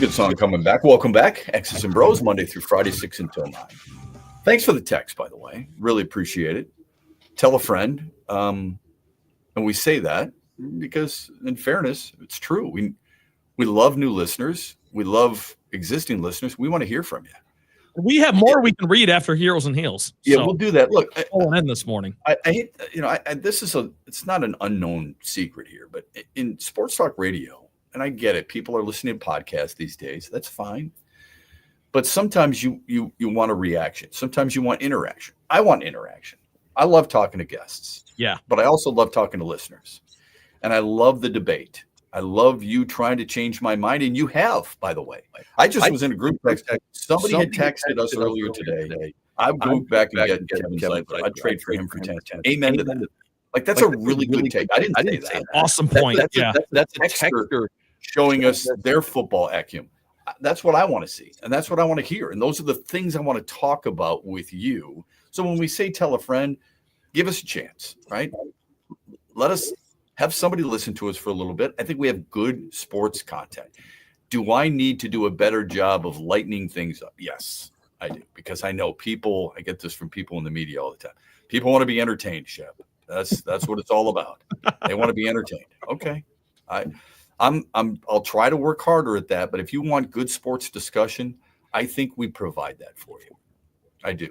Good song coming back. Welcome back. X's and Bros, Monday through Friday, 6 until 9. Thanks for the text, by the way. Really appreciate it. Tell a friend. And we say that because, in fairness, it's true. We love new listeners. We love existing listeners. We want to hear from you. We have more we can read after Heroes and Heels. Yeah, we'll do that. Look, I'll end this morning. I hate, it's not an unknown secret here, but in sports talk radio, and I get it, people are listening to podcasts these days. That's fine. But sometimes you want a reaction. Sometimes you want interaction. I want interaction. I love talking to guests. Yeah. But I also love talking to listeners. And I love the debate. I love you trying to change my mind. And you have, by the way. I was in a group text. Somebody had texted us earlier today. I'd go back and get Kevin's life. I'd trade for him for 10. Amen to that. Like, that's a really good take. I didn't say that. Awesome point. That's a texter showing us their football acumen. That's what I want to see. And that's what I want to hear. And those are the things I want to talk about with you. So when we say tell a friend, give us a chance, right? Let us have somebody listen to us for a little bit. I think we have good sports content. Do I need to do a better job of lightening things up? Yes, I do. Because I know I get this from people in the media all the time. People want to be entertained, Shep. That's what it's all about. They want to be entertained. Okay. I'll try to work harder at that. But if you want good sports discussion, I think we provide that for you. I do.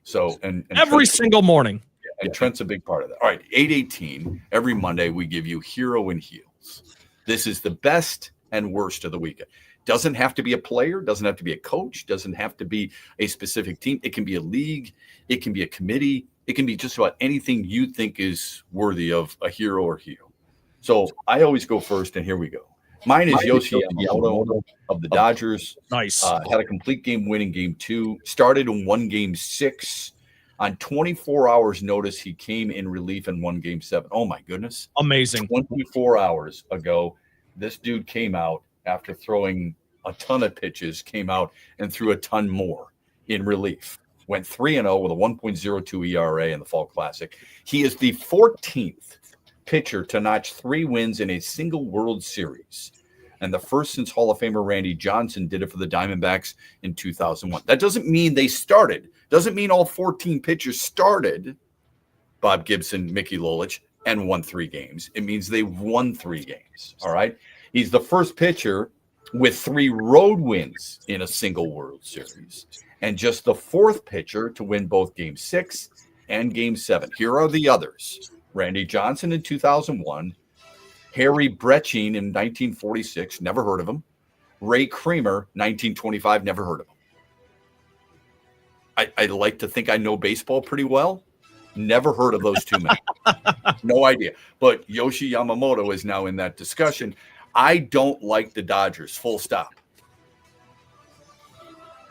So, and every single morning. And Trent's a big part of that. All right, 8:18 every Monday we give you Hero and Heels. This is the best and worst of the weekend. Doesn't have to be a player, doesn't have to be a coach, doesn't have to be a specific team. It can be a league, it can be a committee, it can be just about anything you think is worthy of a hero or heel. So I always go first, and here we go. Mine is Yoshi Yamamoto of the Dodgers. Nice. Had a complete game win in game 2. Started and won game 6. On 24 hours notice, he came in relief and won game 7. Oh, my goodness. Amazing. 24 hours ago, this dude came out after throwing a ton of pitches, came out and threw a ton more in relief. Went 3-0 with a 1.02 ERA in the Fall Classic. He is the 14th pitcher to notch 3 wins in a single World Series, and the first since Hall of Famer Randy Johnson did it for the Diamondbacks in 2001. That doesn't mean they started. Doesn't mean all 14 pitchers started, Bob Gibson, Mickey Lolich, and won 3 games. It means they won 3 games, all right? He's the first pitcher with 3 road wins in a single World Series, and just the 4th pitcher to win both Game 6 and Game 7. Here are the others. Randy Johnson in 2001, Harry Brechin in 1946, never heard of him. Ray Creamer, 1925, never heard of him. I like to think I know baseball pretty well. Never heard of those 2 men. No idea. But Yoshi Yamamoto is now in that discussion. I don't like the Dodgers, full stop.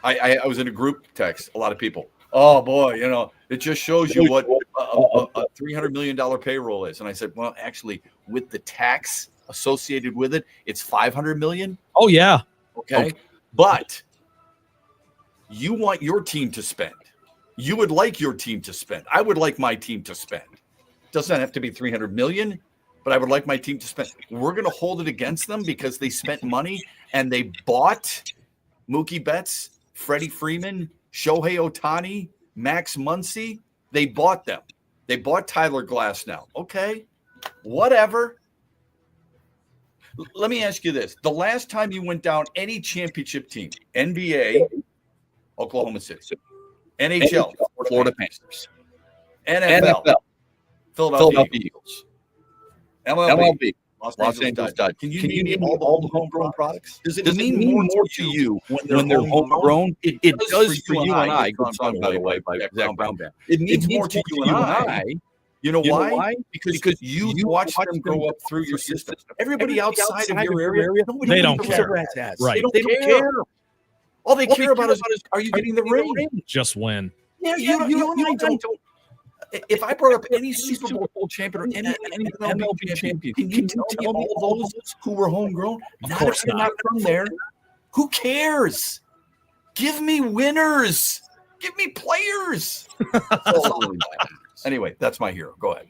I was in a group text, a lot of people. Oh, boy, it just shows you what a $300 million payroll is. And I said, well, actually, with the tax associated with it, it's $500 million. Oh, yeah. Okay. But you want your team to spend. You would like your team to spend. I would like my team to spend. Doesn't have to be $300 million, but I would like my team to spend. We're going to hold it against them because they spent money and they bought Mookie Betts, Freddie Freeman, Shohei Ohtani, Max Muncy. They bought them. They bought Tyler Glasnow. Okay, whatever. Let me ask you this. The last time you went down any championship team, NBA, Oklahoma City, NHL, Florida Panthers, NFL, Philadelphia Eagles, MLB, Los Angeles Dodgers. Can you name all the homegrown products? Does it mean more to you when they're homegrown? It does for you and I. Good song, by the way, by Zach Brown Band. It means more to you and I. You know why? Because you watch them grow up through your system. Everybody outside of your area, they don't care. Right. They don't care. All they care about is, are you getting the ring? Just win. Yeah, you and I don't. If I brought up any Super Bowl champion or any MLB champion, can you tell me all those who were homegrown? Not if they're not from there. Who cares? Give me winners. Give me players. Anyway, that's my hero. Go ahead.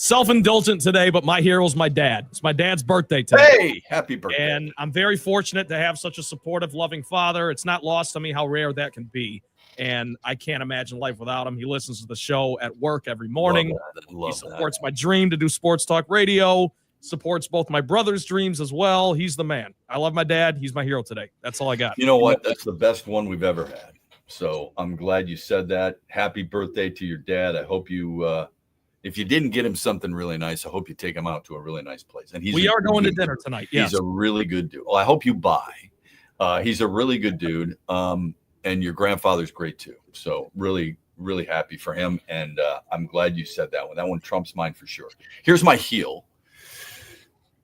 Self-indulgent today, but my hero's my dad. It's my dad's birthday today. Hey, happy birthday. And I'm very fortunate to have such a supportive, loving father. It's not lost on me how rare that can be. And I can't imagine life without him. He listens to the show at work every morning. He supports my dream to do sports talk radio, supports both my brother's dreams as well. He's the man. I love my dad. He's my hero today. That's all I got. You know what? That's the best one we've ever had. So I'm glad you said that. Happy birthday to your dad. I hope you, if you didn't get him something really nice, I hope you take him out to a really nice place. And we are going to dinner tonight. Yes. He's a really good dude. Well, I hope you buy. He's a really good dude. And your grandfather's great too. So really, really happy for him. And I'm glad you said that one. That one trumps mine for sure. Here's my heel.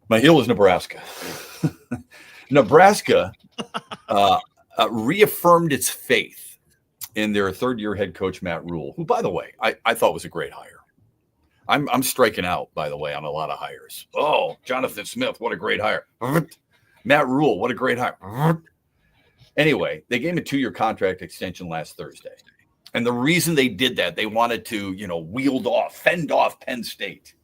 My heel is Nebraska. Nebraska reaffirmed its faith in their third-year head coach, Matt Rule, who, by the way, I thought was a great hire. I'm striking out, by the way, on a lot of hires. Oh, Jonathan Smith, what a great hire. Matt Rule, what a great hire. Anyway, they gave him a 2-year contract extension last Thursday. And the reason they did that, they wanted to, fend off Penn State,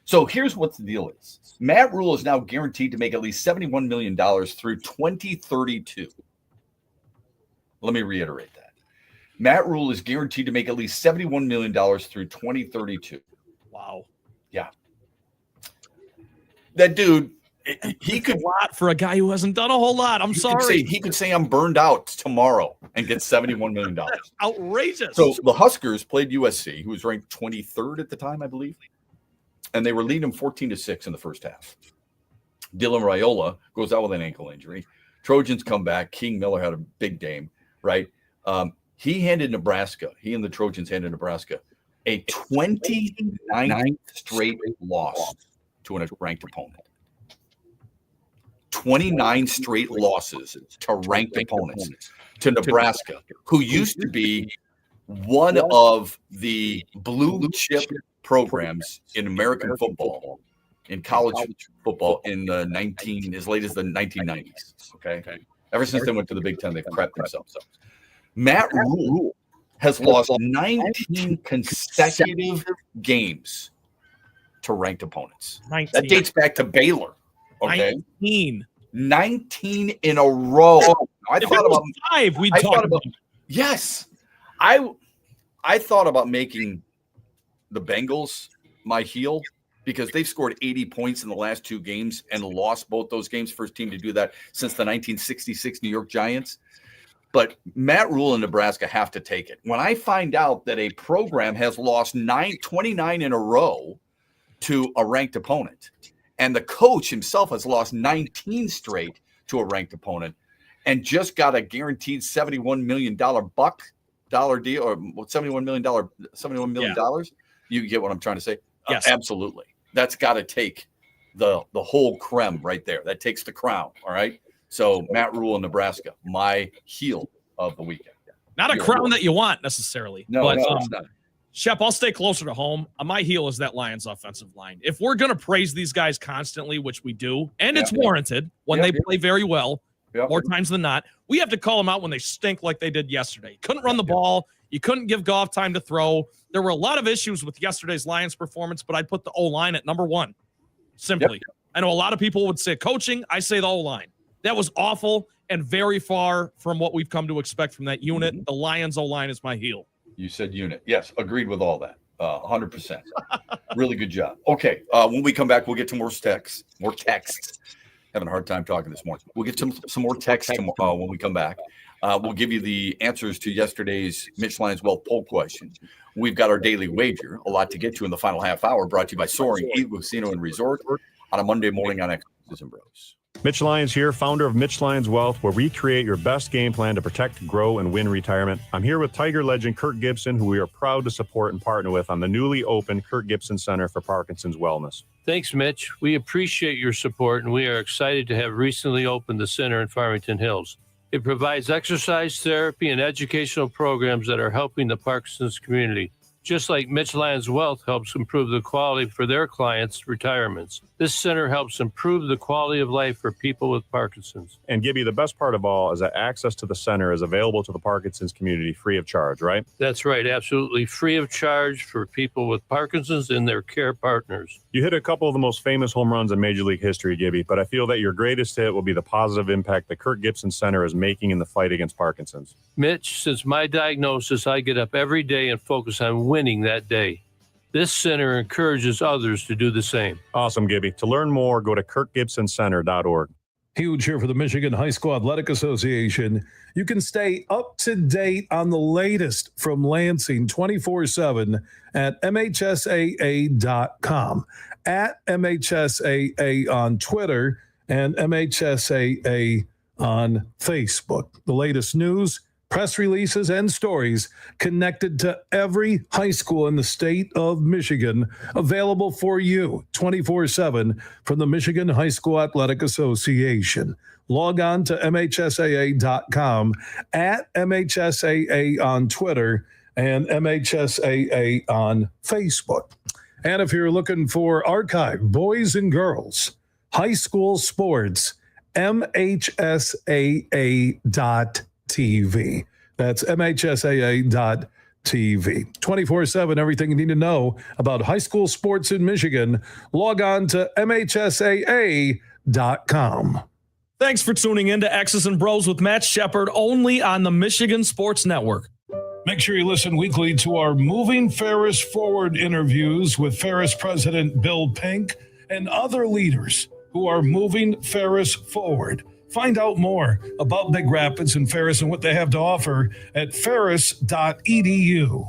So here's what the deal is. Matt Rule is now guaranteed to make at least $71 million through 2032. Let me reiterate that. Matt Rule is guaranteed to make at least $71 million through 2032. Wow. Yeah. That dude, he could a lot for a guy who hasn't done a whole lot. I'm sorry. He could say I'm burned out tomorrow and get $71 million. Outrageous. So the Huskers played USC, who was ranked 23rd at the time, I believe. And they were leading them 14-6 in the first half. Dylan Raiola goes out with an ankle injury. Trojans come back. King Miller had a big game, right? He and the Trojans handed Nebraska a 29th straight loss to a ranked opponent. 29 straight losses to ranked opponents to Nebraska, who used to be one of the blue chip programs in American football, in college football in the as late as the 1990s. Okay. Ever since they went to the Big Ten, they've crapped themselves. Matt Rule has lost 19 consecutive games to ranked opponents. 19. That dates back to Baylor. Okay. 19 in a row. I thought about 5. We talked about. Yes. I thought about making the Bengals my heel because they've scored 80 points in the last 2 games and lost both those games. First team to do that since the 1966 New York Giants. But Matt Rule and Nebraska have to take it. When I find out that a program has lost 29 in a row to a ranked opponent, and the coach himself has lost 19 straight to a ranked opponent, and just got a guaranteed $71 million deal, or $71 million. You get what I'm trying to say? Yes. Absolutely. That's got to take the whole creme right there. That takes the crown. All right. So Matt Rule in Nebraska, my heel of the weekend. Not a crown that you want necessarily. No, but, it's not. Shep, I'll stay closer to home. My heel is that Lions offensive line. If we're going to praise these guys constantly, which we do, and it's warranted when they play very well, more times than not, we have to call them out when they stink like they did yesterday. Couldn't run the ball. You couldn't give Goff time to throw. There were a lot of issues with yesterday's Lions performance, but I'd put the O-line at number 1, simply. I know a lot of people would say coaching. I say the O-line. That was awful and very far from what we've come to expect from that unit. The Lions O-line is my heel. You said unit. Yes, agreed with all that. 100%. Really good job. Okay, when we come back, we'll get to more texts. Having a hard time talking this morning. We'll get some more texts when we come back. We'll give you the answers to yesterday's Mitch Lyons Wealth poll question. We've got our daily wager, a lot to get to in the final half hour, brought to you by Soaring Eagle Casino and Resort on a Monday morning on X's and BrO's. Mitch Lyons here, founder of Mitch Lyons Wealth, where we create your best game plan to protect, grow, and win retirement. I'm here with Tiger legend Kirk Gibson, who we are proud to support and partner with on the newly opened Kirk Gibson Center for Parkinson's Wellness. Thanks, Mitch. We appreciate your support, and we are excited to have recently opened the center in Farmington Hills. It provides exercise therapy and educational programs that are helping the Parkinson's community. just like Mitch Lyons Wealth helps improve the quality for their clients' retirements. This center helps improve the quality of life for people with Parkinson's. And Gibby, the best part of all is that access to the center is available to the Parkinson's community free of charge, right? That's right, absolutely free of charge for people with Parkinson's and their care partners. You hit a couple of the most famous home runs in Major League history, Gibby, but I feel that your greatest hit will be the positive impact the Kirk Gibson Center is making in the fight against Parkinson's. Mitch, since my diagnosis, I get up every day and focus on winning that day. This center encourages others to do the same. Awesome, Gibby. To learn more, go to kirkgibsoncenter.org. Huge here for the Michigan High School Athletic Association. You can stay up to date on the latest from Lansing 24/7 at MHSAA.com, at MHSAA on Twitter, and MHSAA on Facebook. The latest news, press releases, and stories connected to every high school in the state of Michigan, available for you 24/7 from the Michigan High School Athletic Association. Log on to MHSAA.com, at MHSAA on Twitter, and MHSAA on Facebook. And if you're looking for archive boys and girls high school sports, MHSAA.TV. That's MHSAA.TV. 24/7, everything you need to know about high school sports in Michigan. Log on to MHSAA.com. Thanks for tuning in to X's and Bros with Matt Shepard, only on the Michigan Sports Network. Make sure you listen weekly to our Moving Ferris Forward interviews with Ferris President Bill Pink and other leaders who are moving Ferris forward. Find out more about Big Rapids and Ferris and what they have to offer at ferris.edu.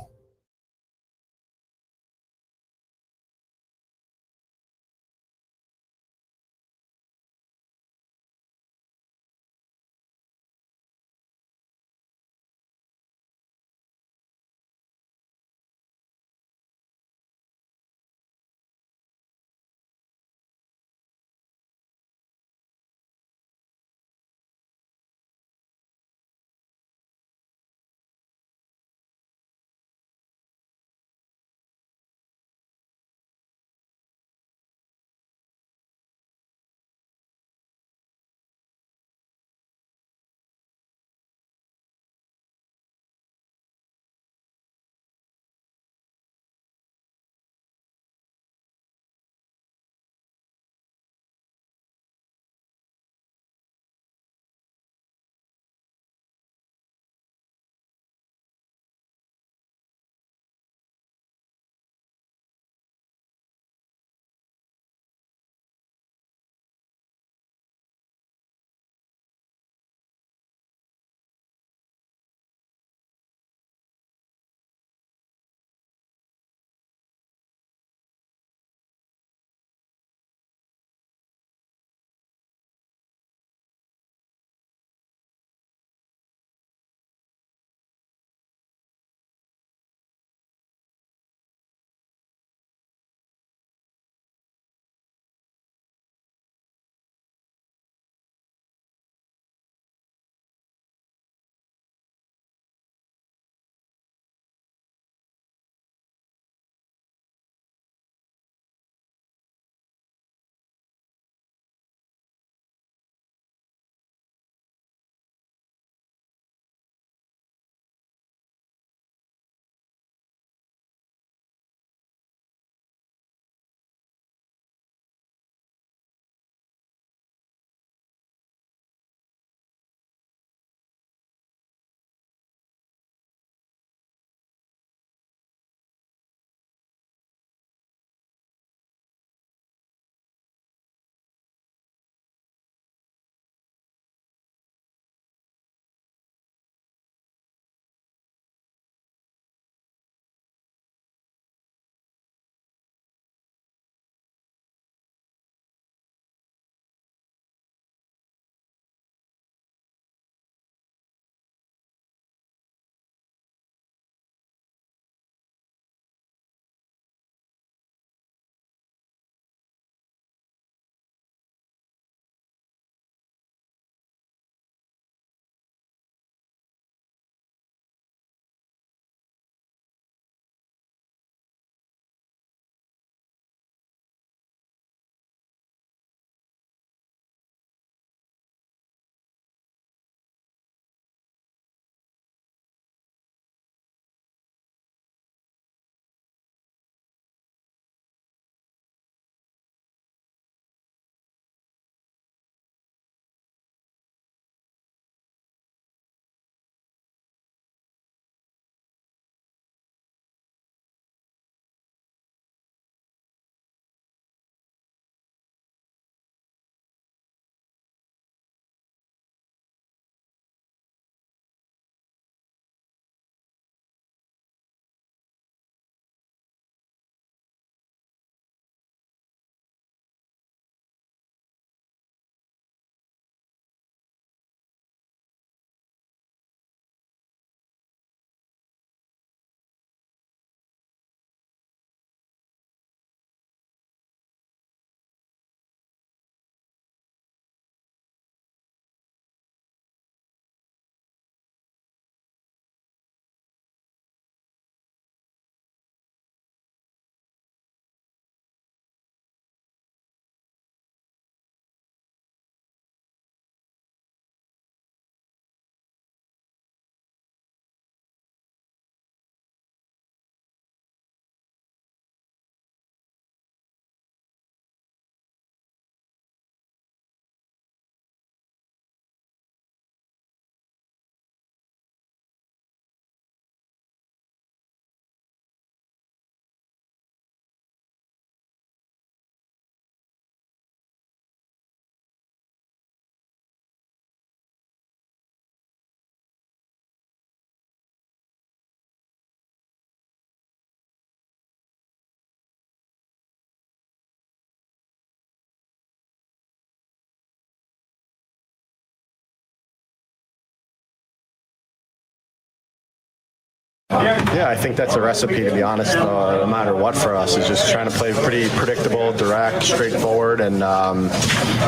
Yeah, I think that's a recipe, to be honest, no matter what for us, is just trying to play pretty predictable, direct, straightforward, and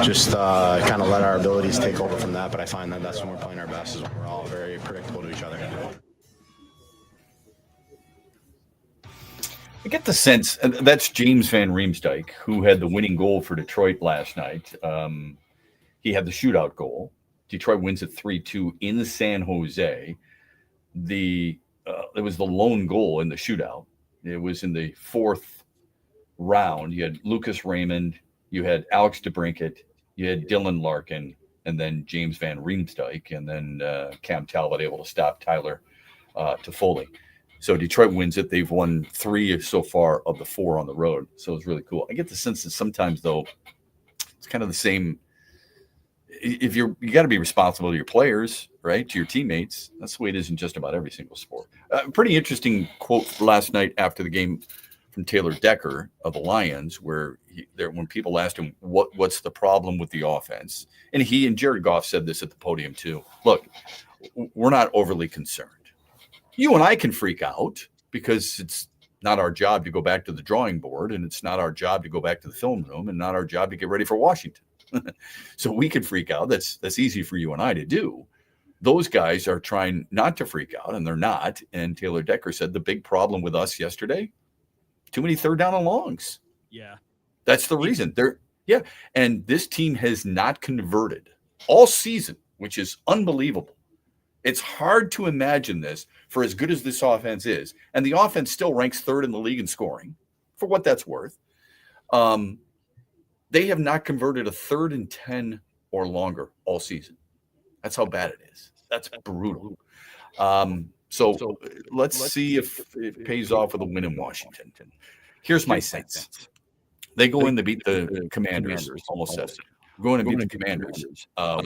just kind of let our abilities take over from that. But I find that that's when we're playing our best, is when we're all very predictable to each other. I get the sense that's James Van Riemsdyk, who had the winning goal for Detroit last night. He had the shootout goal. Detroit wins it 3-2 in San Jose. It was the lone goal in the shootout. It was in the fourth round. You had Lucas Raymond, you had Alex DeBrincat, you had Dylan Larkin, and then James Van Riemsdyk, and then Cam Talbot able to stop Tyler Toffoli. So Detroit wins it. They've won 3 so far of the 4 on the road. So it's really cool. I get the sense that sometimes, though, it's kind of the same. If you got to be responsible to your players, right? To your teammates. That's the way it is in just about every single sport. Pretty interesting quote last night after the game from Taylor Decker of the Lions, where when people asked him what's the problem with the offense, and he and Jared Goff said this at the podium too. Look, we're not overly concerned. You and I can freak out because it's not our job to go back to the drawing board, and it's not our job to go back to the film room, and not our job to get ready for Washington. So we can freak out. That's easy for you and I to do. Those guys are trying not to freak out, and they're not. And Taylor Decker said the big problem with us yesterday, too many third down and longs. Yeah. That's the reason. And this team has not converted all season, which is unbelievable. It's hard to imagine this for as good as this offense is. And the offense still ranks 3rd in the league in scoring, for what that's worth. They have not converted a 3rd and 10 or longer all season. That's how bad it is. That's brutal. So let's see if it pays off with a win in Washington. Here's my sense. They go in to beat the Commanders, almost said it. Go in and beat the Commanders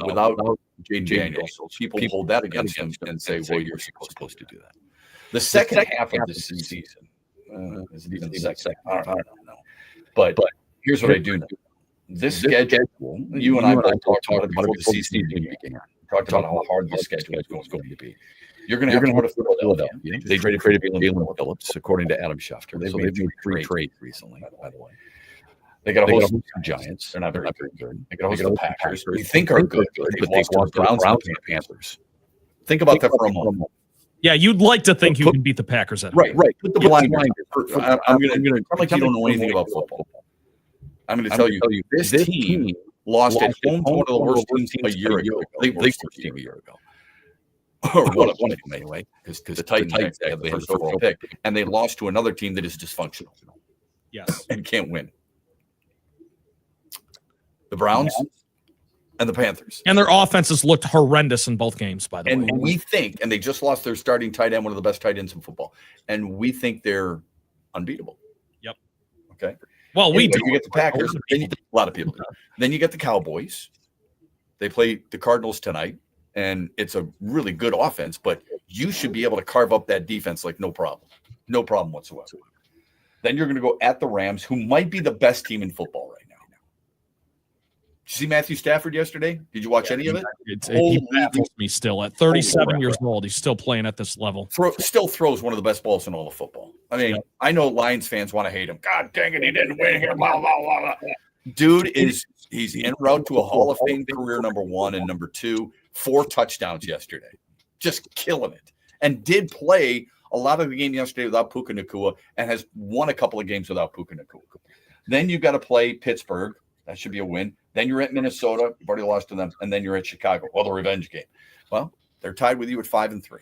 without Jay Daniels. People hold that against them and say, well, you're supposed to do that. The second half of this season, is it even the second? I don't know. But here's what I do know. This schedule, you and I both talked about it before the season began. Talked about how hard this schedule is going to be. You're going to have to go to Philadelphia. They traded Jalen Phillips, according to Adam Schefter. They've made 3 trades recently, by the way. They got to host the Giants. They're not very good. They got to host the Packers. We think are good, but they've lost the Browns and the Panthers. Think about that for a moment. Yeah, you'd like to think you can beat the Packers at home. Right. Put the blind. I'm going to like you don't know anything about football. I'm going to tell you, this team lost at home to one of the worst teams a year ago. They worst team a year ago. Or one of them anyway, because the Titans had the first overall pick. And they lost to another team that is dysfunctional. Yes. And can't win. The Browns and the Panthers. And their offenses looked horrendous in both games, by the way. And we think, and they just lost their starting tight end, one of the best tight ends in football. And we think they're unbeatable. Yep. Okay. Well, we do. You get the Packers. A lot of people do. Then you get the Cowboys. They play the Cardinals tonight, and it's a really good offense, but you should be able to carve up that defense like no problem. No problem whatsoever. Then you're going to go at the Rams, who might be the best team in football right now. Did you see Matthew Stafford yesterday? Did you watch any of it? He baffles me still. At 37 years old, he's still playing at this level. Still throws one of the best balls in all of football. I mean, I know Lions fans want to hate him. God dang it, he didn't win here. Blah, blah, blah, blah. Dude he's en route to a Hall of Fame career, number 1, and number 2, 4 touchdowns yesterday. Just killing it. And did play a lot of the game yesterday without Puka Nacua and has won a couple of games without Puka Nacua. Then you've got to play Pittsburgh. That should be a win. Then you're at Minnesota. You've already lost to them. And then you're at Chicago. Well, the revenge game. Well, they're tied with you at 5-3.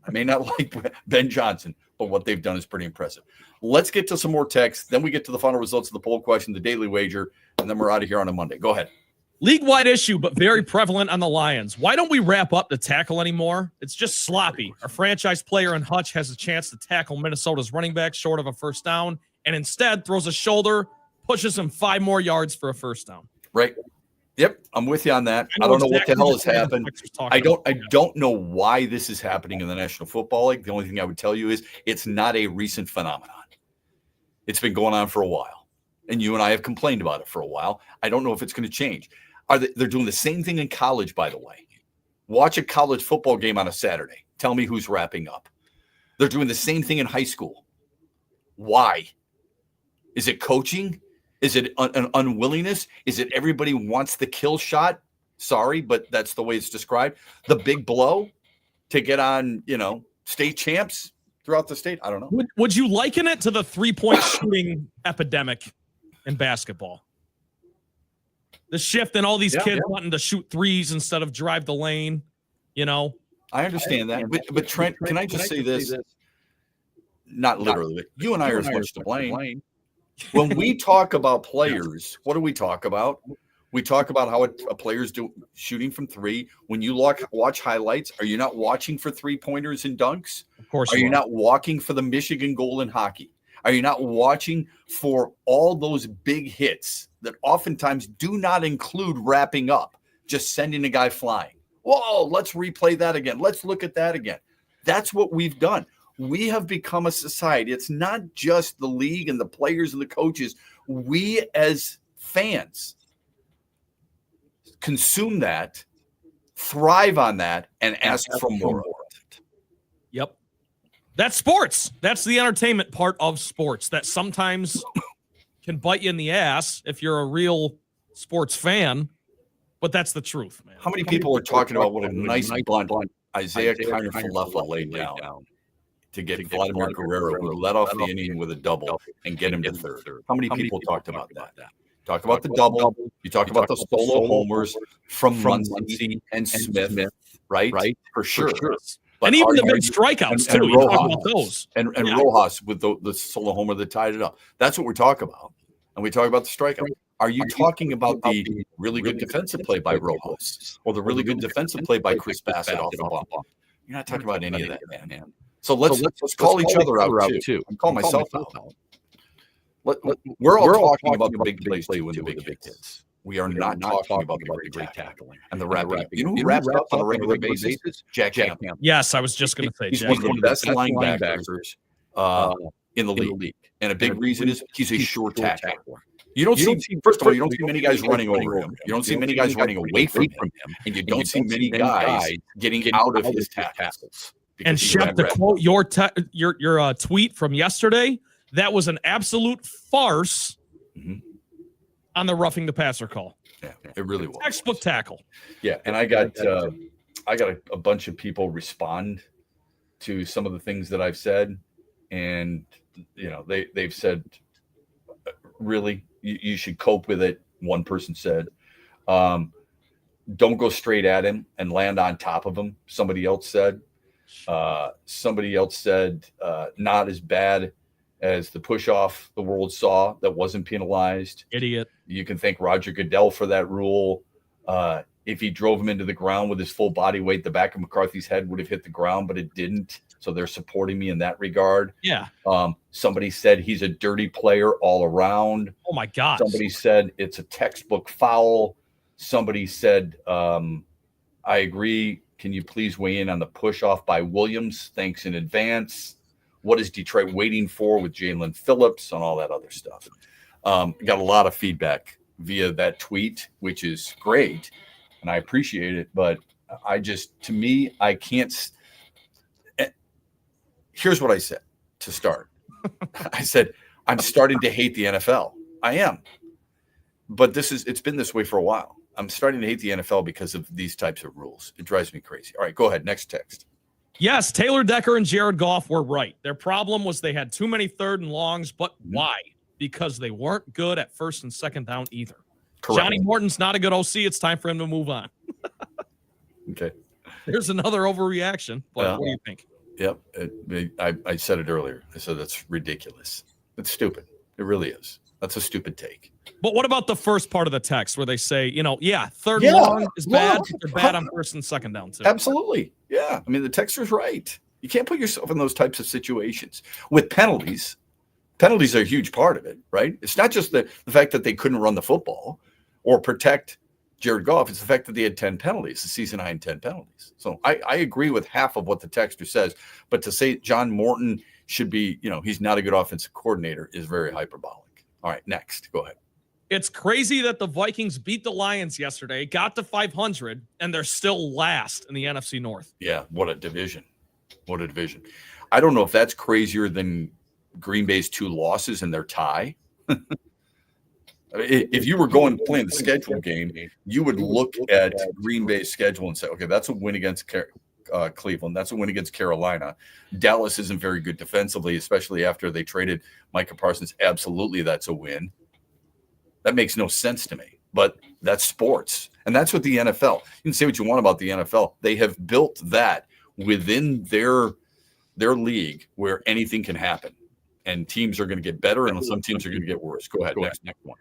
I may not like Ben Johnson, but what they've done is pretty impressive. Let's get to some more text. Then we get to the final results of the poll question, the daily wager, and then we're out of here on a Monday. Go ahead. League-wide issue, but very prevalent on the Lions. Why don't we wrap up the tackle anymore? It's just sloppy. Our franchise player in Hutch has a chance to tackle Minnesota's running back short of a first down, and instead throws a shoulder, pushes him 5 more yards for a first down. Right. Yep. I'm with you on that. I don't know what the hell has happened. I don't know why this is happening in the National Football League. The only thing I would tell you is it's not a recent phenomenon. It's been going on for a while. And you and I have complained about it for a while. I don't know if it's going to change. They're doing the same thing in college, by the way. Watch a college football game on a Saturday. Tell me who's wrapping up. They're doing the same thing in high school. Why? Is it coaching? Is it an unwillingness? Is it everybody wants the kill shot? Sorry, but that's the way it's described. The big blow to get on, state champs throughout the state. I don't know. Would you liken it to the 3-point shooting epidemic in basketball? The shift in all these kids wanting to shoot threes instead of drive the lane, I understand that. But Trent, can I just say this? Not literally, but you and I are as much to blame. When we talk about players, what do we talk about? We talk about how a player's shooting from three. When you watch highlights, are you not watching for 3-pointers and dunks? Of course. Are you not walking for the Michigan goal in hockey? Are you not watching for all those big hits that oftentimes do not include wrapping up, just sending a guy flying? Whoa, let's replay that again. Let's look at that again. That's what we've done. We have become a society. It's not just the league and the players and the coaches. We as fans consume that, thrive on that, and ask for more. Yep. That's sports. That's the entertainment part of sports that sometimes can bite you in the ass if you're a real sports fan, but that's the truth, man. How many people are talking about what a nice bunt Isaiah Kiner-Falefa laid down to get Vladimir Guerrero, who led off the inning with a double, and get him to third? How many people talked about that? Talk about the double. You talk about the solo homers from Muncy and Smith, right? For sure. But and even the big strikeouts, too. You talk about those. And Rojas with the solo homer that tied it up. That's what we're talking about. And we talk about the strikeout. Are you talking about the really good defensive play by Rojas or the really good defensive play by Chris Bassett off the bump? You're not talking about any of that, man. So let's call each other out, too. I'm calling myself out. We're all talking about the big plays too and the big hits. We are not talking about the great tackling and the wrapping. You know who wraps up on a regular basis? Jack Campbell. Yes, I was just going to say he's one of the best linebackers in the league. And a big reason is he's a sure tackler. You don't see, first of all, you don't see many guys running over him. You don't see many guys running away from him. And you don't see many guys getting out of his tackles. And Shep, to quote your tweet from yesterday, that was an absolute farce on the roughing the passer call. Yeah, it really was. Textbook tackle. Yeah, and I got a bunch of people respond to some of the things that I've said, and they've said, really, you should cope with it. One person said, don't go straight at him and land on top of him. Somebody else said, not as bad as the push-off the world saw that wasn't penalized. Idiot. You can thank Roger Goodell for that rule. If he drove him into the ground with his full body weight, the back of McCarthy's head would have hit the ground, but it didn't. So they're supporting me in that regard. Yeah. Somebody said he's a dirty player all around. Oh, my God. Somebody said it's a textbook foul. Somebody said, I agree. Can you please weigh in on the push-off by Williams? Thanks in advance. What is Detroit waiting for with Jalen Phillips and all that other stuff? Got a lot of feedback via that tweet, which is great, and I appreciate it. But I can't. Here's what I said to start. I said, I'm starting to hate the NFL. I am. But it's been this way for a while. I'm starting to hate the NFL because of these types of rules. It drives me crazy. All right, go ahead. Next text. Yes, Taylor Decker and Jared Goff were right. Their problem was they had too many third and longs, but why? Because they weren't good at first and second down either. Correct. Johnny Morton's not a good OC. It's time for him to move on. Okay. There's another overreaction, but what do you think? Yep. I said it earlier. I said that's ridiculous. It's stupid. It really is. That's a stupid take. But what about the first part of the text where they say, third and long is bad, but they're bad on first and second down too? Absolutely. Yeah. I mean, the texter's right. You can't put yourself in those types of situations. With penalties, penalties are a huge part of it, right? It's not just the fact that they couldn't run the football or protect Jared Goff. It's the fact that they had 10 penalties, the season high in 10 penalties. So I agree with half of what the texter says, but to say John Morton should be, he's not a good offensive coordinator is very hyperbolic. All right, next. Go ahead. It's crazy that the Vikings beat the Lions yesterday, got to 500, and they're still last in the NFC North. Yeah, what a division. What a division. I don't know if that's crazier than Green Bay's 2 losses and their tie. If you were playing the schedule game, you would look at Green Bay's schedule and say, okay, that's a win against Cleveland. That's a win against Carolina. Dallas isn't very good defensively, especially after they traded Micah Parsons. Absolutely, that's a win. That makes no sense to me, but that's sports. And that's what the NFL, you can say what you want about the NFL. They have built that within their league where anything can happen. And teams are going to get better, and some teams are going to get worse. Go ahead. Next one.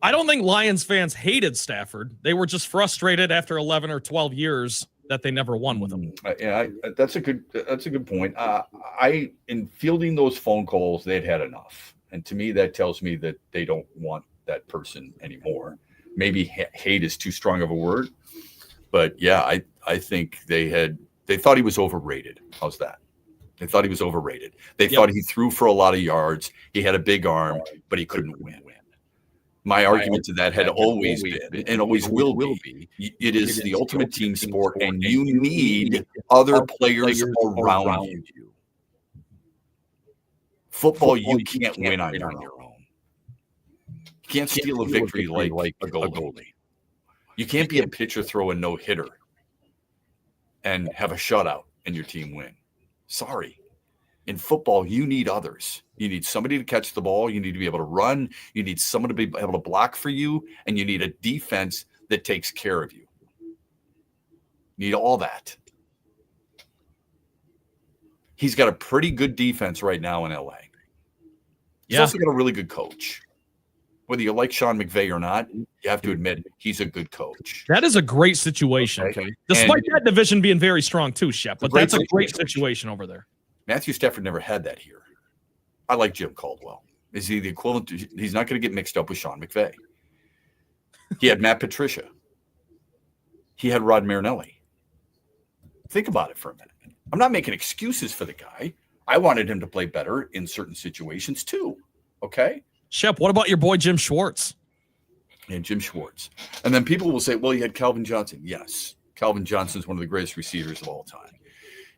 I don't think Lions fans hated Stafford. They were just frustrated after 11 or 12 years that they never won with him. That's a good point. In fielding those phone calls, they'd had enough. And to me, that tells me that they don't want that person anymore. Maybe hate is too strong of a word. But, yeah, I think they thought he was overrated. How's that? They thought he was overrated. They thought he threw for a lot of yards. He had a big arm, but he couldn't win. My argument to that had always been, and always will be, it is the ultimate team sport, and you need other players around you. Football, you can't win on your own. You can't steal a victory like a goalie. You can't be a pitcher, throw a no-hitter, and have a shutout and your team win. Sorry. In football, you need others. You need somebody to catch the ball. You need to be able to run. You need someone to be able to block for you. And you need a defense that takes care of you. You need all that. He's got a pretty good defense right now in LA. He's also got a really good coach. Whether you like Sean McVay or not, you have to admit he's a good coach. That is a great situation. Okay. Despite that division being very strong too, Shep. But that's a great situation over there. Matthew Stafford never had that here. I like Jim Caldwell. Is he the equivalent? He's not going to get mixed up with Sean McVay. He had Matt Patricia. He had Rod Marinelli. Think about it for a minute. I'm not making excuses for the guy. I wanted him to play better in certain situations too. Okay? Shep, what about your boy Jim Schwartz? And Jim Schwartz. And then people will say, well, you had Calvin Johnson. Yes. Calvin Johnson is one of the greatest receivers of all time.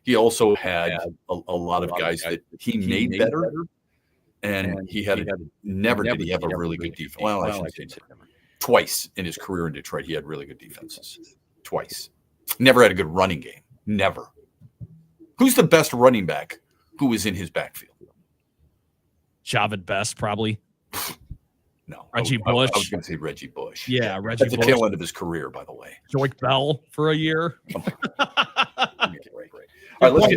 He also had a lot of guys that he made better, and he had never did he have a really good defense. Well, I shouldn't say never. Twice in his career in Detroit, he had really good defenses. Twice. Never had a good running game. Never. Who's the best running back who was in his backfield? Javid Best, probably. No. Reggie Bush. I was going to say Reggie Bush. Yeah, Reggie Bush. At the tail end of his career, by the way. Joik Bell for a year. All right, let's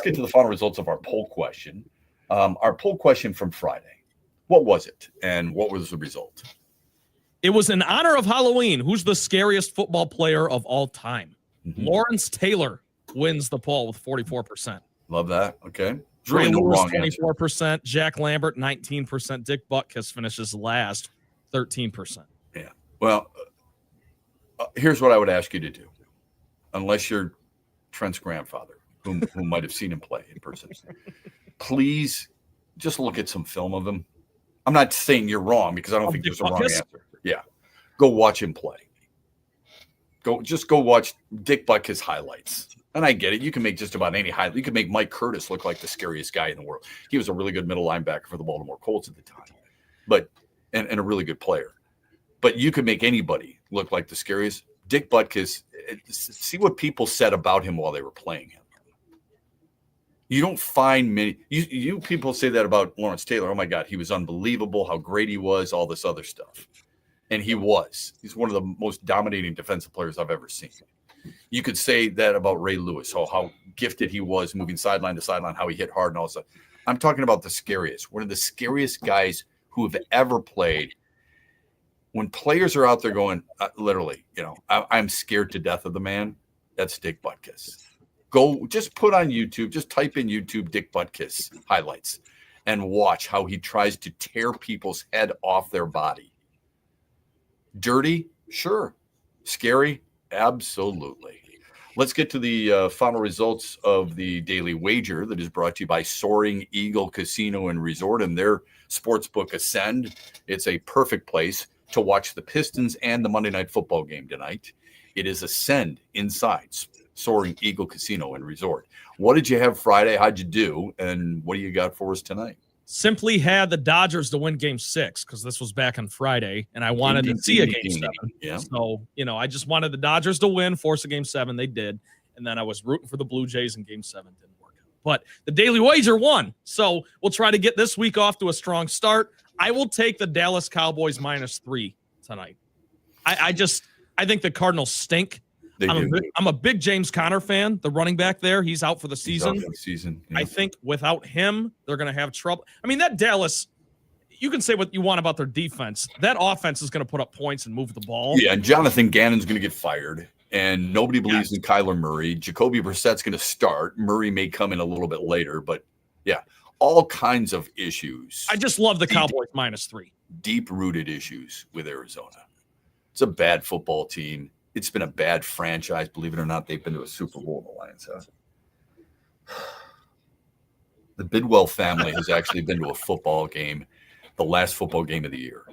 get to the final results of our poll question. Our poll question from Friday. What was it, and what was the result? It was in honor of Halloween. Who's the scariest football player of all time? Lawrence Taylor wins the poll with 44%. Love that. Okay. Ray Lewis, 24%. Jack Lambert, 19%. Dick Butkus finishes last, 13%. Yeah. Well, here's what I would ask you to do, unless you're Trent's grandfather, who might have seen him play in person. Please just look at some film of him. I'm not saying you're wrong, because I don't think there's a wrong answer. Yeah. Go watch him play. Go watch Dick Butkus highlights. And I get it. You can make just about any highlight. You can make Mike Curtis look like the scariest guy in the world. He was a really good middle linebacker for the Baltimore Colts at the time, and a really good player. But you could make anybody look like the scariest. Dick Butkus, see what people said about him while they were playing him. You don't find many. You people say that about Lawrence Taylor. Oh my God, he was unbelievable. How great he was. All this other stuff, and he was. He's one of the most dominating defensive players I've ever seen. You could say that about Ray Lewis. How gifted he was, moving sideline to sideline. How he hit hard and all that stuff. I'm talking about the scariest. One of the scariest guys who have ever played. When players are out there going, literally, I'm scared to death of the man. That's Dick Butkus. Go, just put on YouTube, just type in YouTube Dick Butkus highlights and watch how he tries to tear people's head off their body. Dirty? Sure. Scary? Absolutely. Let's get to the final results of the Daily Wager that is brought to you by Soaring Eagle Casino and Resort and their sportsbook Ascend. It's a perfect place to watch the Pistons and the Monday Night Football game tonight. It is Ascend inside Soaring Eagle Casino and Resort. What did you have Friday? How'd you do? And what do you got for us tonight? Simply had the Dodgers to win Game 6 because this was back on Friday, and I wanted to see a Game 7. Yeah. So, I just wanted the Dodgers to win, force a Game 7. They did. And then I was rooting for the Blue Jays in Game 7. Didn't work out. But the Daily Wager won. So we'll try to get this week off to a strong start. I will take the Dallas Cowboys -3 tonight. I think the Cardinals stink. I'm a big James Conner fan, the running back there. He's out for the season. Yeah. I think without him, they're going to have trouble. I mean, that Dallas, you can say what you want about their defense. That offense is going to put up points and move the ball. Yeah, and Jonathan Gannon's going to get fired, and nobody believes in Kyler Murray. Jacoby Brissett's going to start. Murray may come in a little bit later, but yeah, all kinds of issues. I just love the Cowboys -3. Deep-rooted issues with Arizona. It's a bad football team. It's been a bad franchise. Believe it or not, they've been to a Super Bowl, the Lions have. The Bidwell family has actually been to a football game, the last football game of the year.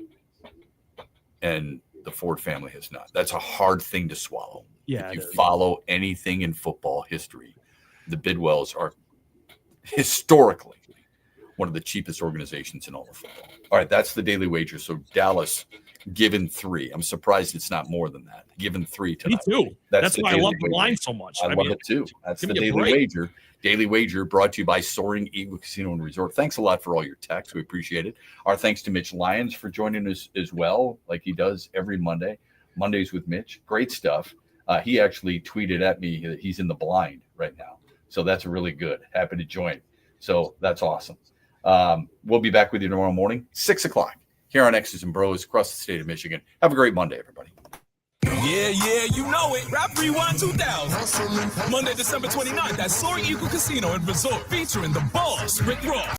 And the Ford family has not. That's a hard thing to swallow. Yeah, if you follow anything in football history, the Bidwells are historically one of the cheapest organizations in all of football. All right, that's the Daily Wager. So Dallas given 3. I'm surprised it's not more than that. Given 3 tonight. Me too. That's why I love the Wager. line so much. I love it too. That's the Daily Wager. Daily Wager brought to you by Soaring Eagle Casino and Resort. Thanks a lot for all your texts. We appreciate it. Our thanks to Mitch Lyons for joining us as well, like he does every Monday. Mondays with Mitch. Great stuff. He actually tweeted at me that he's in the blind right now. So that's really good. Happy to join. So that's awesome. We'll be back with you tomorrow morning, 6 o'clock, here on X's and Bros across the state of Michigan. Have a great Monday, everybody. Yeah, you know it. Rap Rewind 2000. Monday, December 29th at Soaring Eagle Casino and Resort featuring the boss, BrO's.